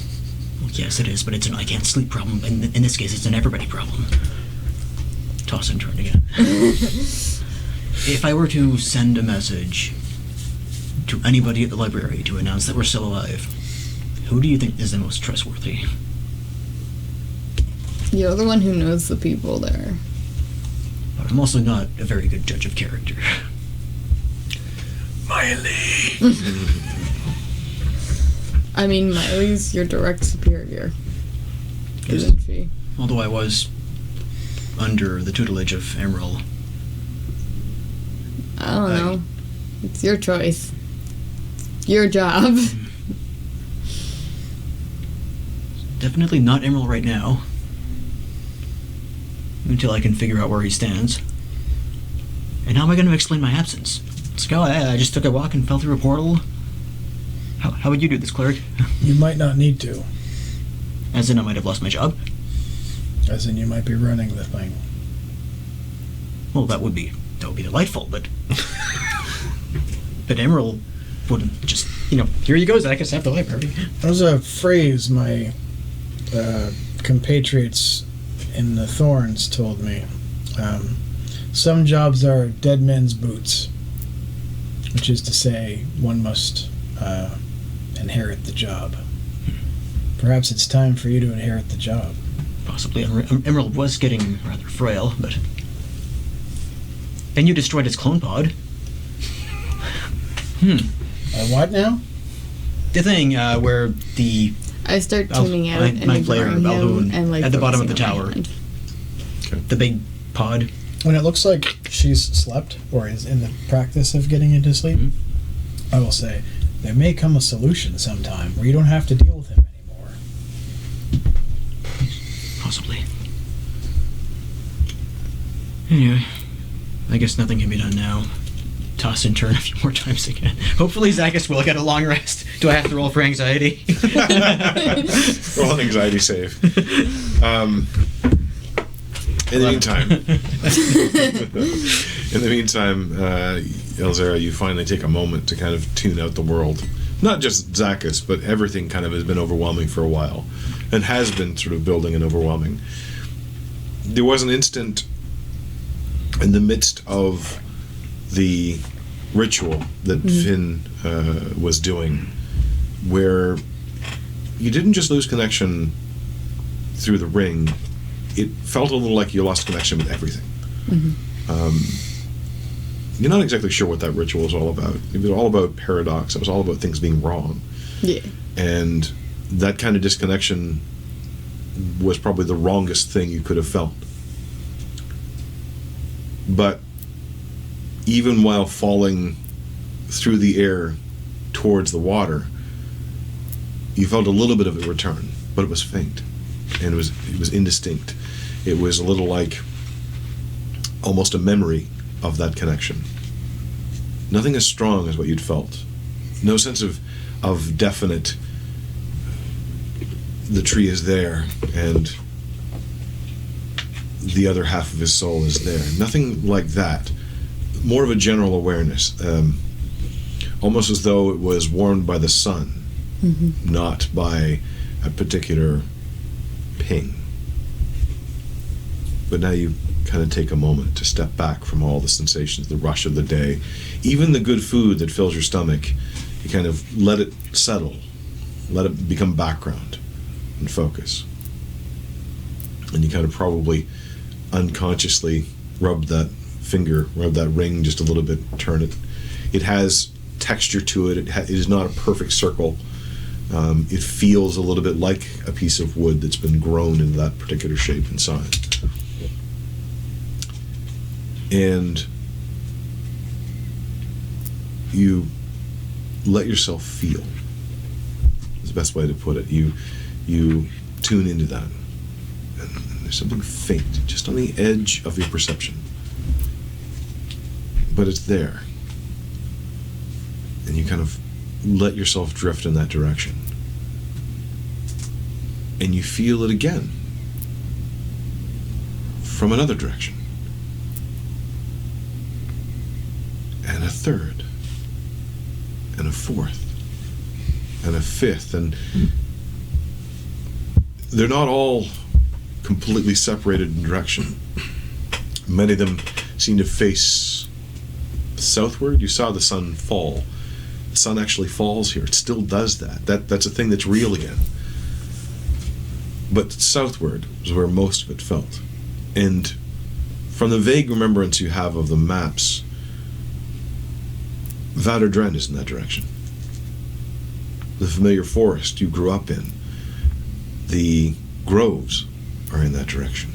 Well, yes, it is, but it's an I can't sleep problem. In this case, it's an everybody problem. Toss and turn again. If I were to send a message to anybody at the library to announce that we're still alive, who do you think is the most trustworthy? You're the one who knows the people there. But I'm also not a very good judge of character. Miley. I mean, Miley's your direct superior. Isn't she? Although I was under the tutelage of Emerald. I don't know. It's your choice. Your job. Definitely not Emerald right now. Until I can figure out where he stands. And how am I going to explain my absence? It's like, oh, I just took a walk and fell through a portal. How would you do this, Klaarg? You might not need to. As in, I might have lost my job? As in, you might be running the thing. Well, that would be delightful, but... but Emerald wouldn't just, here you go, Zach, have the library. There's a phrase my compatriots in the Thorns told me. Some jobs are dead men's boots, which is to say, one must inherit the job. Perhaps it's time for you to inherit the job. Possibly. Emerald was getting rather frail, but... And you destroyed its clone pod. What now? The thing where the... I start tuning out and my player, ignoring him Balhoun, and like at the bottom of the focusing on my tower. hand. The big pod. When it looks like she's slept or is in the practice of getting into sleep, I will say, there may come a solution sometime where you don't have to deal with him anymore. Possibly. Anyway, I guess nothing can be done now. Toss and turn a few more times again. Hopefully Zacchus will get a long rest. Do I have to roll for anxiety? Roll an anxiety save. In the meantime, Elzara, you finally take a moment to kind of tune out the world. Not just Zacchus, but everything kind of has been overwhelming for a while, and has been sort of building and overwhelming. There was an instant in the midst of the ritual that Finn was doing, where you didn't just lose connection through the ring. It felt a little like you lost connection with everything. You're not exactly sure what that ritual was all about. It was all about paradox. It was all about things being wrong. Yeah. And that kind of disconnection was probably the wrongest thing you could have felt. But even while falling through the air towards the water, you felt a little bit of it return, but it was faint, and it was indistinct. It was a little like almost a memory of that connection. Nothing as strong as what you'd felt. No sense of definite, the tree is there and the other half of his soul is there. Nothing like that. More of a general awareness. Almost as though it was warmed by the sun, not by a particular ping. But now you kind of take a moment to step back from all the sensations, the rush of the day, even the good food that fills your stomach. You kind of let it settle, let it become background and focus. And you kind of probably unconsciously rub that ring just a little bit, turn it. It has texture to it. It is not a perfect circle. It feels a little bit like a piece of wood that's been grown into that particular shape and size. And you let yourself feel. Is the best way to put it. You tune into that. And there's something faint, just on the edge of your perception. But it's there. And you kind of let yourself drift in that direction. And you feel it again from another direction. And a third. And a fourth. And a fifth. And they're not all completely separated in direction. Many of them seem to face southward. You saw the sun fall. The sun actually falls here. It still does that. That's a thing that's real again. But southward is where most of it felt. And from the vague remembrance you have of the maps, Vaderdren is in that direction. The familiar forest you grew up in, the groves are in that direction.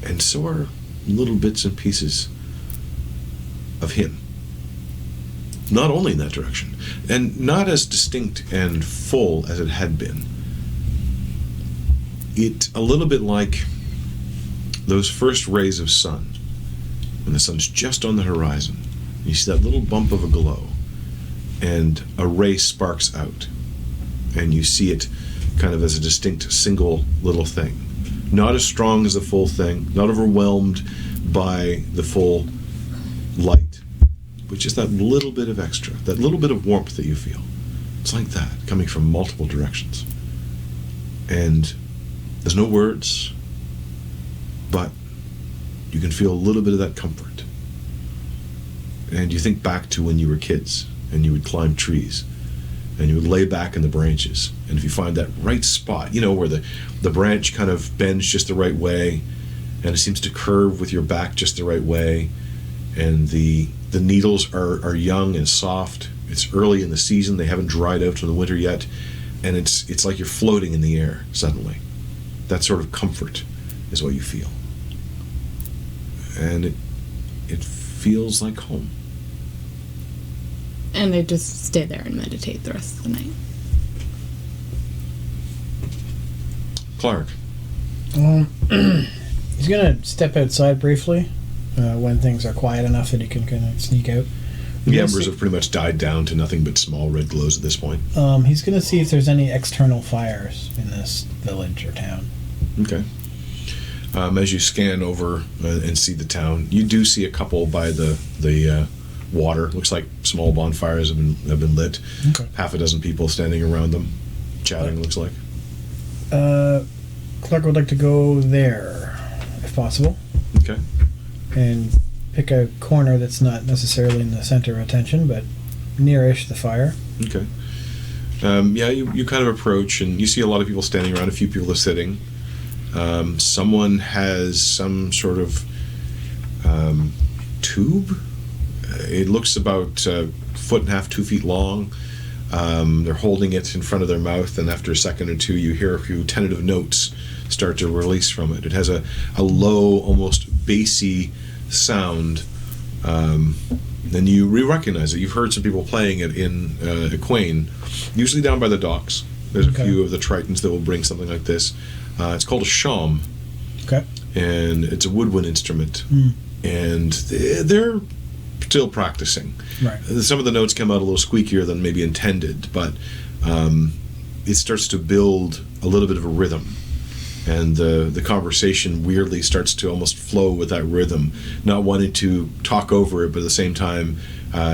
And so are little bits and pieces of him. Not only in that direction, and not as distinct and full as it had been. It's a little bit like those first rays of sun, when the sun's just on the horizon. You see that little bump of a glow, and a ray sparks out, and you see it kind of as a distinct single little thing. Not as strong as the full thing, not overwhelmed by the full light, but just that little bit of extra, that little bit of warmth that you feel. It's like that, coming from multiple directions. And there's no words, but you can feel a little bit of that comfort. And you think back to when you were kids, and you would climb trees, and you would lay back in the branches, and if you find that right spot, you know, where the branch kind of bends just the right way, and it seems to curve with your back just the right way, and the needles are young and soft. It's early in the season, they haven't dried out from the winter yet, and it's like you're floating in the air suddenly. That sort of comfort is what you feel. And it feels like home. And I just stay there and meditate the rest of the night. Klaarg. He's gonna step outside briefly when things are quiet enough that he can kind of sneak out. The embers have pretty much died down to nothing but small red glows at this point. He's gonna see if there's any external fires in this village or town. Okay. As you scan over and see the town, you do see a couple by the water. Looks like small bonfires have been lit. Okay. Half a dozen people standing around them, chatting. Looks like. Klaarg would like to go there, if possible. Okay. And pick a corner that's not necessarily in the center of attention, but nearish the fire. Okay. You kind of approach, and you see a lot of people standing around. A few people are sitting. Someone has some sort of tube. It looks about a foot and a half, 2 feet long. They're holding it in front of their mouth, and after a second or two, you hear a few tentative notes start to release from it. It has a low, almost bassy sound. Then you recognize it. You've heard some people playing it in Equain, usually down by the docks. There's a few of the Tritons that will bring something like this. It's called a shawm. Okay. and it's a woodwind instrument, and they're still practicing. Right. Some of the notes come out a little squeakier than maybe intended, but it starts to build a little bit of a rhythm, and the conversation weirdly starts to almost flow with that rhythm, not wanting to talk over it, but at the same time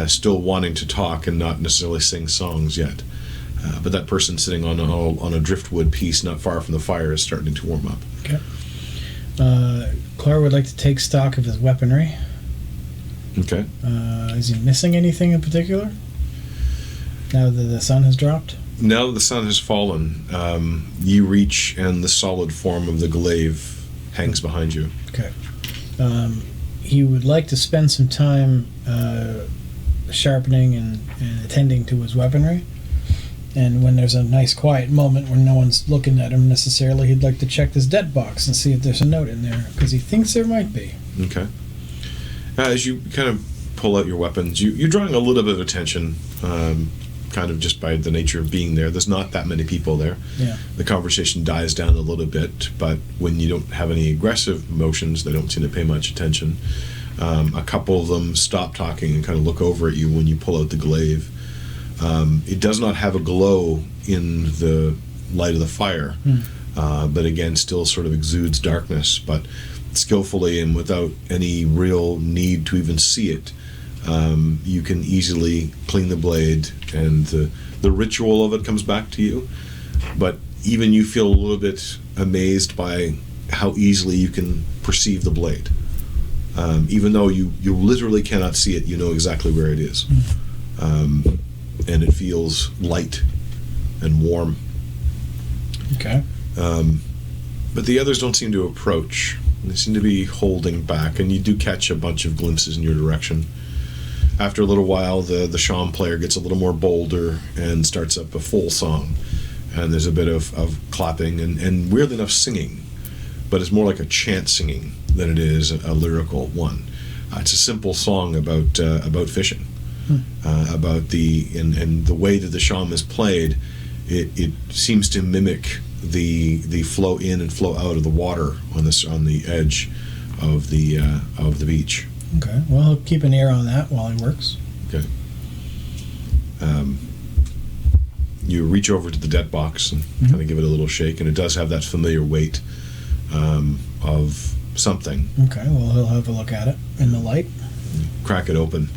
still wanting to talk and not necessarily sing songs yet. But that person sitting on a driftwood piece not far from the fire is starting to warm up. Okay. Klaarg would like to take stock of his weaponry. Okay. Is he missing anything in particular now that the sun has dropped? Now that the sun has fallen, you reach, and the solid form of the glaive hangs behind you. Okay. He would like to spend some time sharpening and attending to his weaponry. And when there's a nice quiet moment where no one's looking at him necessarily, he'd like to check this debt box and see if there's a note in there, because he thinks there might be. Okay. As you kind of pull out your weapons, you're drawing a little bit of attention, kind of just by the nature of being there. There's not that many people there. Yeah. The conversation dies down a little bit, but when you don't have any aggressive motions, they don't seem to pay much attention. A couple of them stop talking and kind of look over at you when you pull out the glaive. It does not have a glow in the light of the fire, but again, still sort of exudes darkness, but skillfully and without any real need to even see it, you can easily clean the blade, and the ritual of it comes back to you, but even you feel a little bit amazed by how easily you can perceive the blade. Even though you literally cannot see it, you know exactly where it is. And it feels light and warm. Okay. But the others don't seem to approach. They seem to be holding back, and you do catch a bunch of glimpses in your direction. After a little while, the shawm player gets a little more bolder and starts up a full song. And there's a bit of clapping and weirdly enough singing, but it's more like a chant singing than it is a lyrical one. It's a simple song about fishing. About the way that the shawm is played, it seems to mimic the flow in and flow out of the water on the edge of the beach. Okay. Well, he'll keep an ear on that while he works. Okay. You reach over to the debt box and kind of give it a little shake, and it does have that familiar weight of something. Okay. Well, he'll have a look at it in the light. Crack it open.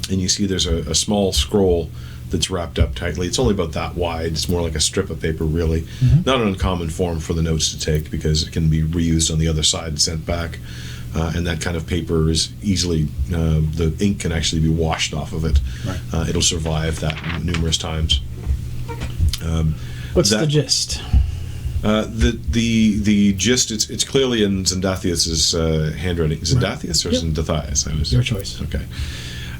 And you see there's a small scroll that's wrapped up tightly. It's only about that wide. It's more like a strip of paper, really. Not an uncommon form for the notes to take, because it can be reused on the other side and sent back. And that kind of paper is easily, the ink can actually be washed off of it. Right. It'll survive that numerous times. What's the gist? The gist, it's clearly in Zendathius's handwriting. Zendathius or Zendathius? Your choice. Okay.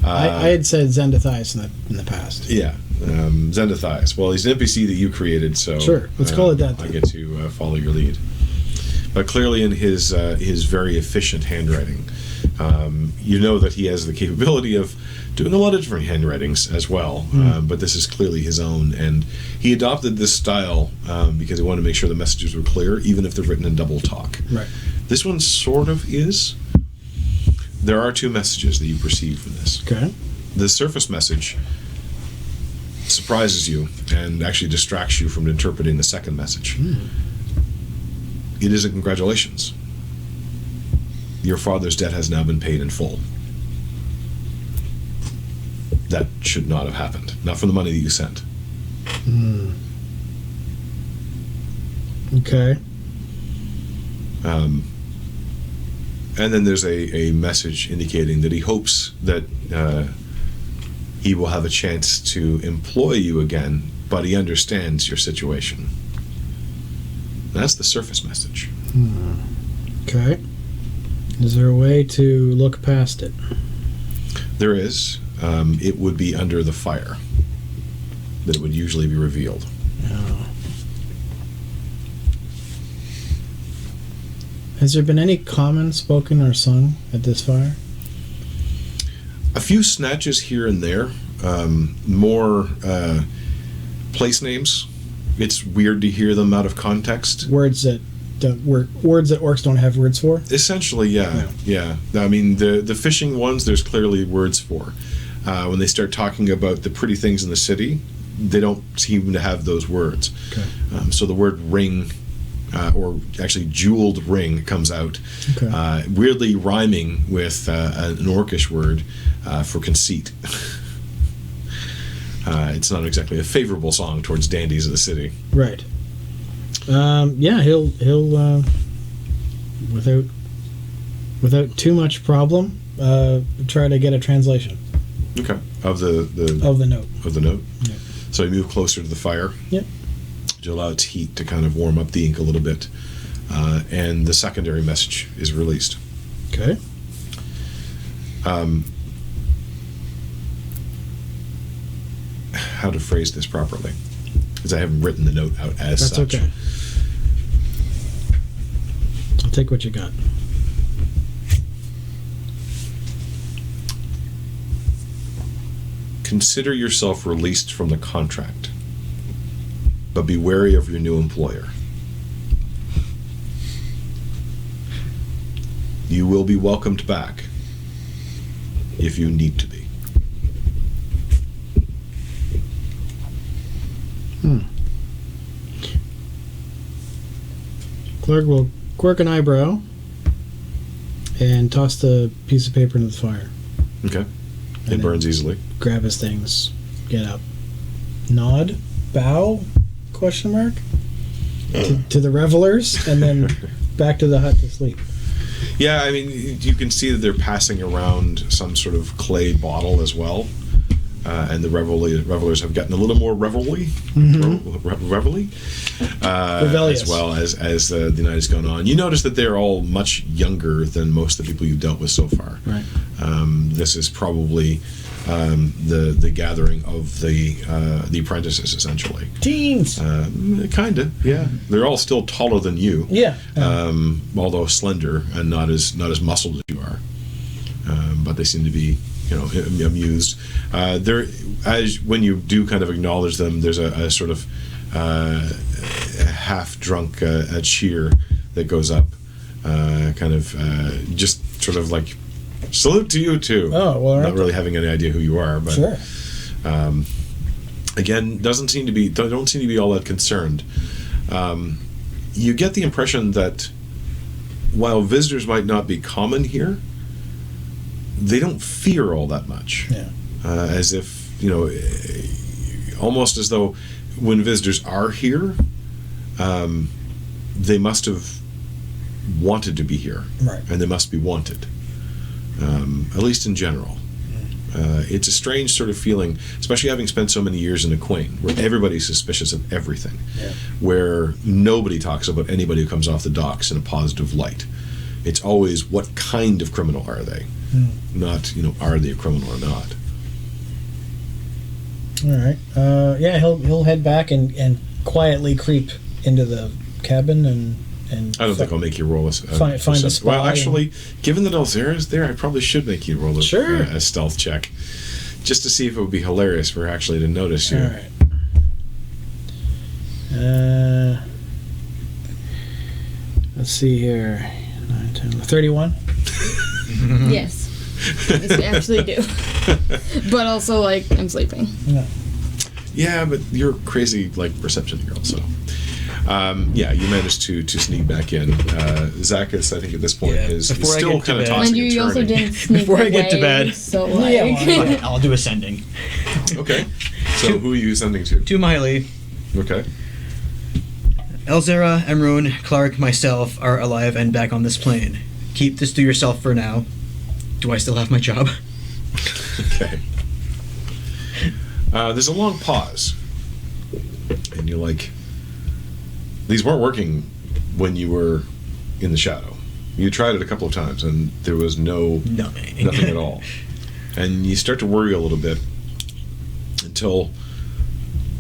I had said Zendathius in the past. Yeah, Zendathius. Well, he's an NPC that you created, so sure. Let's call it that. I get to follow your lead. But clearly, in his very efficient handwriting, you know that he has the capability of doing a lot of different handwritings as well. But this is clearly his own, and he adopted this style because he wanted to make sure the messages were clear, even if they're written in double talk. Right. This one sort of is. There are two messages that you perceive from this. Okay. The surface message surprises you and actually distracts you from interpreting the second message. It is a congratulations. Your father's debt has now been paid in full. That should not have happened. Not from the money that you sent. Okay. And then there's a message indicating that he hopes that he will have a chance to employ you again, but he understands your situation. That's the surface message. Okay. Is there a way to look past it? There is. It would be under the fire that it would usually be revealed. Has there been any common spoken or sung at this fire? A few snatches here and there. More place names. It's weird to hear them out of context. Words that words that orcs don't have words for. Essentially, yeah. I mean, the fishing ones, there's clearly words for. When they start talking about the pretty things in the city, they don't seem to have those words. Okay. So the word ring, or actually jeweled ring, comes out, Okay. weirdly rhyming with an orcish word for conceit. It's not exactly a favorable song towards dandies of the city. Right. Yeah, he'll without too much problem try to get a translation. Okay. Of the Of the note. Of the note. Yeah. So you move closer to the fire. Yep. To allow its heat to kind of warm up the ink a little bit, and the secondary message is released. Okay. How to phrase this properly, because I haven't written the note out as That's such. okay. I'll take what you got. Consider yourself released from the contract, but be wary of your new employer. You will be welcomed back if you need to be. Klaarg will quirk an eyebrow and toss the piece of paper into the fire. Okay. And It burns easily. Grab his things, get up, nod, bow, question mark, to the revelers, and then back to the hut to sleep. Yeah, I mean, you can see that they're passing around some sort of clay bottle as well. And the revelers have gotten a little more revelry, as well as the night has gone on. You notice that they're all much younger than most of the people you've dealt with so far. Right. This is probably the gathering of the apprentices, essentially. Teens. Kind of, yeah. They're all still taller than you. Yeah. Although slender and not as muscled as you are. But they seem to be, amused. When you do kind of acknowledge them, there's a sort of half-drunk cheer that goes up, just sort of like, salute to you too. Oh, well, not really having any idea who you are, but sure. Again, don't seem to be all that concerned. You get the impression that while visitors might not be common here, they don't fear all that much. Yeah. As if, almost as though when visitors are here, they must have wanted to be here. Right. And they must be wanted. At least in general. It's a strange sort of feeling, especially having spent so many years in Aquain, where everybody's suspicious of everything. Yeah. Where nobody talks about anybody who comes off the docks in a positive light. It's always, what kind of criminal are they? Not, are they a criminal or not? All right. Yeah, he'll head back and quietly creep into the cabin and I don't think I'll make you roll find a spy. Well, actually, given that Elzera's there, I probably should make you roll a stealth check, just to see if it would be hilarious for her actually to notice you. All right. Let's see here. 9, 10, 31. Yes. Yes, we actually do. But also, I'm sleeping. Yeah. Yeah, but you're a crazy, perception girl, so. Yeah, you managed to sneak back in. Zacchus, I think at this point, is still kind of tossing And you and also turning. didn't sneak Before I get to away, bed. So, I'll do ascending. Okay. So who are you sending to? To Miley. Okay. Elzera, Emrune, Klaarg, myself are alive and back on this plane. Keep this to yourself for now. Do I still have my job? Okay. There's a long pause. And you're like, these weren't working when you were in the shadow. You tried it a couple of times and there was nothing at all. And you start to worry a little bit until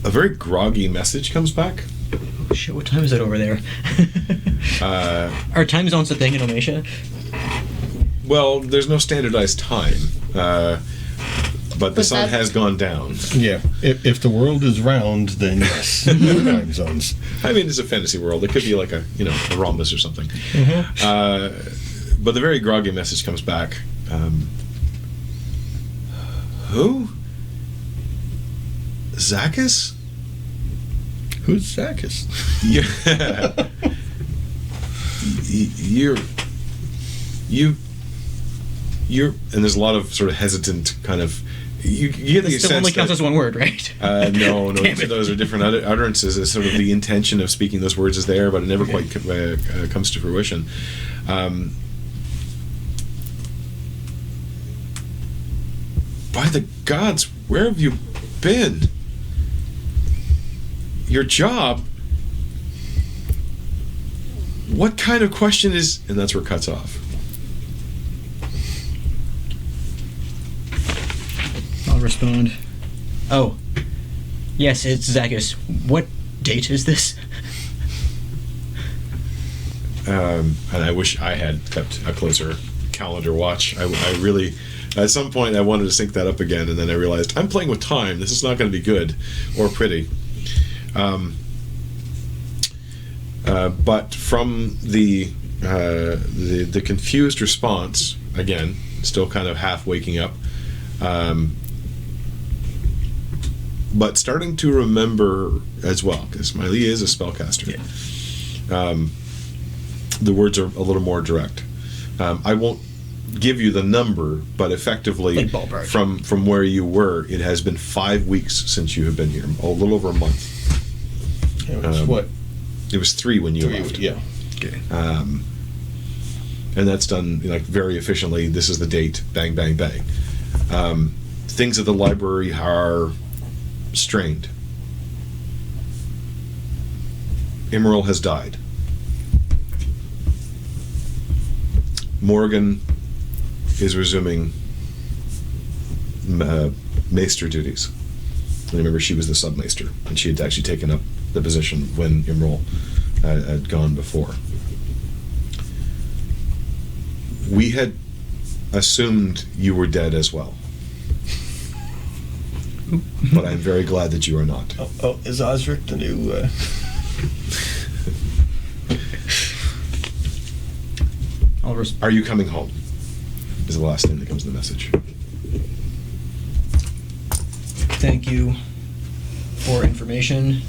a very groggy message comes back. Shit, what time is it over there? Are time zones a thing in Omatia? Well, there's no standardized time. But the sun has gone down. Yeah. If the world is round, then yes, time zones. I mean, it's a fantasy world. It could be like a rhombus or something. But the very groggy message comes back. Who? Zacchus? Who's Zacchus? Yeah. You're, and there's a lot of sort of hesitant kind of. You get the It still sense only counts that, as one word, right? no, Damn it. those are different utterances. It's sort of the intention of speaking those words is there, but it never quite comes to fruition. By the gods, where have you been? Your job? What kind of question is... And that's where it cuts off. I'll respond. Oh. Yes, it's Zacchus. What date is this? And I wish I had kept a closer calendar watch. I really... At some point, I wanted to sync that up again, and then I realized, I'm playing with time. This is not going to be good or pretty. But from the confused response, again, still kind of half waking up, but starting to remember as well, because Miley is a spellcaster. Yeah. The words are a little more direct. I won't give you the number, but effectively, like ballpark. from where you were, it has been 5 weeks since you have been here, a little over a month. It was what? It was 3 when you 3, left. yeah. Okay. And that's done like very efficiently. This is the date. Bang, bang, bang. Things at the library are strained. Emerald has died. Morgan is resuming maester duties. And remember, she was the submaester, and she had actually taken up the position when Emerald had gone before. We had assumed you were dead as well. But I'm very glad that you are not. Oh, is Osric the new... Are you coming home? Is the last thing that comes in the message. Thank you for information.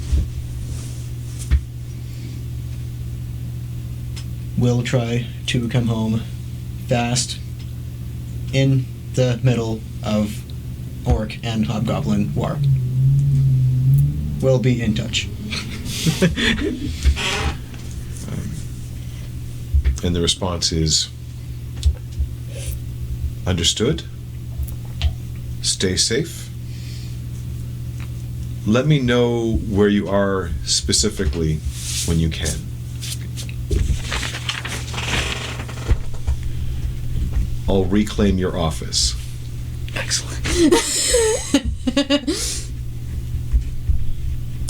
We'll try to come home fast in the middle of Orc and Hobgoblin war. We'll be in touch. And the response is, understood. Stay safe. Let me know where you are specifically when you can. I'll reclaim your office. Excellent.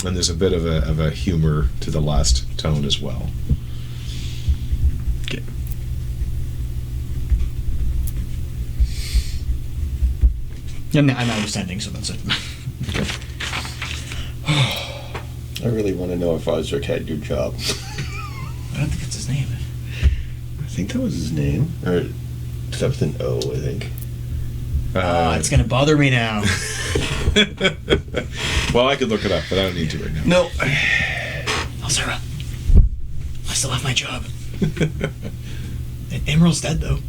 And there's a bit of a humor to the last tone as well. Okay. I'm out of standing, so that's it. I really want to know if Osric had your job. I don't think that's his name. I think that was his name. Or except with an O, I think. It's gonna bother me now. Well, I could look it up, but I don't need to right now. No. Sarah, I still have my job. Emerald's dead, though.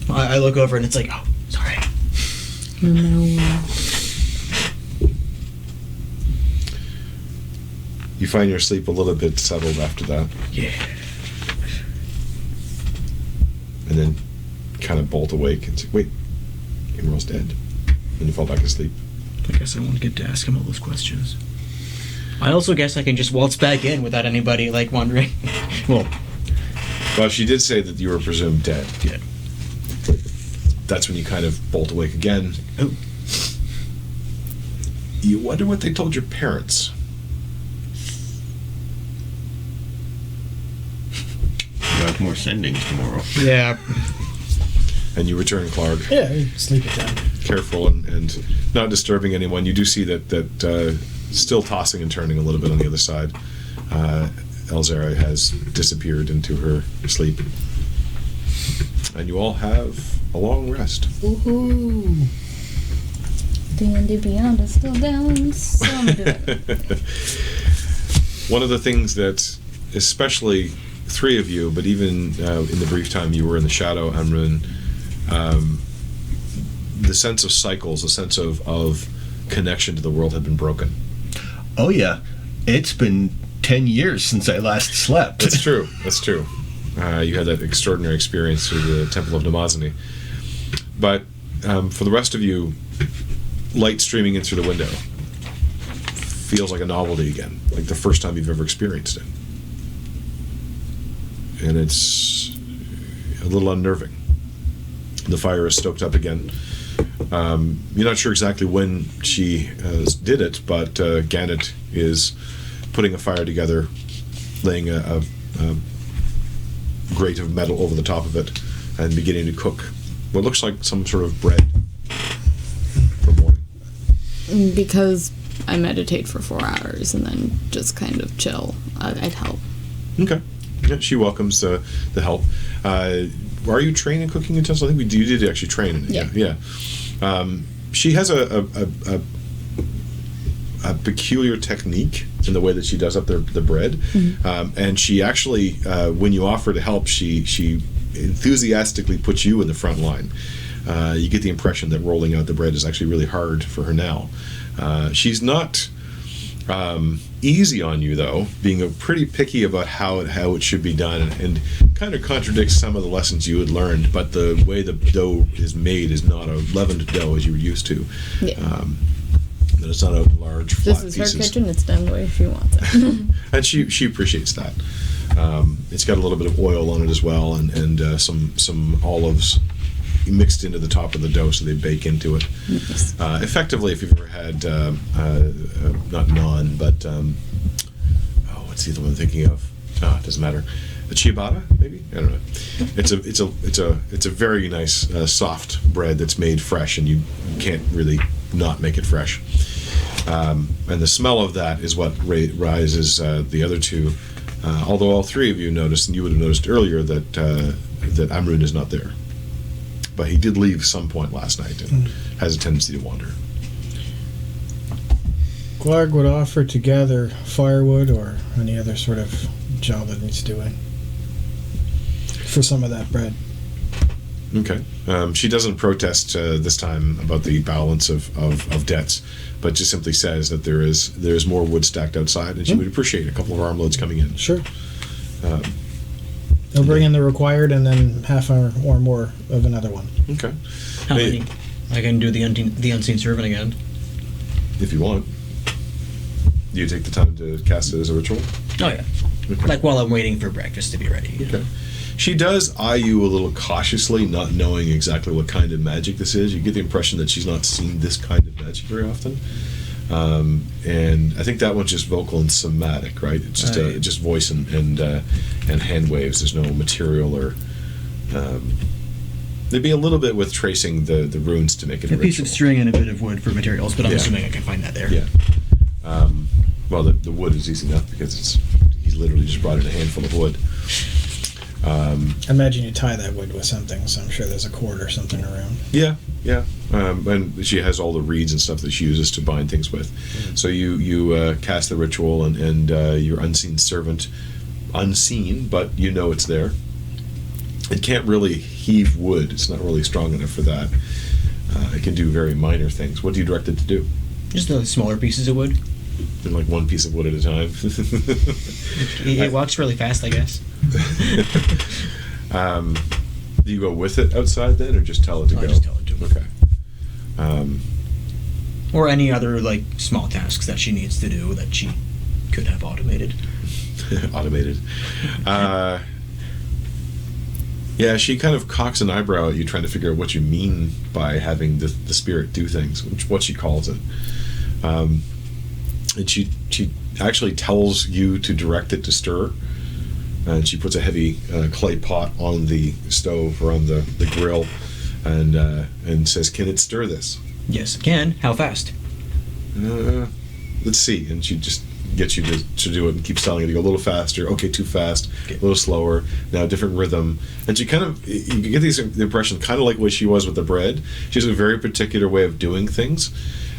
I look over and it's like, oh, sorry. No. You find your sleep a little bit settled after that. Yeah. And then kind of bolt awake and say, wait, Emerald's dead. And you fall back asleep. I guess I won't get to ask him all those questions. I also guess I can just waltz back in without anybody, like, wondering. Well, she did say that you were presumed dead. Yeah. That's when you kind of bolt awake again. Oh. You wonder what they told your parents. You have more sendings tomorrow. Yeah. and you return, Klaarg. Yeah, we sleep it down. Careful and not disturbing anyone. You do see that still tossing and turning a little bit on the other side. Elzara has disappeared into her sleep. And you all have a long rest. Woohoo! D&D Beyond is still down, so I'm gonna do it. One of the things that, especially three of you, but even in the brief time you were in the shadow, Amrun, the sense of cycles, the sense of connection to the world had been broken. Oh yeah, it's been 10 years since I last slept. That's true. That's true. You had that extraordinary experience through the Temple of Namazani. But for the rest of you, light streaming in through the window feels like a novelty again, like the first time you've ever experienced it. And it's a little unnerving. The fire is stoked up again. You're not sure exactly when she did it, but Gannett is putting a fire together, laying a grate of metal over the top of it, and beginning to cook what looks like some sort of bread for morning. Because I meditate for 4 hours and then just kind of chill, I'd help. Okay. Yeah, she welcomes the help. Are you trained in cooking utensils? I think you did actually train in it. Yeah. She has a peculiar technique in the way that she does up the bread. Mm-hmm. And she actually, when you offer to help, she enthusiastically puts you in the front line. You get the impression that rolling out the bread is actually really hard for her now. She's not easy on you, though, being pretty picky about how it should be done, and kind of contradicts some of the lessons you had learned. But the way the dough is made is not a leavened dough as you were used to. Yeah. That it's not a large flat pieces. This is her kitchen. It's done the way she wants it. And she appreciates that. It's got a little bit of oil on it as well, and some olives mixed into the top of the dough so they bake into it. Nice. Effectively, if you've ever had not naan, but what's the other one I'm thinking of? It doesn't matter. A ciabatta, maybe? I don't know. It's a very nice soft bread that's made fresh, and you can't really not make it fresh. And the smell of that is what rises the other two. Although all three of you noticed, and you would have noticed earlier, that Amrun is not there. But he did leave some point last night and has a tendency to wander. Klaarg would offer to gather firewood or any other sort of job that needs doing for some of that bread. Okay. She doesn't protest this time about the balance of debts, but just simply says that there's more wood stacked outside, and she would appreciate a couple of armloads coming in. Sure. They'll bring in the required and then half hour or more of another one. Okay. How many? I can do the unseen servant again. If you want. Do you take the time to cast it as a ritual? Oh, yeah. Okay. Like while I'm waiting for breakfast to be ready. Okay. She does eye you a little cautiously, not knowing exactly what kind of magic this is. You get the impression that she's not seen this kind of magic very often. And I think that one's just vocal and somatic, right? It's just just voice and hand waves. There's no material or... there'd be a little bit with tracing the runes to make it a piece of string and a bit of wood for materials, but I'm assuming I can find that there. Yeah. Well, the wood is easy enough because he's literally just brought in a handful of wood. Imagine you tie that wood with something, so I'm sure there's a cord or something around. Yeah. And she has all the reeds and stuff that she uses to bind things with. So you cast the ritual, and your unseen servant, unseen, but you know it's there. It can't really heave wood. It's not really strong enough for that. It can do very minor things. What do you direct it to do? Just the smaller pieces of wood. And like one piece of wood at a time. It walks really fast, I guess. Do you go with it outside then, or just tell it to go? Just tell it to. Okay. Or any other like small tasks that she needs to do that she could have automated. Automated. Yeah, she kind of cocks an eyebrow at you, trying to figure out what you mean by having the spirit do things, which what she calls it. And she actually tells you to direct it to stir, and she puts a heavy clay pot on the stove or on the grill, and says, "Can it stir this?" Yes, it can. How fast? Let's see. And she just gets you to do it and keeps telling you to go a little faster. Okay, too fast. Okay. A little slower. Now, different rhythm. And she kind of, you get the impression, kind of like what she was with the bread. She has a very particular way of doing things.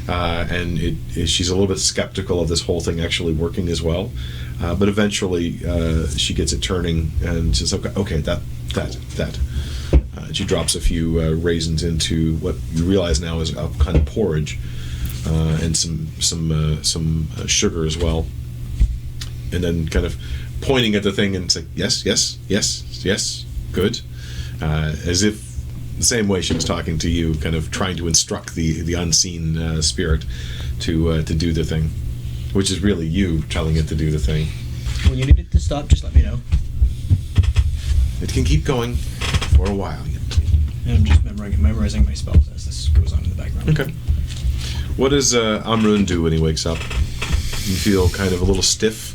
And she's a little bit skeptical of this whole thing actually working as well. But eventually, she gets it turning and says, okay, that. She drops a few raisins into what you realize now is a kind of porridge, and some sugar as well, and then kind of pointing at the thing and saying, yes, good, as if the same way she was talking to you, kind of trying to instruct the unseen spirit to do the thing, which is really you telling it to do the thing. When you need it to stop, just let me know. It can keep going for a while. And I'm just memorizing my spells as this goes on in the background. Okay. What does Amrun do when he wakes up? You feel kind of a little stiff?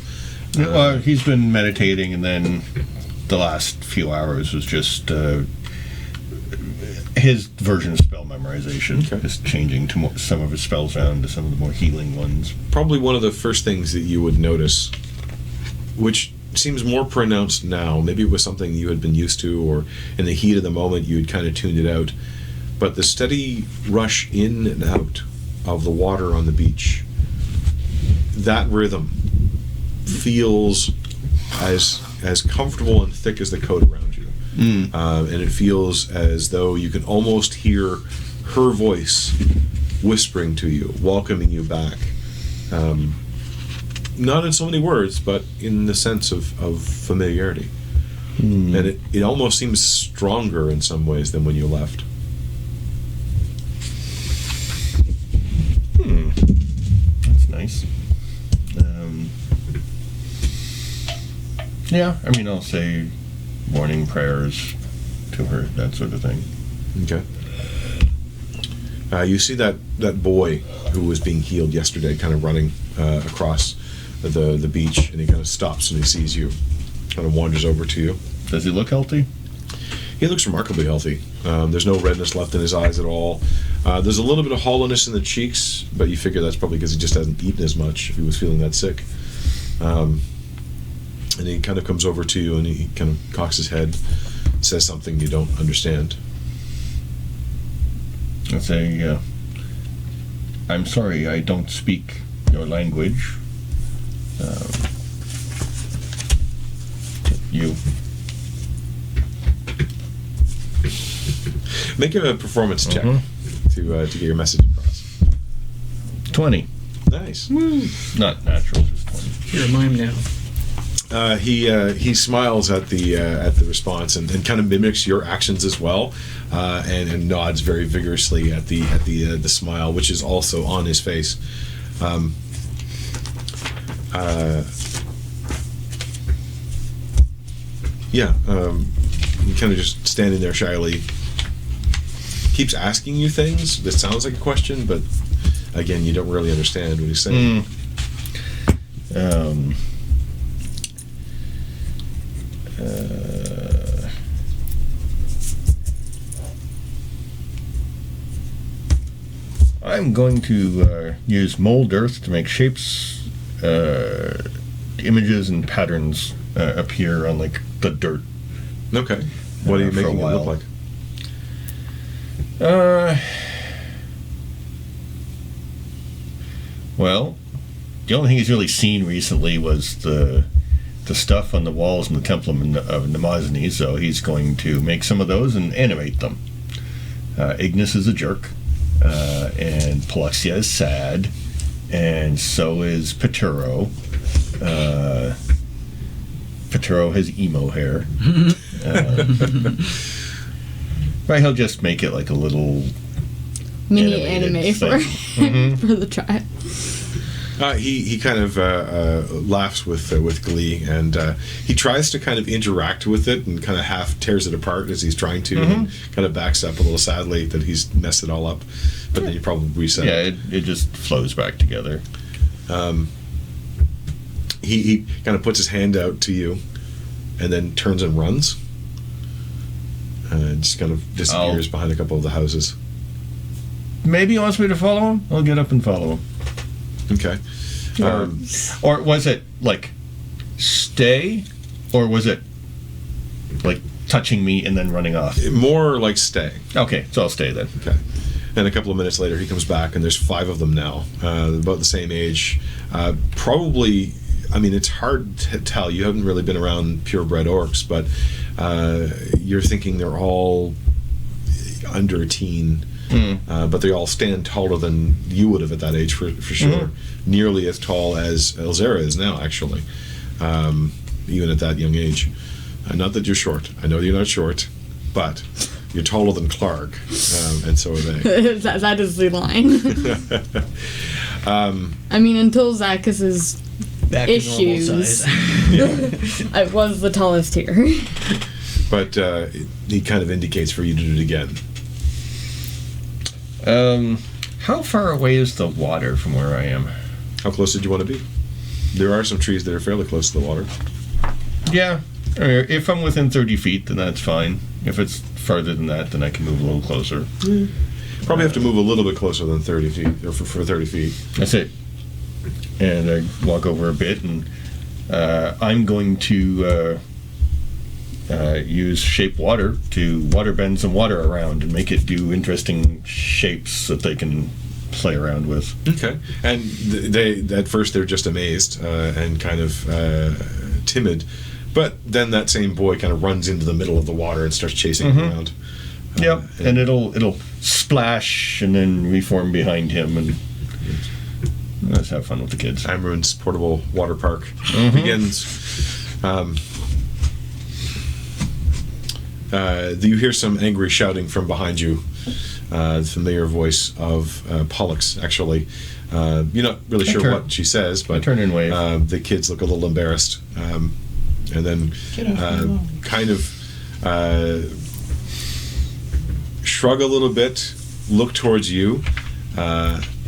Well, he's been meditating, and then the last few hours was just his version of spell memorization. Okay. Just changing to some of his spells around to some of the more healing ones. Probably one of the first things that you would notice, which seems more pronounced now. Maybe it was something you had been used to, or in the heat of the moment you had kind of tuned it out. But the steady rush in and out of the water on the beach, that rhythm feels as comfortable and thick as the coat around you. And it feels as though you can almost hear her voice whispering to you, welcoming you back. Not in so many words, but in the sense of familiarity. And it almost seems stronger in some ways than when you left. That's nice. Yeah, I mean, I'll say morning prayers to her, that sort of thing. Okay. You see that boy who was being healed yesterday kind of running across the beach, and he kind of stops and he sees you, kind of wanders over to you. Does he look healthy? He looks remarkably healthy. There's no redness left in his eyes at all. There's a little bit of hollowness in the cheeks, but you figure that's probably because he just hasn't eaten as much if he was feeling that sick. And he kind of comes over to you and he kind of cocks his head, says something you don't understand. I'll say, I'm sorry, I don't speak your language. You. Make a performance check to get your message across. 20. Nice. Not natural, just 20. You're a mime now. He smiles at the response and kind of mimics your actions as well, and nods very vigorously at the smile, which is also on his face. Kind of just standing there shyly. Keeps asking you things. This sounds like a question, but again, you don't really understand what he's saying. I'm going to use mold earth to make shapes, images, and patterns appear on like the dirt. Okay. What are you For a making it look while. like? Well, the only thing he's really seen recently was the stuff on the walls in the Temple of Nemazini, so he's going to make some of those and animate them. Ignis is a jerk, and Paluxia is sad, and so is Peturo. Peturo has emo hair. Right, he'll just make it like a little Mini animated anime thing. for the tribe. He kind of laughs with glee, and he tries to kind of interact with it and kind of half tears it apart as he's trying to, and kind of backs up a little sadly that he's messed it all up. But then you probably reset it. Yeah, it just flows back together. He kind of puts his hand out to you, and then turns and runs. just kind of disappears behind a couple of the houses. Maybe he wants me to follow him. I'll get up and follow him. Okay. Or was it like stay, or was it like touching me and then running off? More like stay. Okay, so I'll stay then. Okay. And a couple of minutes later, he comes back, and there's 5 of them now, about the same age. Probably, I mean, it's hard to tell. You haven't really been around purebred orcs, but you're thinking they're all under a teen. But they all stand taller than you would have at that age, for sure. Nearly as tall as Elzera is now, actually, even at that young age. Not that you're short. I know you're not short, but you're taller than Klaarg, and so are they. that is the line. I mean, until Zacchus's Back to issues, normal size. I was the tallest here. But he kind of indicates for you to do it again. How far away is the water from where I am? How close did you want to be? There are some trees that are fairly close to the water. Yeah. If I'm within 30 feet, then that's fine. If it's farther than that, then I can move a little closer. Probably have to move a little bit closer than 30 feet, or for 30 feet. That's it. And I walk over a bit, and I'm going to use shape water to water bend some water around and make it do interesting shapes that they can play around with. Okay. And they at first they're just amazed and kind of timid, but then that same boy kind of runs into the middle of the water and starts chasing him around. Yep. And it'll splash and then reform behind him, and let's have fun with the kids. Amrun's portable water park begins. You hear some angry shouting from behind you. The familiar voice of Pollux, actually. You're not really sure what she says, but turn and wave. The kids look a little embarrassed. And then kind of shrug a little bit, look towards you,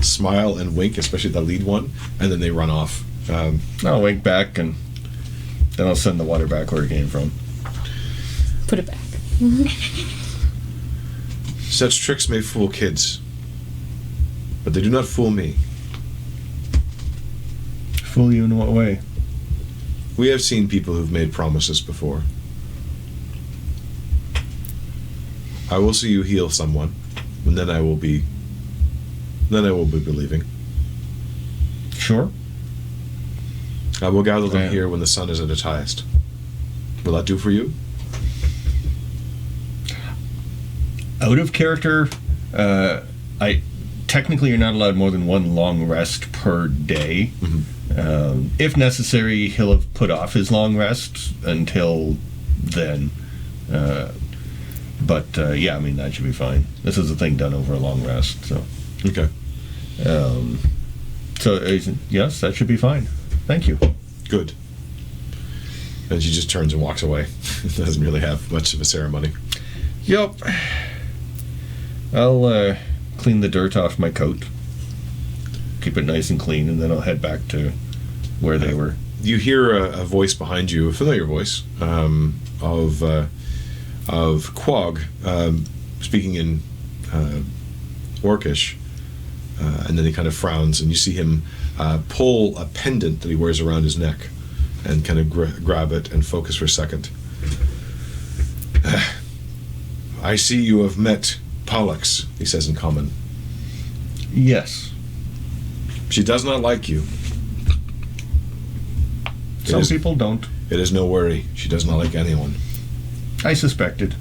smile and wink, especially the lead one, and then they run off. I'll wink back, and then I'll send the water back where it came from. Put it back. Such tricks may fool kids, but they do not fool me. Fool you in what way? We have seen people who've made promises before. I will see you heal someone, and then I will be believing. Sure. I will gather them Yeah. here when the sun is at its highest. Will that do for you? Out of character, technically you're not allowed more than one long rest per day. If necessary, he'll have put off his long rest until then. But yeah, I mean, that should be fine. This is a thing done over a long rest, so. Okay. Yes, that should be fine. Thank you. Good. And she just turns and walks away. Doesn't really have much of a ceremony. Yep. I'll clean the dirt off my coat, keep it nice and clean, and then I'll head back to where they were. You hear a voice behind you, a familiar voice, of Quag, speaking in Orcish, and then he kind of frowns, and you see him pull a pendant that he wears around his neck, and kind of grab it and focus for a second. I see you have met Pollux, he says in common. Yes. She does not like you. Some people don't. It is no worry. She does not like anyone. I suspected.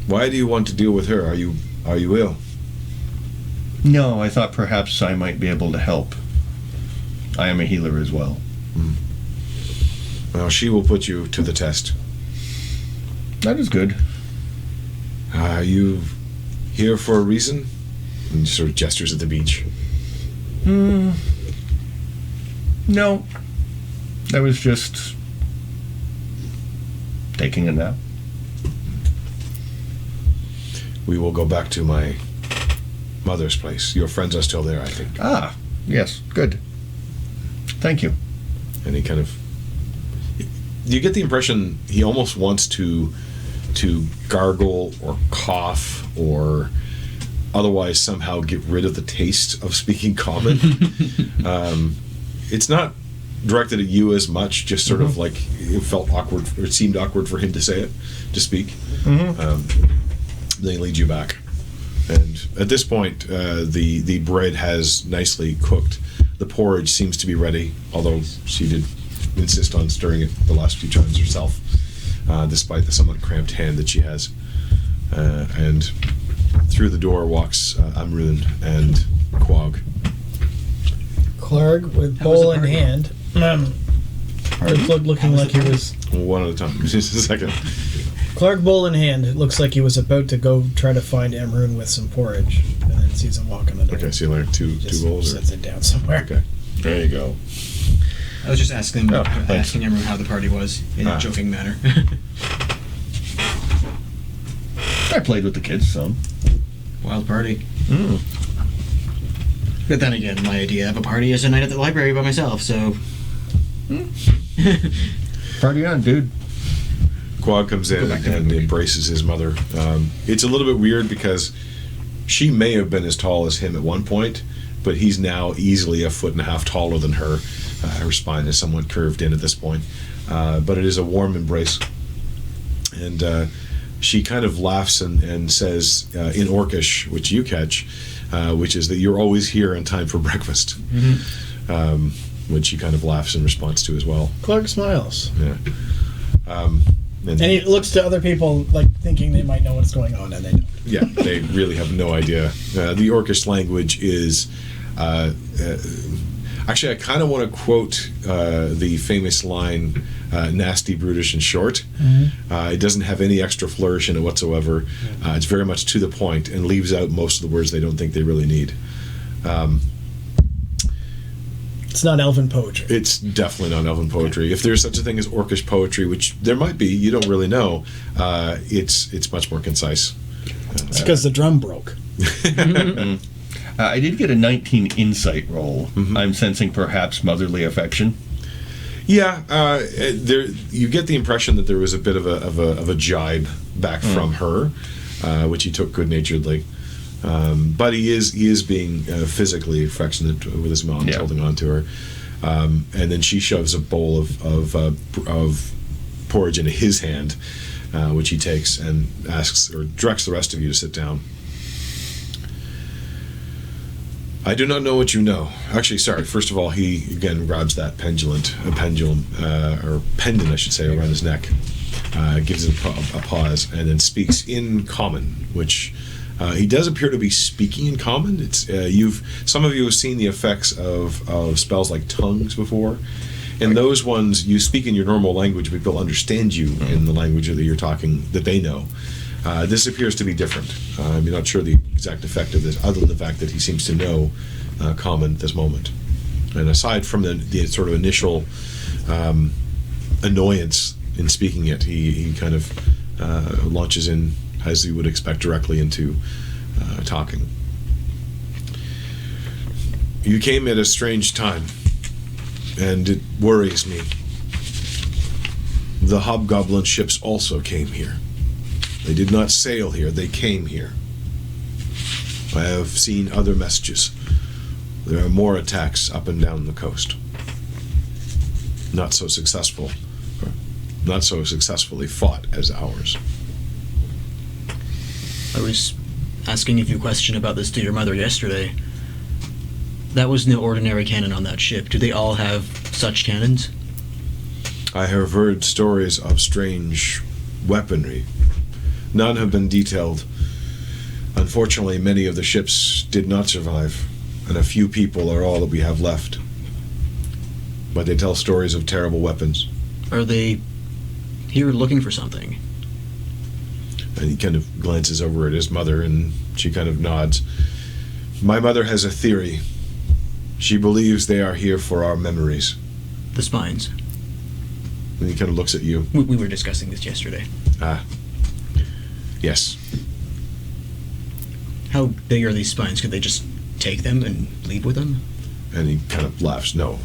Why do you want to deal with her? Are you ill? No, I thought perhaps I might be able to help. I am a healer as well. Well, she will put you to the test. That is good. Are you here for a reason? And sort of gestures at the beach. No. I was just taking a nap. We will go back to my mother's place. Your friends are still there, I think. Ah, yes, good. Thank you. And he kind of... You get the impression he almost wants to to gargle or cough or otherwise somehow get rid of the taste of speaking common. It's not directed at you as much, just sort of like it felt awkward, or it seemed awkward for him to say it, to speak. Then he leads you back. And at this point, the bread has nicely cooked. The porridge seems to be ready, although she did insist on stirring it the last few times herself, despite the somewhat cramped hand that she has. And through the door walks Amrun and Klaarg. Klaarg with How was bowl the in party? hand. Klaarg looking like he was. One at a time. Just a second. Klaarg bowl in hand. It looks like he was about to go try to find Amrun with some porridge, and then sees him walk in the door. Okay, so you like two Just bowls? Or? sets it down somewhere. Okay, there you go. I was just asking thanks. everyone how the party was in a joking manner. I played with the kids some. Wild party. But then again, my idea of a party is a night at the library by myself, so... Party on, dude. Klaarg comes in and embraces his mother. It's a little bit weird because she may have been as tall as him at one point, but he's now easily 1.5 feet taller than her. Her spine is somewhat curved in at this point. But it is a warm embrace. And she kind of laughs and says in Orcish, which you catch, which is that you're always here in time for breakfast. Which he kind of laughs in response to as well. Klaarg smiles. Yeah. And he looks to other people like thinking they might know what's going on, and they don't. Yeah, they really have no idea. The Orcish language is... actually, I kind of want to quote the famous line, nasty, brutish, and short. It doesn't have any extra flourish in it whatsoever. It's very much to the point and leaves out most of the words they don't think they really need. It's not elven poetry. It's definitely not elven poetry. If there's such a thing as Orcish poetry, which there might be, you don't really know, it's much more concise. It's because the drum broke. I did get a 19 insight roll. I'm sensing perhaps motherly affection. Yeah, there you get the impression that there was a bit of a jibe back from her, which he took good-naturedly. But he is being physically affectionate with his mom, holding on to her, and then she shoves a bowl of porridge into his hand, which he takes and asks or directs the rest of you to sit down. I do not know what you know. Actually, sorry. First of all, he again grabs that pendulum, or pendant, I should say, around his neck, gives it a pause, and then speaks in common, which he does appear to be speaking in common. It's some of you have seen the effects of spells like tongues before, and those ones you speak in your normal language, but people understand you in the language that you're talking that they know. This appears to be different. I'm not sure the exact effect of this, other than the fact that he seems to know common at this moment. And aside from the sort of initial annoyance in speaking it, he kind of launches in, as you would expect, directly into talking. You came at a strange time, and it worries me. The hobgoblin ships also came here. They did not sail here, they came here. I have seen other messages. There are more attacks up and down the coast. Not so successful, or not so successfully fought as ours. I was asking a few questions about this to your mother yesterday. That was no ordinary cannon on that ship. Do they all have such cannons? I have heard stories of strange weaponry. None have been detailed. Unfortunately, many of the ships did not survive, and a few people are all that we have left. But they tell stories of terrible weapons. Are they here looking for something? And he kind of glances over at his mother, and she kind of nods. My mother has a theory. She believes they are here for our memories. The spines. And he kind of looks at you. We were discussing this yesterday. Yes. How big are these spines? Could they just take them and leave with them? And he kind of laughs. No.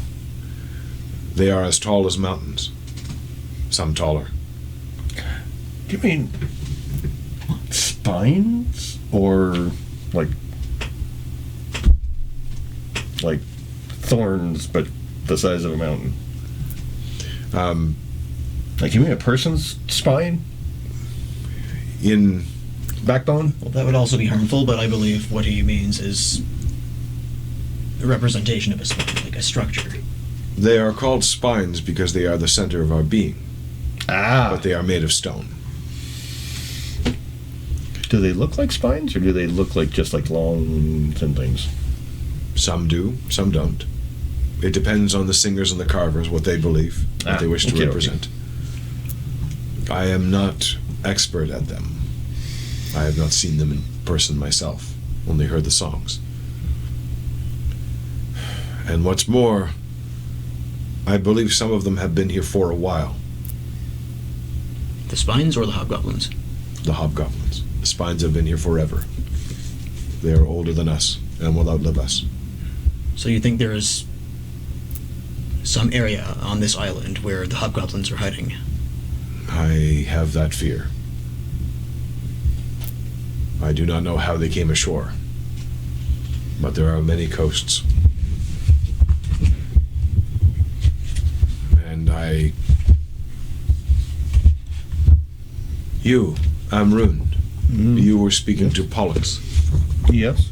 They are as tall as mountains. Some taller. Do you mean spines or like thorns, but the size of a mountain? Like you mean a person's spine? In Backbone? Well, that would also be harmful, but I believe what he means is a representation of a spine, like a structure. They are called spines because they are the center of our being, but they are made of stone. Do they look like spines, or do they look like just like long, thin things? Some do, some don't. It depends on the singers and the carvers, what they believe, what they wish to represent. I am not expert at them. I have not seen them in person myself, only heard the songs. And what's more, I believe some of them have been here for a while. The spines or the hobgoblins? The hobgoblins. The spines have been here forever. They are older than us and will outlive us. So you think there is some area on this island where the hobgoblins are hiding? I have that fear. I do not know how they came ashore, but there are many coasts. And You, Amrund, you were speaking to Pollux. Yes.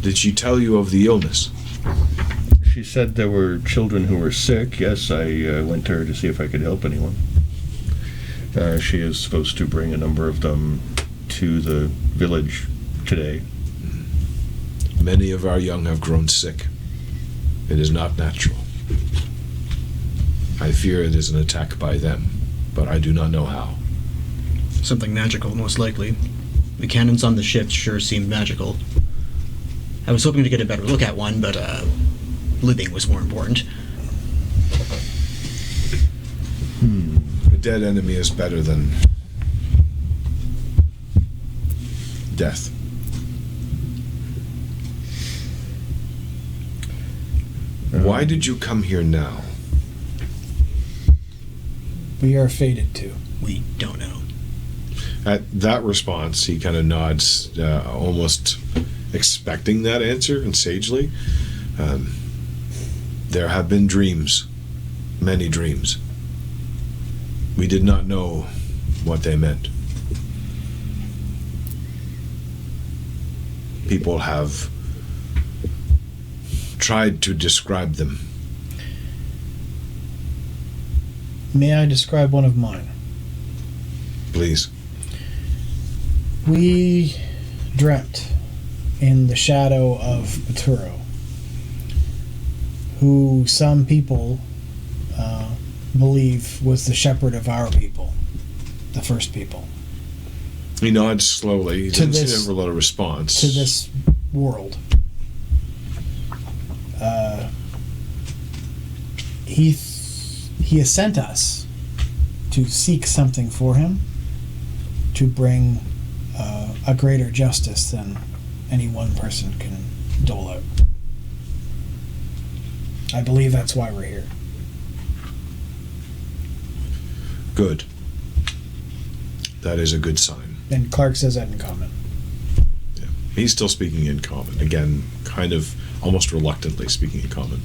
Did she tell you of the illness? She said there were children who were sick. Yes, I went to her to see if I could help anyone. She is supposed to bring a number of them to the village today. Many of our young have grown sick. It is not natural. I fear it is an attack by them, but I do not know how. Something magical, most likely. The cannons on the ships sure seemed magical. I was hoping to get a better look at one, but living was more important. A dead enemy is better than death. Why did you come here now? We are fated to. We don't know. At that response, he kind of nods, almost expecting that answer, and sagely. There have been dreams, many dreams. We did not know what they meant. People have tried to describe them. May I describe one of mine? Please. We dreamt in the shadow of Baturo, who some people believe was the shepherd of our people, the first people. He nods slowly. He To doesn't seem this- to have a lot of response. To this world. He has sent us to seek something for him, to bring a greater justice than any one person can dole out. I believe that's why we're here. Good. That is a good sign. And Klaarg says that in common. Yeah. He's still speaking in common. Again, kind of almost reluctantly speaking in common.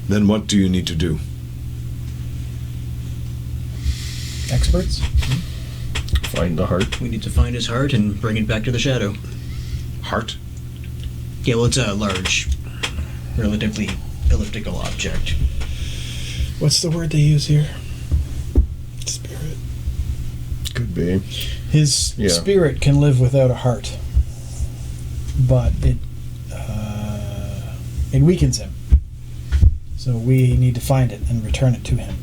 Then what do you need to do? Experts? Find the heart. We need to find his heart and bring it back to the shadow. Heart? Yeah, well, it's a large, relatively elliptical object. What's the word they use here? Spirit. Could be. His Yeah. spirit can live without a heart, but it weakens him. So we need to find it and return it to him.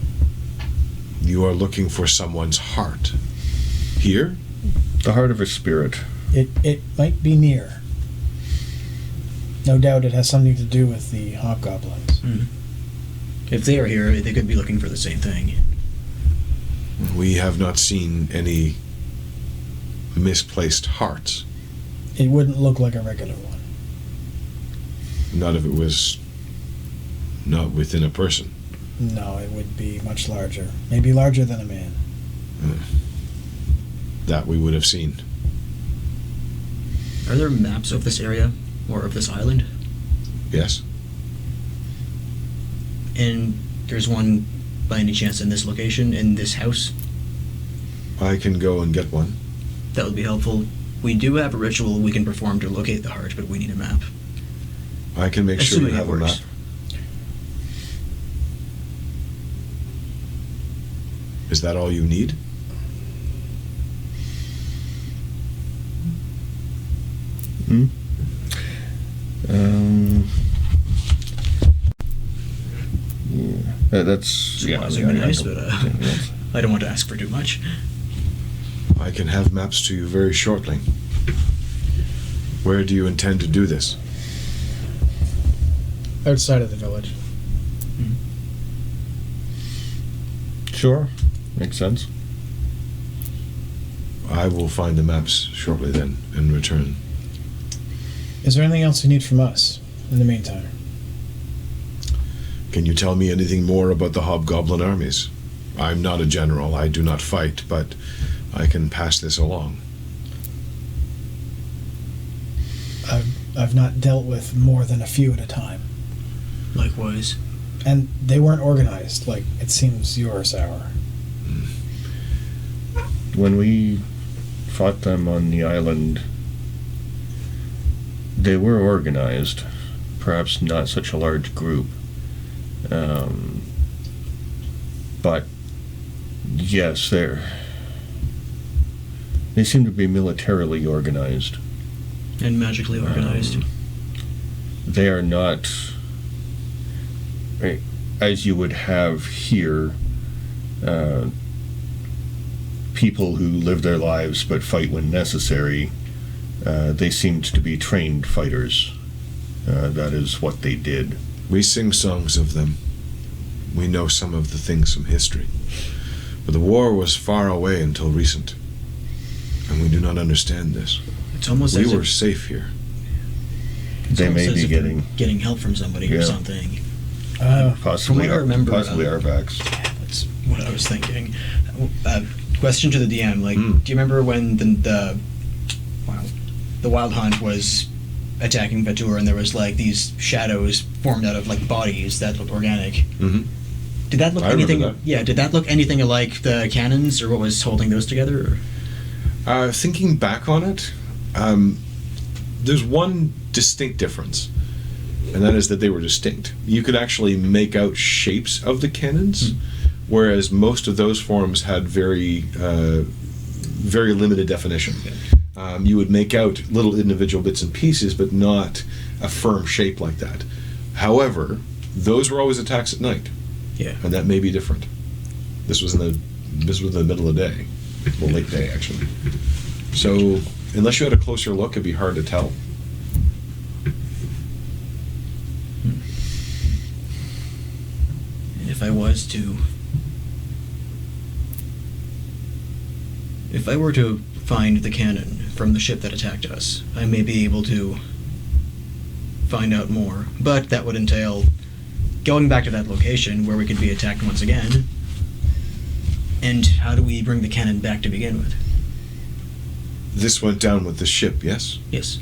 You are looking for someone's heart. Here? The heart of a spirit. It might be near. No doubt it has something to do with the hobgoblins. If they are here, they could be looking for the same thing. We have not seen any misplaced hearts. It wouldn't look like a regular one. Not if it was not within a person. No, it would be much larger. Maybe larger than a man. that we would have seen. Are there maps of this area or of this island? Yes? And there's one by any chance in this location, in this house? I can go and get one. That would be helpful. We do have a ritual we can perform to locate the heart, but we need a map. I can make sure you Assuming it have a map. works. Is that all you need? That's Surprisingly nice, but I don't want to ask for too much. I can have maps to you very shortly. Where do you intend to do this? Outside of the village. Sure, makes sense. I will find the maps shortly then and return. Is there anything else you need from us in the meantime? Can you tell me anything more about the hobgoblin armies? I'm not a general, I do not fight, but I can pass this along. I've not dealt with more than a few at a time. Likewise. And they weren't organized like it seems yours are. When we fought them on the island, they were organized, perhaps not such a large group. But yes, they seem to be militarily organized. And magically organized. They are not, as you would have here, people who live their lives but fight when necessary. They seemed to be trained fighters. That is what they did. We sing songs of them. We know some of the things from history. But the war was far away until recent. And we do not understand this. It's almost We as were if safe here. They may be getting help from somebody or Yeah. something. Possibly, from what I remember, possibly Arvax. That's what I was thinking. Question to the DM: do you remember when the Wild Hunt was attacking Vatur, and there was these shadows formed out of bodies that looked organic? Mm-hmm. Did that look I remember anything? that. Yeah. Did that look anything like the cannons, or what was holding those together? Or? Thinking back on it, there's one distinct difference, and that is that they were distinct. You could actually make out shapes of the cannons, whereas most of those forms had very limited definition. You would make out little individual bits and pieces, but not a firm shape like that. However, those were always attacks at night. Yeah. And that may be different. This was in the middle of the day. Well, late day, actually. So, unless you had a closer look, it'd be hard to tell. And if I were to find the cannon from the ship that attacked us, I may be able to find out more. But that would entail going back to that location where we could be attacked once again. And how do we bring the cannon back to begin with? This went down with the ship, yes? Yes.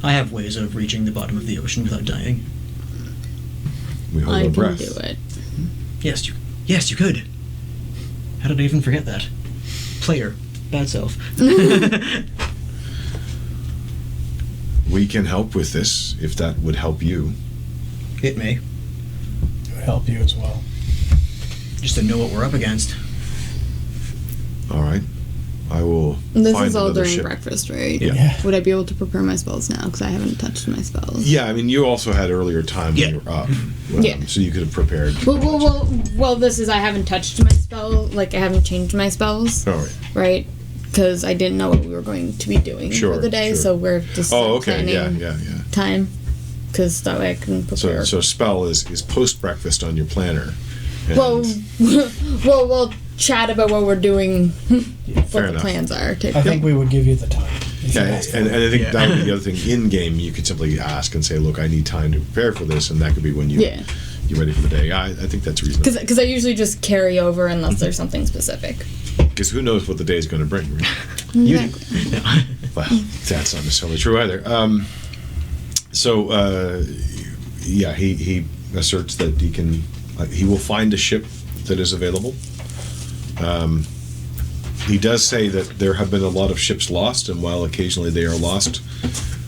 I have ways of reaching the bottom of the ocean without dying. We hold I our can breath. do it. Yes, you could. How did I even forget that? Player. Bad self. We can help with this, if that would help you. It may. It would help you as well. Just to know what we're up against. All right. I will This find is all another during ship. breakfast, right? Yeah. Would I be able to prepare my spells now? Because I haven't touched my spells. Yeah, I mean, you also had earlier time Yeah. when you were up. Yeah. So you could have prepared. Well, this is I haven't touched my spell. I haven't changed my spells. All right. Right? Because I didn't know what we were going to be doing Sure, for the day, sure. so we're just Oh, okay. planning Yeah. time. Because that way I can prepare. So spell is post breakfast on your planner. And Well, we'll chat about what we're doing, what fair the enough. plans are. I think we would give you the time. if you Yeah, asked for and it. I think Yeah. that would be the other thing. In game, you could simply ask and say, "Look, I need time to prepare for this," and that could be when you're ready for the day. I think that's reasonable. Because I usually just carry over unless there's something specific. Because who knows what the day is going to bring, right? Exactly. Well, that's not necessarily true either. He asserts that he will find a ship that is available. He does say that there have been a lot of ships lost, and while occasionally they are lost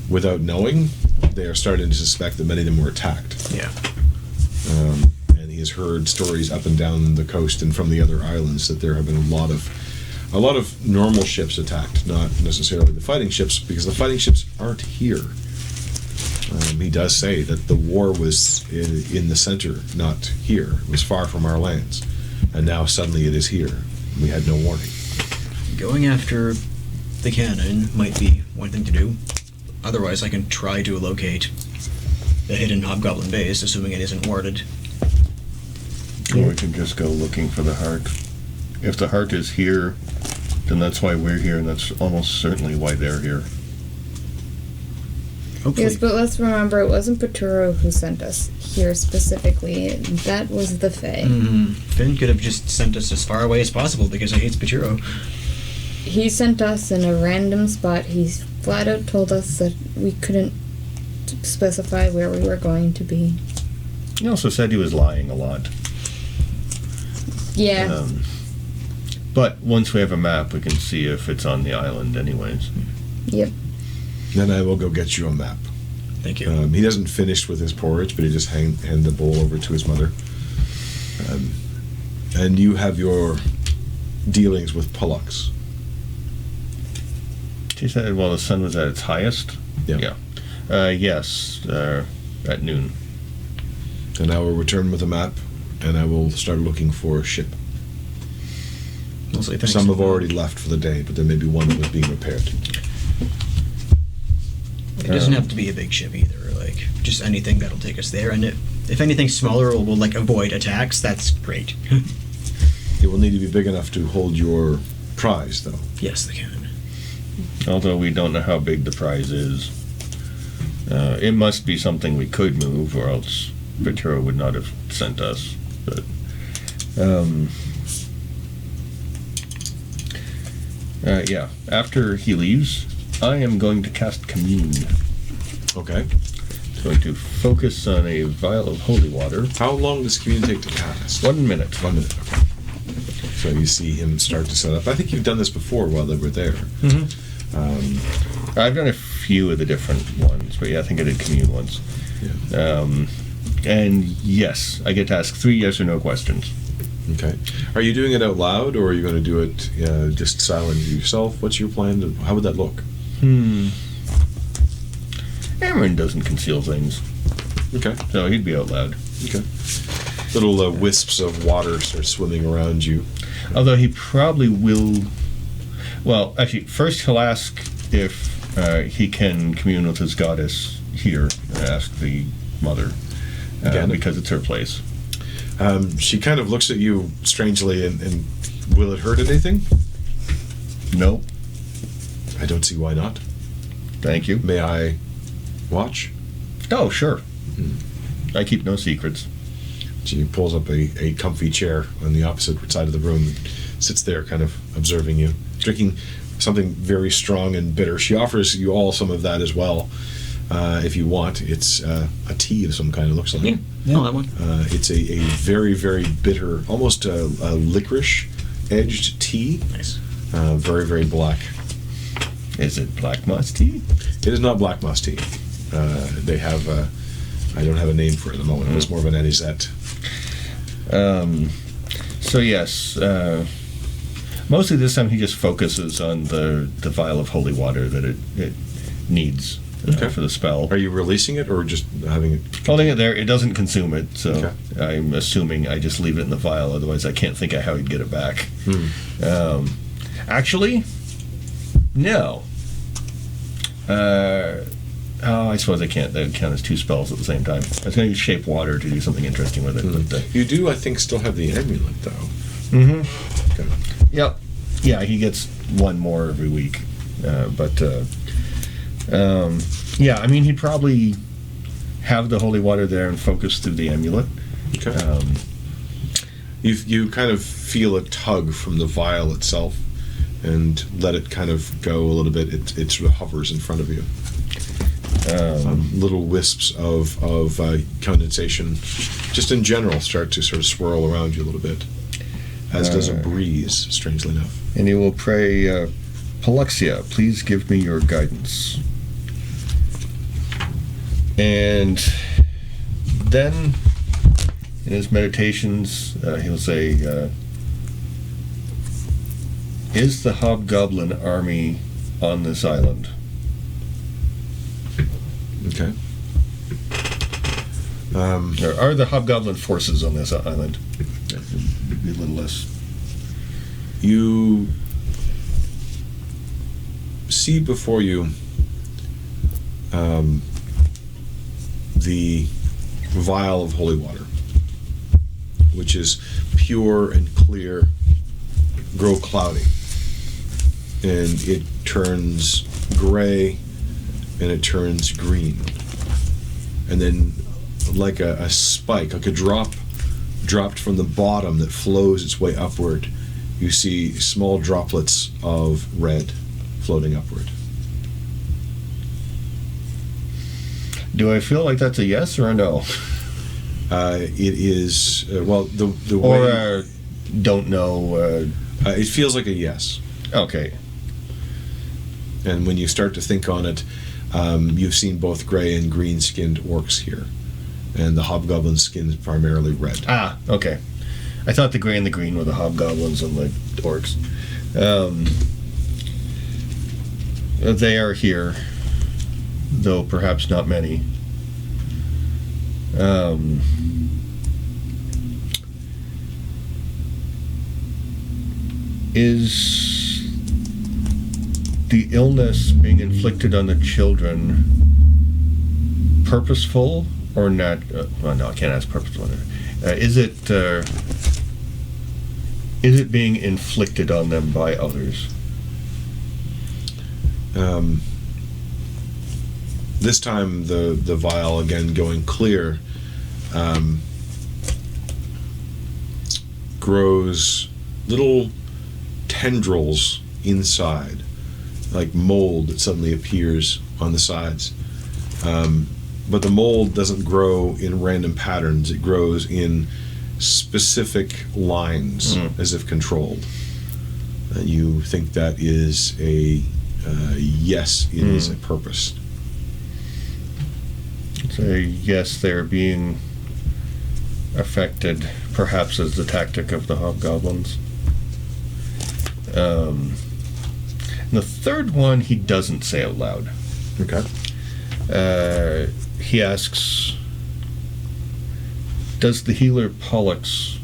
without knowing, they are starting to suspect that many of them were attacked. Yeah. And he has heard stories up and down the coast and from the other islands that there have been a lot of normal ships attacked, not necessarily the fighting ships, because the fighting ships aren't here. He does say that the war was in the center, not here. It was far from our lands, and now suddenly it is here. We had no warning. Going after the cannon might be one thing to do. Otherwise, I can try to locate the hidden hobgoblin base, assuming it isn't warded. Or we can just go looking for the heart. If the heart is here, then that's why we're here, and that's almost certainly why they're here. Hopefully. Yes, but let's remember it wasn't Peturo who sent us here specifically. That was the Fae. Finn could have just sent us as far away as possible because he hates Peturo. He sent us in a random spot. He flat out told us that we couldn't specify where we were going to be. He also said he was lying a lot. Yeah. But once we have a map, we can see if it's on the island anyways. Yep. Then I will go get you a map. Thank you. He doesn't finish with his porridge, but he just hand the bowl over to his mother. And you have your dealings with Pollux. She said, well, the sun was at its highest? Yeah. Yes, at noon. And I will return with a map, and I will start looking for a ship. Mostly thanks. Some have already left for the day, but there may be one that was being repaired. It doesn't have to be a big ship either. Like just anything that'll take us there, and if anything smaller will like avoid attacks, that's great. It will need to be big enough to hold your prize, though. Yes, they can. Although we don't know how big the prize is. It must be something we could move, or else Peturo would not have sent us. But yeah, after he leaves, I am going to cast Commune. Okay. Going to focus on a vial of holy water. How long does Commune take to cast? 1 minute. 1 minute, okay. So you see him start to set up. I think you've done this before while they were there. Mm-hmm. I've done a few of the different ones, but yeah, I think I did Commune once. Yeah. And yes, I get to ask 3 yes or no questions. Okay. Are you doing it out loud, or are you going to do it just silent yourself? What's your plan? How would that look? Amarin doesn't conceal things, Okay. so he'd be out loud. Okay. Little wisps of water start swimming around you. Although he probably will... Well, actually, first he'll ask if he can commune with his goddess here, and ask the mother, because it's her place. She kind of looks at you strangely, and will it hurt anything? No. I don't see why not. Thank you. May I watch? Oh, sure. I keep no secrets. She pulls up a comfy chair on the opposite side of the room and sits there kind of observing you, drinking something very strong and bitter. She offers you all some of that as well, if you want. It's a tea of some kind, it looks like. Yeah. Oh, that one. It's a very, very bitter, almost a licorice-edged tea. Nice. Very, very black. Is it black moss tea? It is not black moss tea. They have, I don't have a name for it at the moment. It's more of an anisette. So yes, mostly this time he just focuses on the vial of holy water that it needs for the spell. Are you releasing it or just having it? Holding it there, it doesn't consume it, so Okay. I'm assuming I just leave it in the vial, otherwise I can't think of how he'd get it back. Actually, no. I suppose I can't. That would count as 2 spells at the same time. I was going to use shape water to do something interesting with it. But, You do, I think, still have the amulet, though. mm-hmm. Okay. Yep. Yeah, he gets 1 more every week. Yeah, I mean, he'd probably have the holy water there and focus through the amulet. Okay. You kind of feel a tug from the vial itself, and let it kind of go a little bit. It sort of hovers in front of you. Little wisps of condensation, just in general, start to sort of swirl around you a little bit, as does a breeze, strangely enough. And he will pray, Pollexia, please give me your guidance. And then, in his meditations, he'll say, is the hobgoblin army on this island? Okay. Or are the hobgoblin forces on this island? Maybe a little less. You see before you the vial of holy water, which is pure and clear, grow cloudy, and it turns gray and it turns green, and then like a spike, like a drop dropped from the bottom that flows its way upward, you see small droplets of red floating upward. Do I feel like that's a yes or a no? It is well, the Or way don't know. it feels like a yes. Okay. And when you start to think on it, you've seen both gray and green skinned orcs here, and the hobgoblin skin is primarily red. Ah, okay. I thought the gray and the green were the hobgoblins and the orcs. They are here, though perhaps not many. Is the illness being inflicted on the children purposeful or not? Well, no, I can't ask purposeful. Is it being inflicted on them by others? This time the vial, again going clear, grows little tendrils inside, like mold that suddenly appears on the sides. But the mold doesn't grow in random patterns. It grows in specific lines, as if controlled. You think that is a yes, it is a purpose. So yes, they're being affected, perhaps as the tactic of the hobgoblins. The third one he doesn't say out loud. Okay. He asks, does the healer Pollux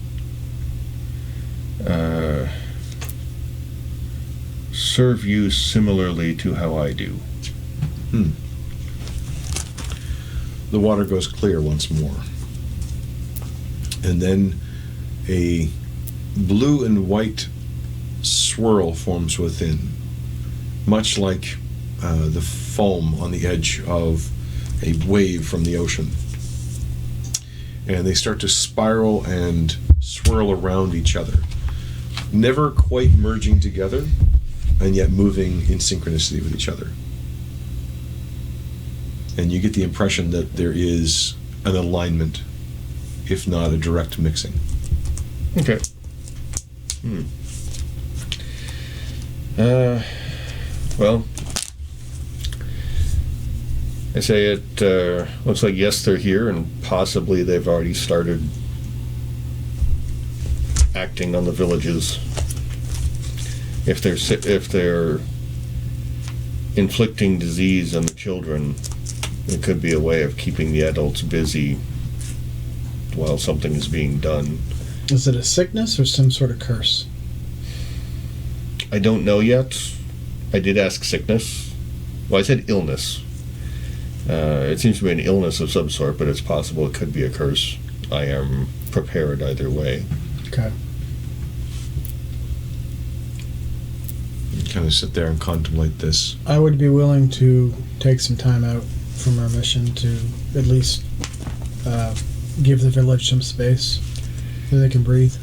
serve you similarly to how I do? The water goes clear once more, and then a blue and white swirl forms within, much like the foam on the edge of a wave from the ocean. And they start to spiral and swirl around each other, never quite merging together, and yet moving in synchronicity with each other. And you get the impression that there is an alignment, if not a direct mixing. Okay. Well, I say it looks like yes, they're here, and possibly they've already started acting on the villages. If they're inflicting disease on the children, it could be a way of keeping the adults busy while something is being done. Is it a sickness or some sort of curse? I don't know yet. I did ask sickness. Well, I said illness. It seems to be an illness of some sort, but it's possible it could be a curse. I am prepared either way. Okay. You kind of sit there and contemplate this. I would be willing to take some time out from our mission to at least give the village some space so they can breathe.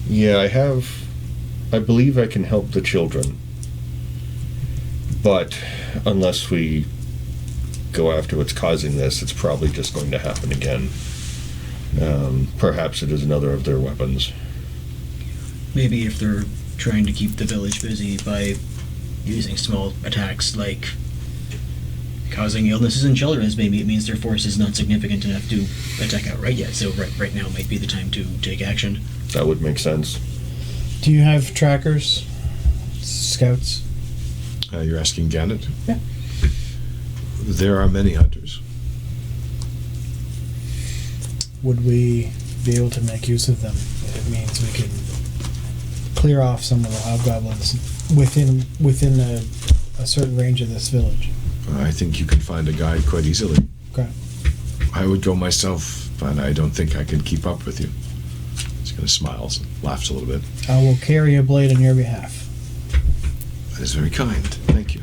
Yeah, I believe I can help the children. But unless we go after what's causing this, it's probably just going to happen again. Perhaps it is another of their weapons. Maybe if they're trying to keep the village busy by using small attacks like causing illnesses in children, maybe it means their force is not significant enough to attack outright yet. So right now might be the time to take action. That would make sense. Do you have trackers? Scouts? You're asking Gannett? Yeah. There are many hunters. Would we be able to make use of them if it means we can clear off some of the hobgoblins within a certain range of this village? I think you can find a guide quite easily. Okay. I would go myself, but I don't think I can keep up with you. He kind of smiles and laughs a little bit. I will carry a blade on your behalf. That is very kind. Thank you.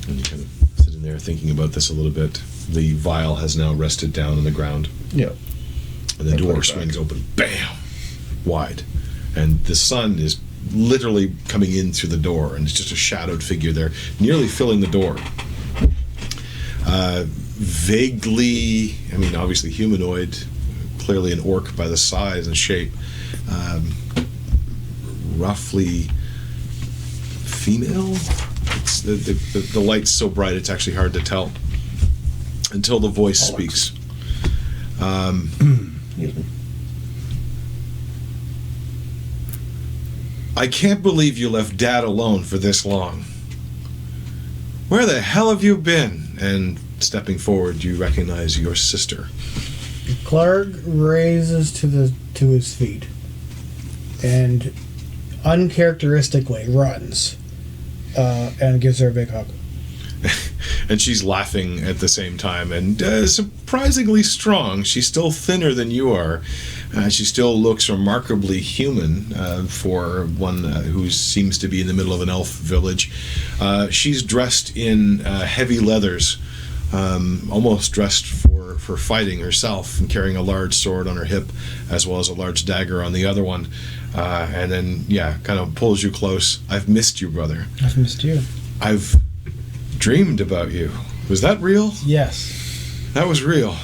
And you kind of sit in there thinking about this a little bit. The vial has now rested down on the ground. Yeah. And the I put door it back. swings open. Bam! Wide. And the sun is literally coming in through the door, and it's just a shadowed figure there, nearly filling the door. Vaguely, I mean, obviously humanoid, clearly an orc by the size and shape. Roughly female. It's the light's so bright it's actually hard to tell until the voice speaks. Excuse me. I can't believe you left Dad alone for this long. Where the hell have you been? And stepping forward, you recognize your sister. Klaarg raises to his feet and uncharacteristically runs and gives her a big hug. And she's laughing at the same time, and surprisingly strong. She's still thinner than you are. She still looks remarkably human for one who seems to be in the middle of an elf village. She's dressed in heavy leathers, almost dressed for fighting herself, and carrying a large sword on her hip, as well as a large dagger on the other one. And then, kind of pulls you close. I've missed you, brother. I've missed you. I've dreamed about you. Was that real? Yes. That was real.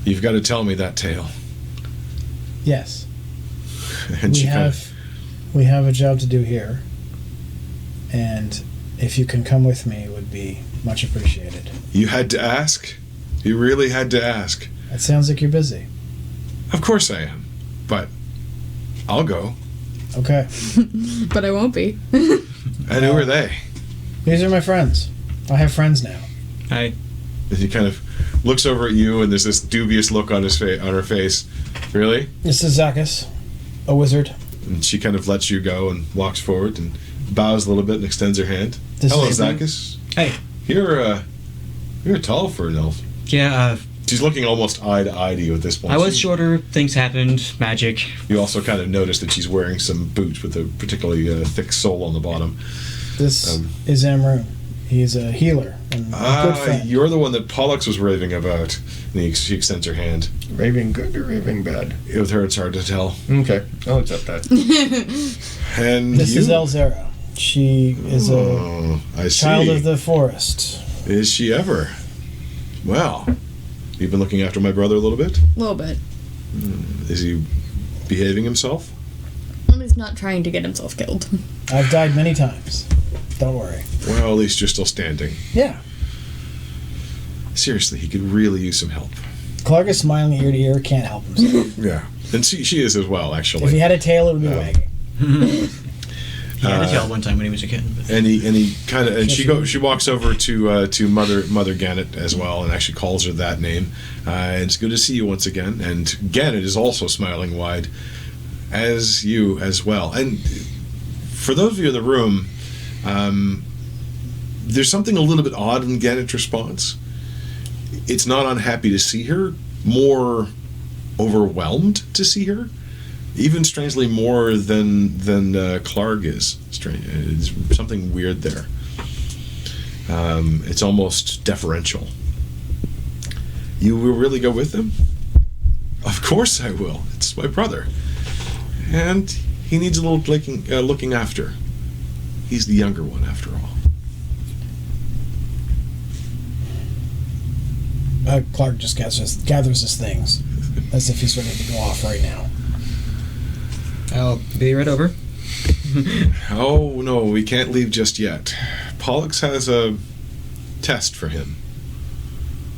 You've got to tell me that tale. Yes. And we have a job to do here, and if you can come with me, it would be much appreciated. You had to ask? You really had to ask? It sounds like you're busy. Of course I am, but I'll go. Okay. But I won't be. And who are they? These are my friends. I have friends now. Hi. And he kind of looks over at you, and there's this dubious look on her face. Really? This is Zakis, a wizard. And she kind of lets you go and walks forward and bows a little bit and extends her hand. This Hello, is Zakis. Hey. You're tall for an elf. Yeah, She's looking almost eye to eye to you at this point. I was shorter, things happened, magic. You also kind of notice that she's wearing some boots with a particularly thick sole on the bottom. This is Amroon. He's a healer and a good friend. You're the one that Pollux was raving about. And she extends her hand. Raving good or raving bad? With her, it's hard to tell. Okay, I'll accept that. And This you? is Elzera. She is a I see. child of the forest. Is she ever? Well, you've been looking after my brother a little bit? A little bit. Is he behaving himself? Well, he's not trying to get himself killed. I've died many times. Don't worry. Well, at least you're still standing. Yeah. Seriously, he could really use some help. Klaarg is smiling ear to ear, can't help himself. Yeah. And she is as well, actually. If he had a tail, it would be wagging. He had a tail one time when he was a kid. But And he kind of she walks over to Mother Gannett as well, and actually calls her that name. And it's good to see you once again. And Gannett is also smiling wide, as you as well. And for those of you in the room, there's something a little bit odd in Gannett's response. It's not unhappy to see her, more overwhelmed to see her. Even strangely more than Klaarg is. It's something weird there. It's almost deferential. You will really go with them? Of course I will. It's my brother. And he needs a little looking after. He's the younger one, after all. Klaarg just gathers his things, as if he's ready to go off right now. I'll be right over. Oh, no, we can't leave just yet. Pollux has a test for him.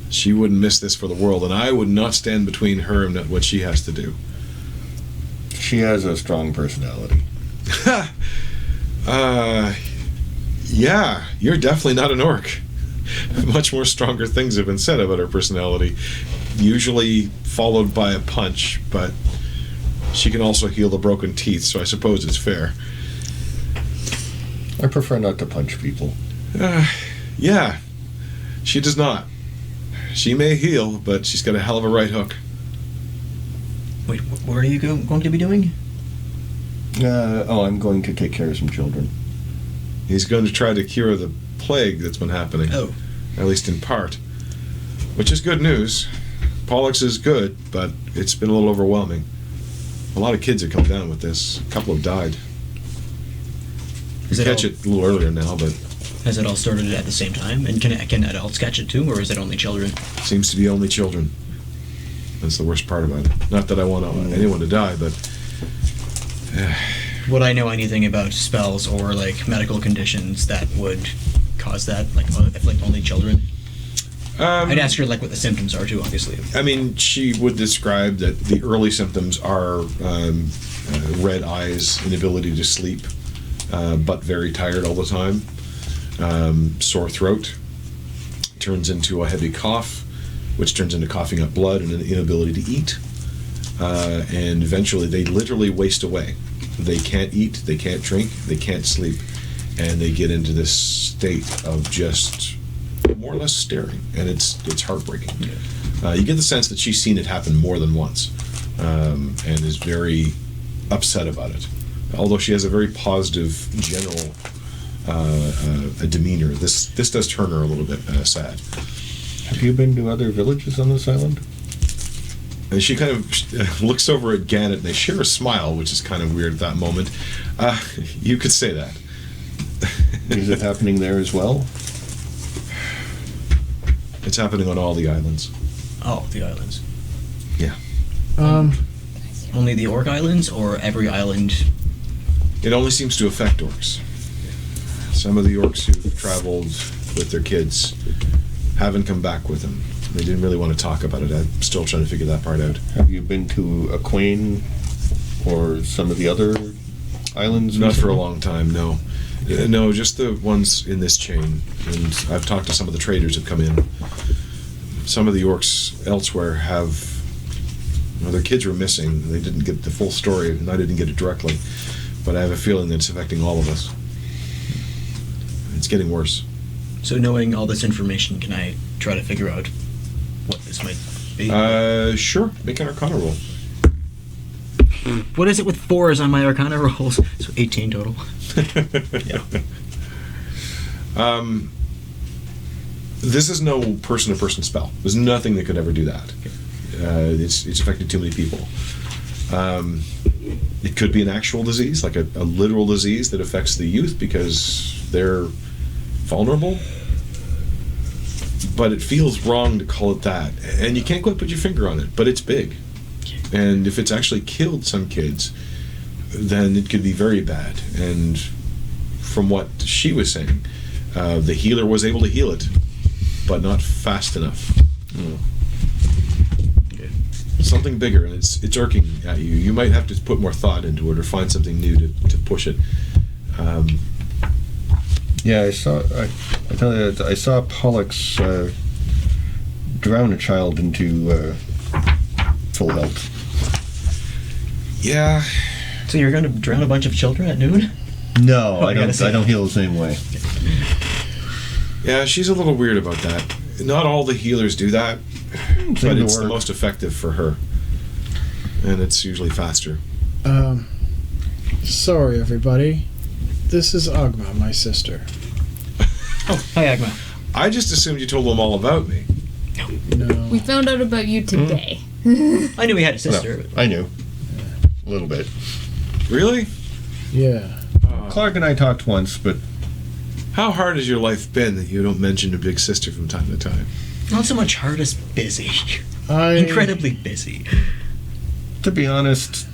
She wouldn't miss this for the world, and I would not stand between her and what she has to do. She has a strong personality. Yeah, you're definitely not an orc. Much more stronger things have been said about her personality, usually followed by a punch, but she can also heal the broken teeth, so I suppose it's fair. I prefer not to punch people. Yeah, she does not. She may heal, but she's got a hell of a right hook. Wait, what are you going to be doing? I'm going to take care of some children. He's going to try to cure the plague that's been happening. Oh. At least in part. Which is good news. Pollux is good, but it's been a little overwhelming. A lot of kids have come down with this. A couple have died. You catch it a little earlier now, but... Has it all started at the same time? And can adults catch it too, or is it only children? Seems to be only children. That's the worst part about it. Not that I want anyone to die, but... Would I know anything about spells or, like, medical conditions that would cause that? Like, if, like, only children? I'd ask her, like, what the symptoms are, too, obviously. I mean, she would describe that the early symptoms are red eyes, inability to sleep, but very tired all the time, sore throat, turns into a heavy cough, which turns into coughing up blood and an inability to eat. And eventually they literally waste away. They can't eat, they can't drink, they can't sleep, and they get into this state of just more or less staring, and it's heartbreaking. Yeah. You get the sense that she's seen it happen more than once, and is very upset about it. Although she has a very positive general demeanor, this does turn her a little bit sad. Have you been to other villages on this island? And she kind of looks over at Gannett, and they share a smile, which is kind of weird at that moment. You could say that. Is it happening there as well? It's happening on all the islands. Oh, the islands. Yeah. Only the Orc Islands, or every island? It only seems to affect orcs. Some of the orcs who've traveled with their kids haven't come back with them. They didn't really want to talk about it. I'm still trying to figure that part out. Have you been to Aquain or some of the other islands? Not for a long time, no. No, just the ones in this chain. And I've talked to some of the traders who've come in. Some of the orcs elsewhere have... their kids were missing. They didn't get the full story, and I didn't get it directly. But I have a feeling that it's affecting all of us. It's getting worse. So knowing all this information, can I try to figure out what this might be? Sure. Make an Arcana roll. What is it with 4s on my Arcana rolls? So 18 total. Yeah. This is no person-to-person spell. There's nothing that could ever do that. It's affected too many people. It could be an actual disease, like a literal disease that affects the youth because they're vulnerable. But it feels wrong to call it that. And you can't quite put your finger on it, but it's big. And if it's actually killed some kids, then it could be very bad. And from what she was saying, the healer was able to heal it, but not fast enough. Okay. Something bigger, and it's irking at you. You might have to put more thought into it or find something new to push it. Yeah, I saw Pollux drown a child into full health. Yeah. So you're going to drown a bunch of children at noon? No, I don't heal the same way. Yeah, she's a little weird about that. Not all the healers do that, but it's the most effective for her. And it's usually faster. Sorry, everybody. This is Agma, my sister. Oh, hi, Agma. I just assumed you told them all about me. No. We found out about you today. I knew he had a sister. I knew. A little bit. Really? Yeah. Klaarg and I talked once, but How hard has your life been that you don't mention your big sister from time to time? Not so much hard as busy. I Incredibly busy. to be honest,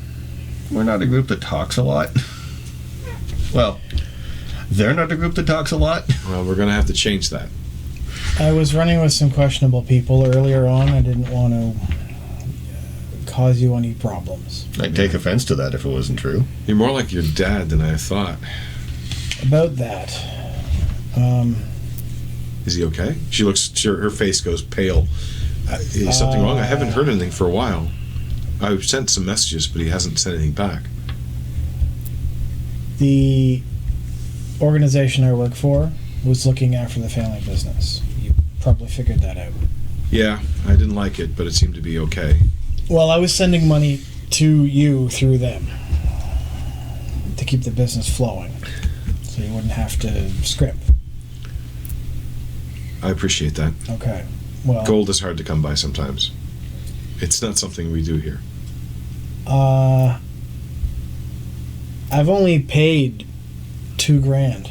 we're not a group that talks a lot. Well, they're not a group that talks a lot. Well, we're going to have to change that. I was running with some questionable people earlier on. I didn't want to cause you any problems. I'd take offense to that if it wasn't true. You're more like your dad than I thought. About that, Is he okay? She looks. Her face goes pale. Is something wrong? I haven't heard anything for a while. I've sent some messages, but he hasn't sent anything back. the organization I work for was looking after the family business. You probably figured that out. Yeah, I didn't like it, but it seemed to be okay. Well, I was sending money to you through them to keep the business flowing, so you wouldn't have to scrimp. I appreciate that. Okay. Well, Gold is hard to come by sometimes. It's not something we do here. I've only paid $2,000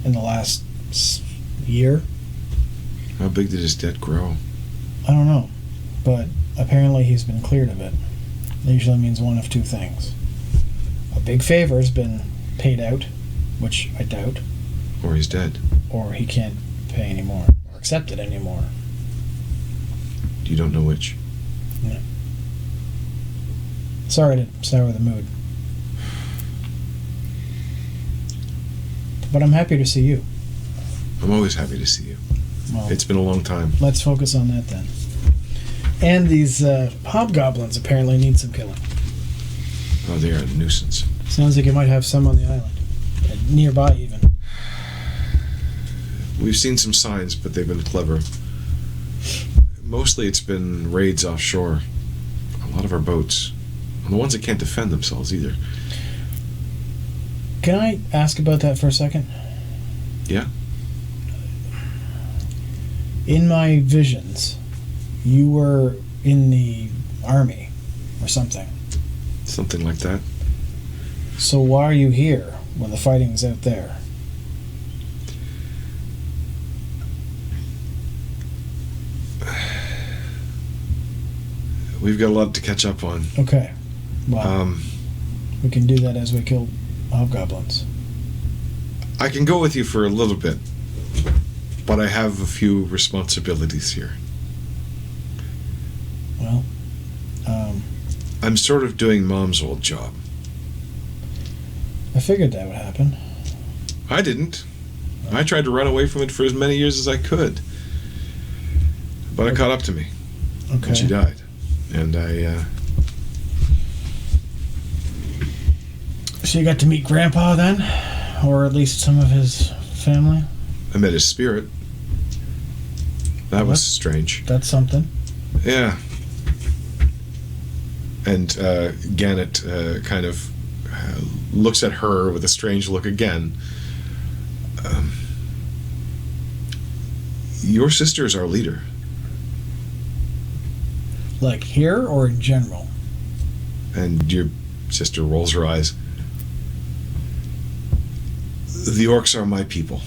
in the last year. How big did his debt grow? I don't know, but apparently he's been cleared of it. It usually means one of two things. A big favor's been paid out, which I doubt, Or he's dead. or he can't pay anymore or accept it anymore. You don't know which. Sorry to sour the mood, but I'm happy to see you. I'm always happy to see you. Well, It's been a long time. let's focus on that then. And these hobgoblins apparently need some killing. Oh, they are a nuisance. Sounds like you might have some on the island, nearby even. We've seen some signs, but they've been clever. Mostly it's been raids offshore. A lot of our boats. And the ones that can't defend themselves either. Can I ask about that for a second? Yeah? In my visions, you were in the army or something. Something like that. So why are you here when the fighting's out there? We've got a lot to catch up on. Okay. Well, we can do that as we kill hobgoblins. I can go with you for a little bit, but I have a few responsibilities here. Well, I'm sort of doing Mom's old job. I figured that would happen. I didn't. I tried to run away from it for as many years as I could. But it caught up to me. Okay. And she died. And So you got to meet Grandpa then? Or at least some of his family? I met his spirit. That was strange. That's something. Yeah. And Gannett kind of looks at her with a strange look again. Your sister is our leader. Like here or in general? And your sister rolls her eyes. The orcs are my people.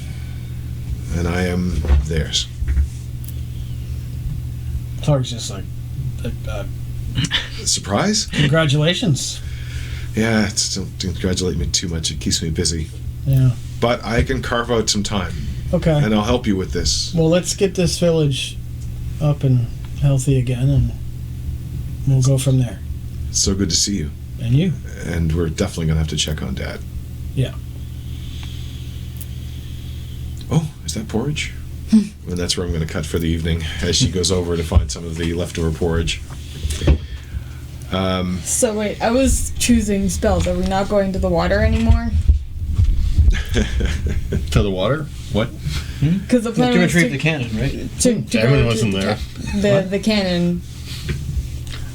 And I am theirs. Klaarg's just like, Surprise? congratulations. Yeah, don't congratulate me too much. It keeps me busy. Yeah. But I can carve out some time. Okay. And I'll help you with this. Well, let's get this village up and healthy again, and we'll go from there. It's so good to see you. And you. And we're definitely going to have to check on Dad. Yeah. Oh, is that porridge? And that's where I'm going to cut for the evening as she goes over to find some of the leftover porridge. So wait, I was choosing spells. Are we not going to the water anymore? To the water? What? Because the plan To was retrieve the cannon, right? to Everyone go wasn't to there. The cannon.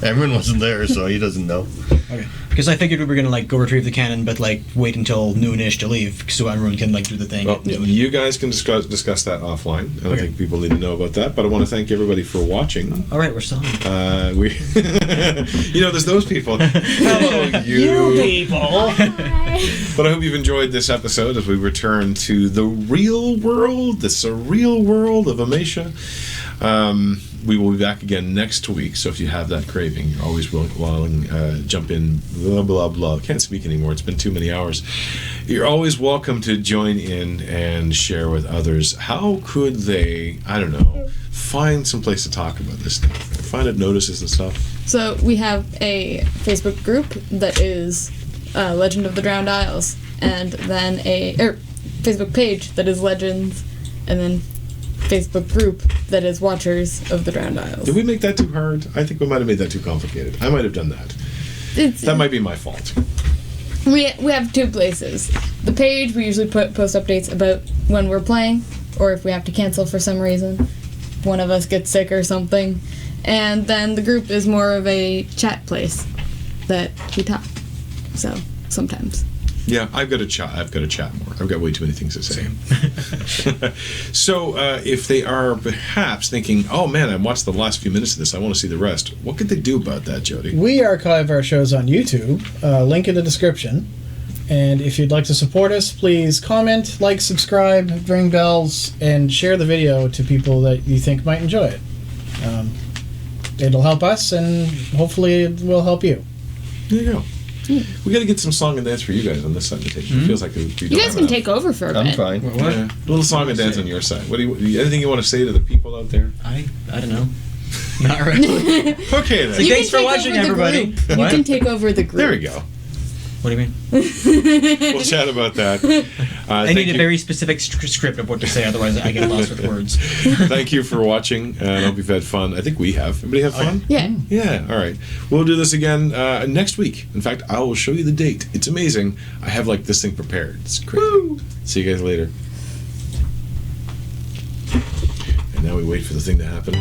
Everyone wasn't there, so he doesn't know. Okay. Because I figured we were gonna like go retrieve the cannon, but like wait until noonish to leave, so everyone can like do the thing. Well, at noon. you guys can discuss that offline. I don't Okay. think people need to know about that, but I want to thank everybody for watching. All right, we're still on. We, there's those people. Hello, you. people. But I hope you've enjoyed this episode as we return to the real world, the surreal world of Amatia. We will be back again next week, so if you have that craving, you're always willing jump in, blah, blah, blah. Can't speak anymore. It's been too many hours. You're always welcome to join in and share with others. How could they, I don't know, find some place to talk about this stuff? Find out notices and stuff? So we have a Facebook group that is Legend of the Drowned Isles, and then a Facebook page that is Legends, and then Facebook group that is Watchers of the Drowned Isles. Did we make that too hard? I think we might have made that too complicated. I might have done that. That might be my fault. We have two places. The page, we usually post updates about when we're playing, or if we have to cancel for some reason. One of us gets sick or something. And then the group is more of a chat place that we talk. So, sometimes. Yeah, I've got to chat more. I've got way too many things to say. So, if they are perhaps thinking, oh man, I watched the last few minutes of this, I want to see the rest, what could they do about that, Jody? We archive our shows on YouTube. Link in the description. And if you'd like to support us, please comment, like, subscribe, ring bells, and share the video to people that you think might enjoy it. It'll help us, and hopefully it will help you. There you go. We got to get some song and dance for you guys on this side of the table. It feels like we You guys can take over for a bit. I'm fine. Yeah. A little song and dance on your side. What do you? Anything you want to say to the people out there? I don't know. Not really. Okay then. You Thanks can for take watching, over the everybody. group. You What? can take over the group. There we go. What do you mean? We'll chat about that. I need a very specific script of what to say, otherwise I get lost with words. Thank you for watching, and I hope you've had fun. I think we have. Everybody have fun? Yeah. Yeah, all right. We'll do this again next week. In fact, I will show you the date. It's amazing. I have like this thing prepared. It's crazy. Woo! See you guys later. And now we wait for the thing to happen.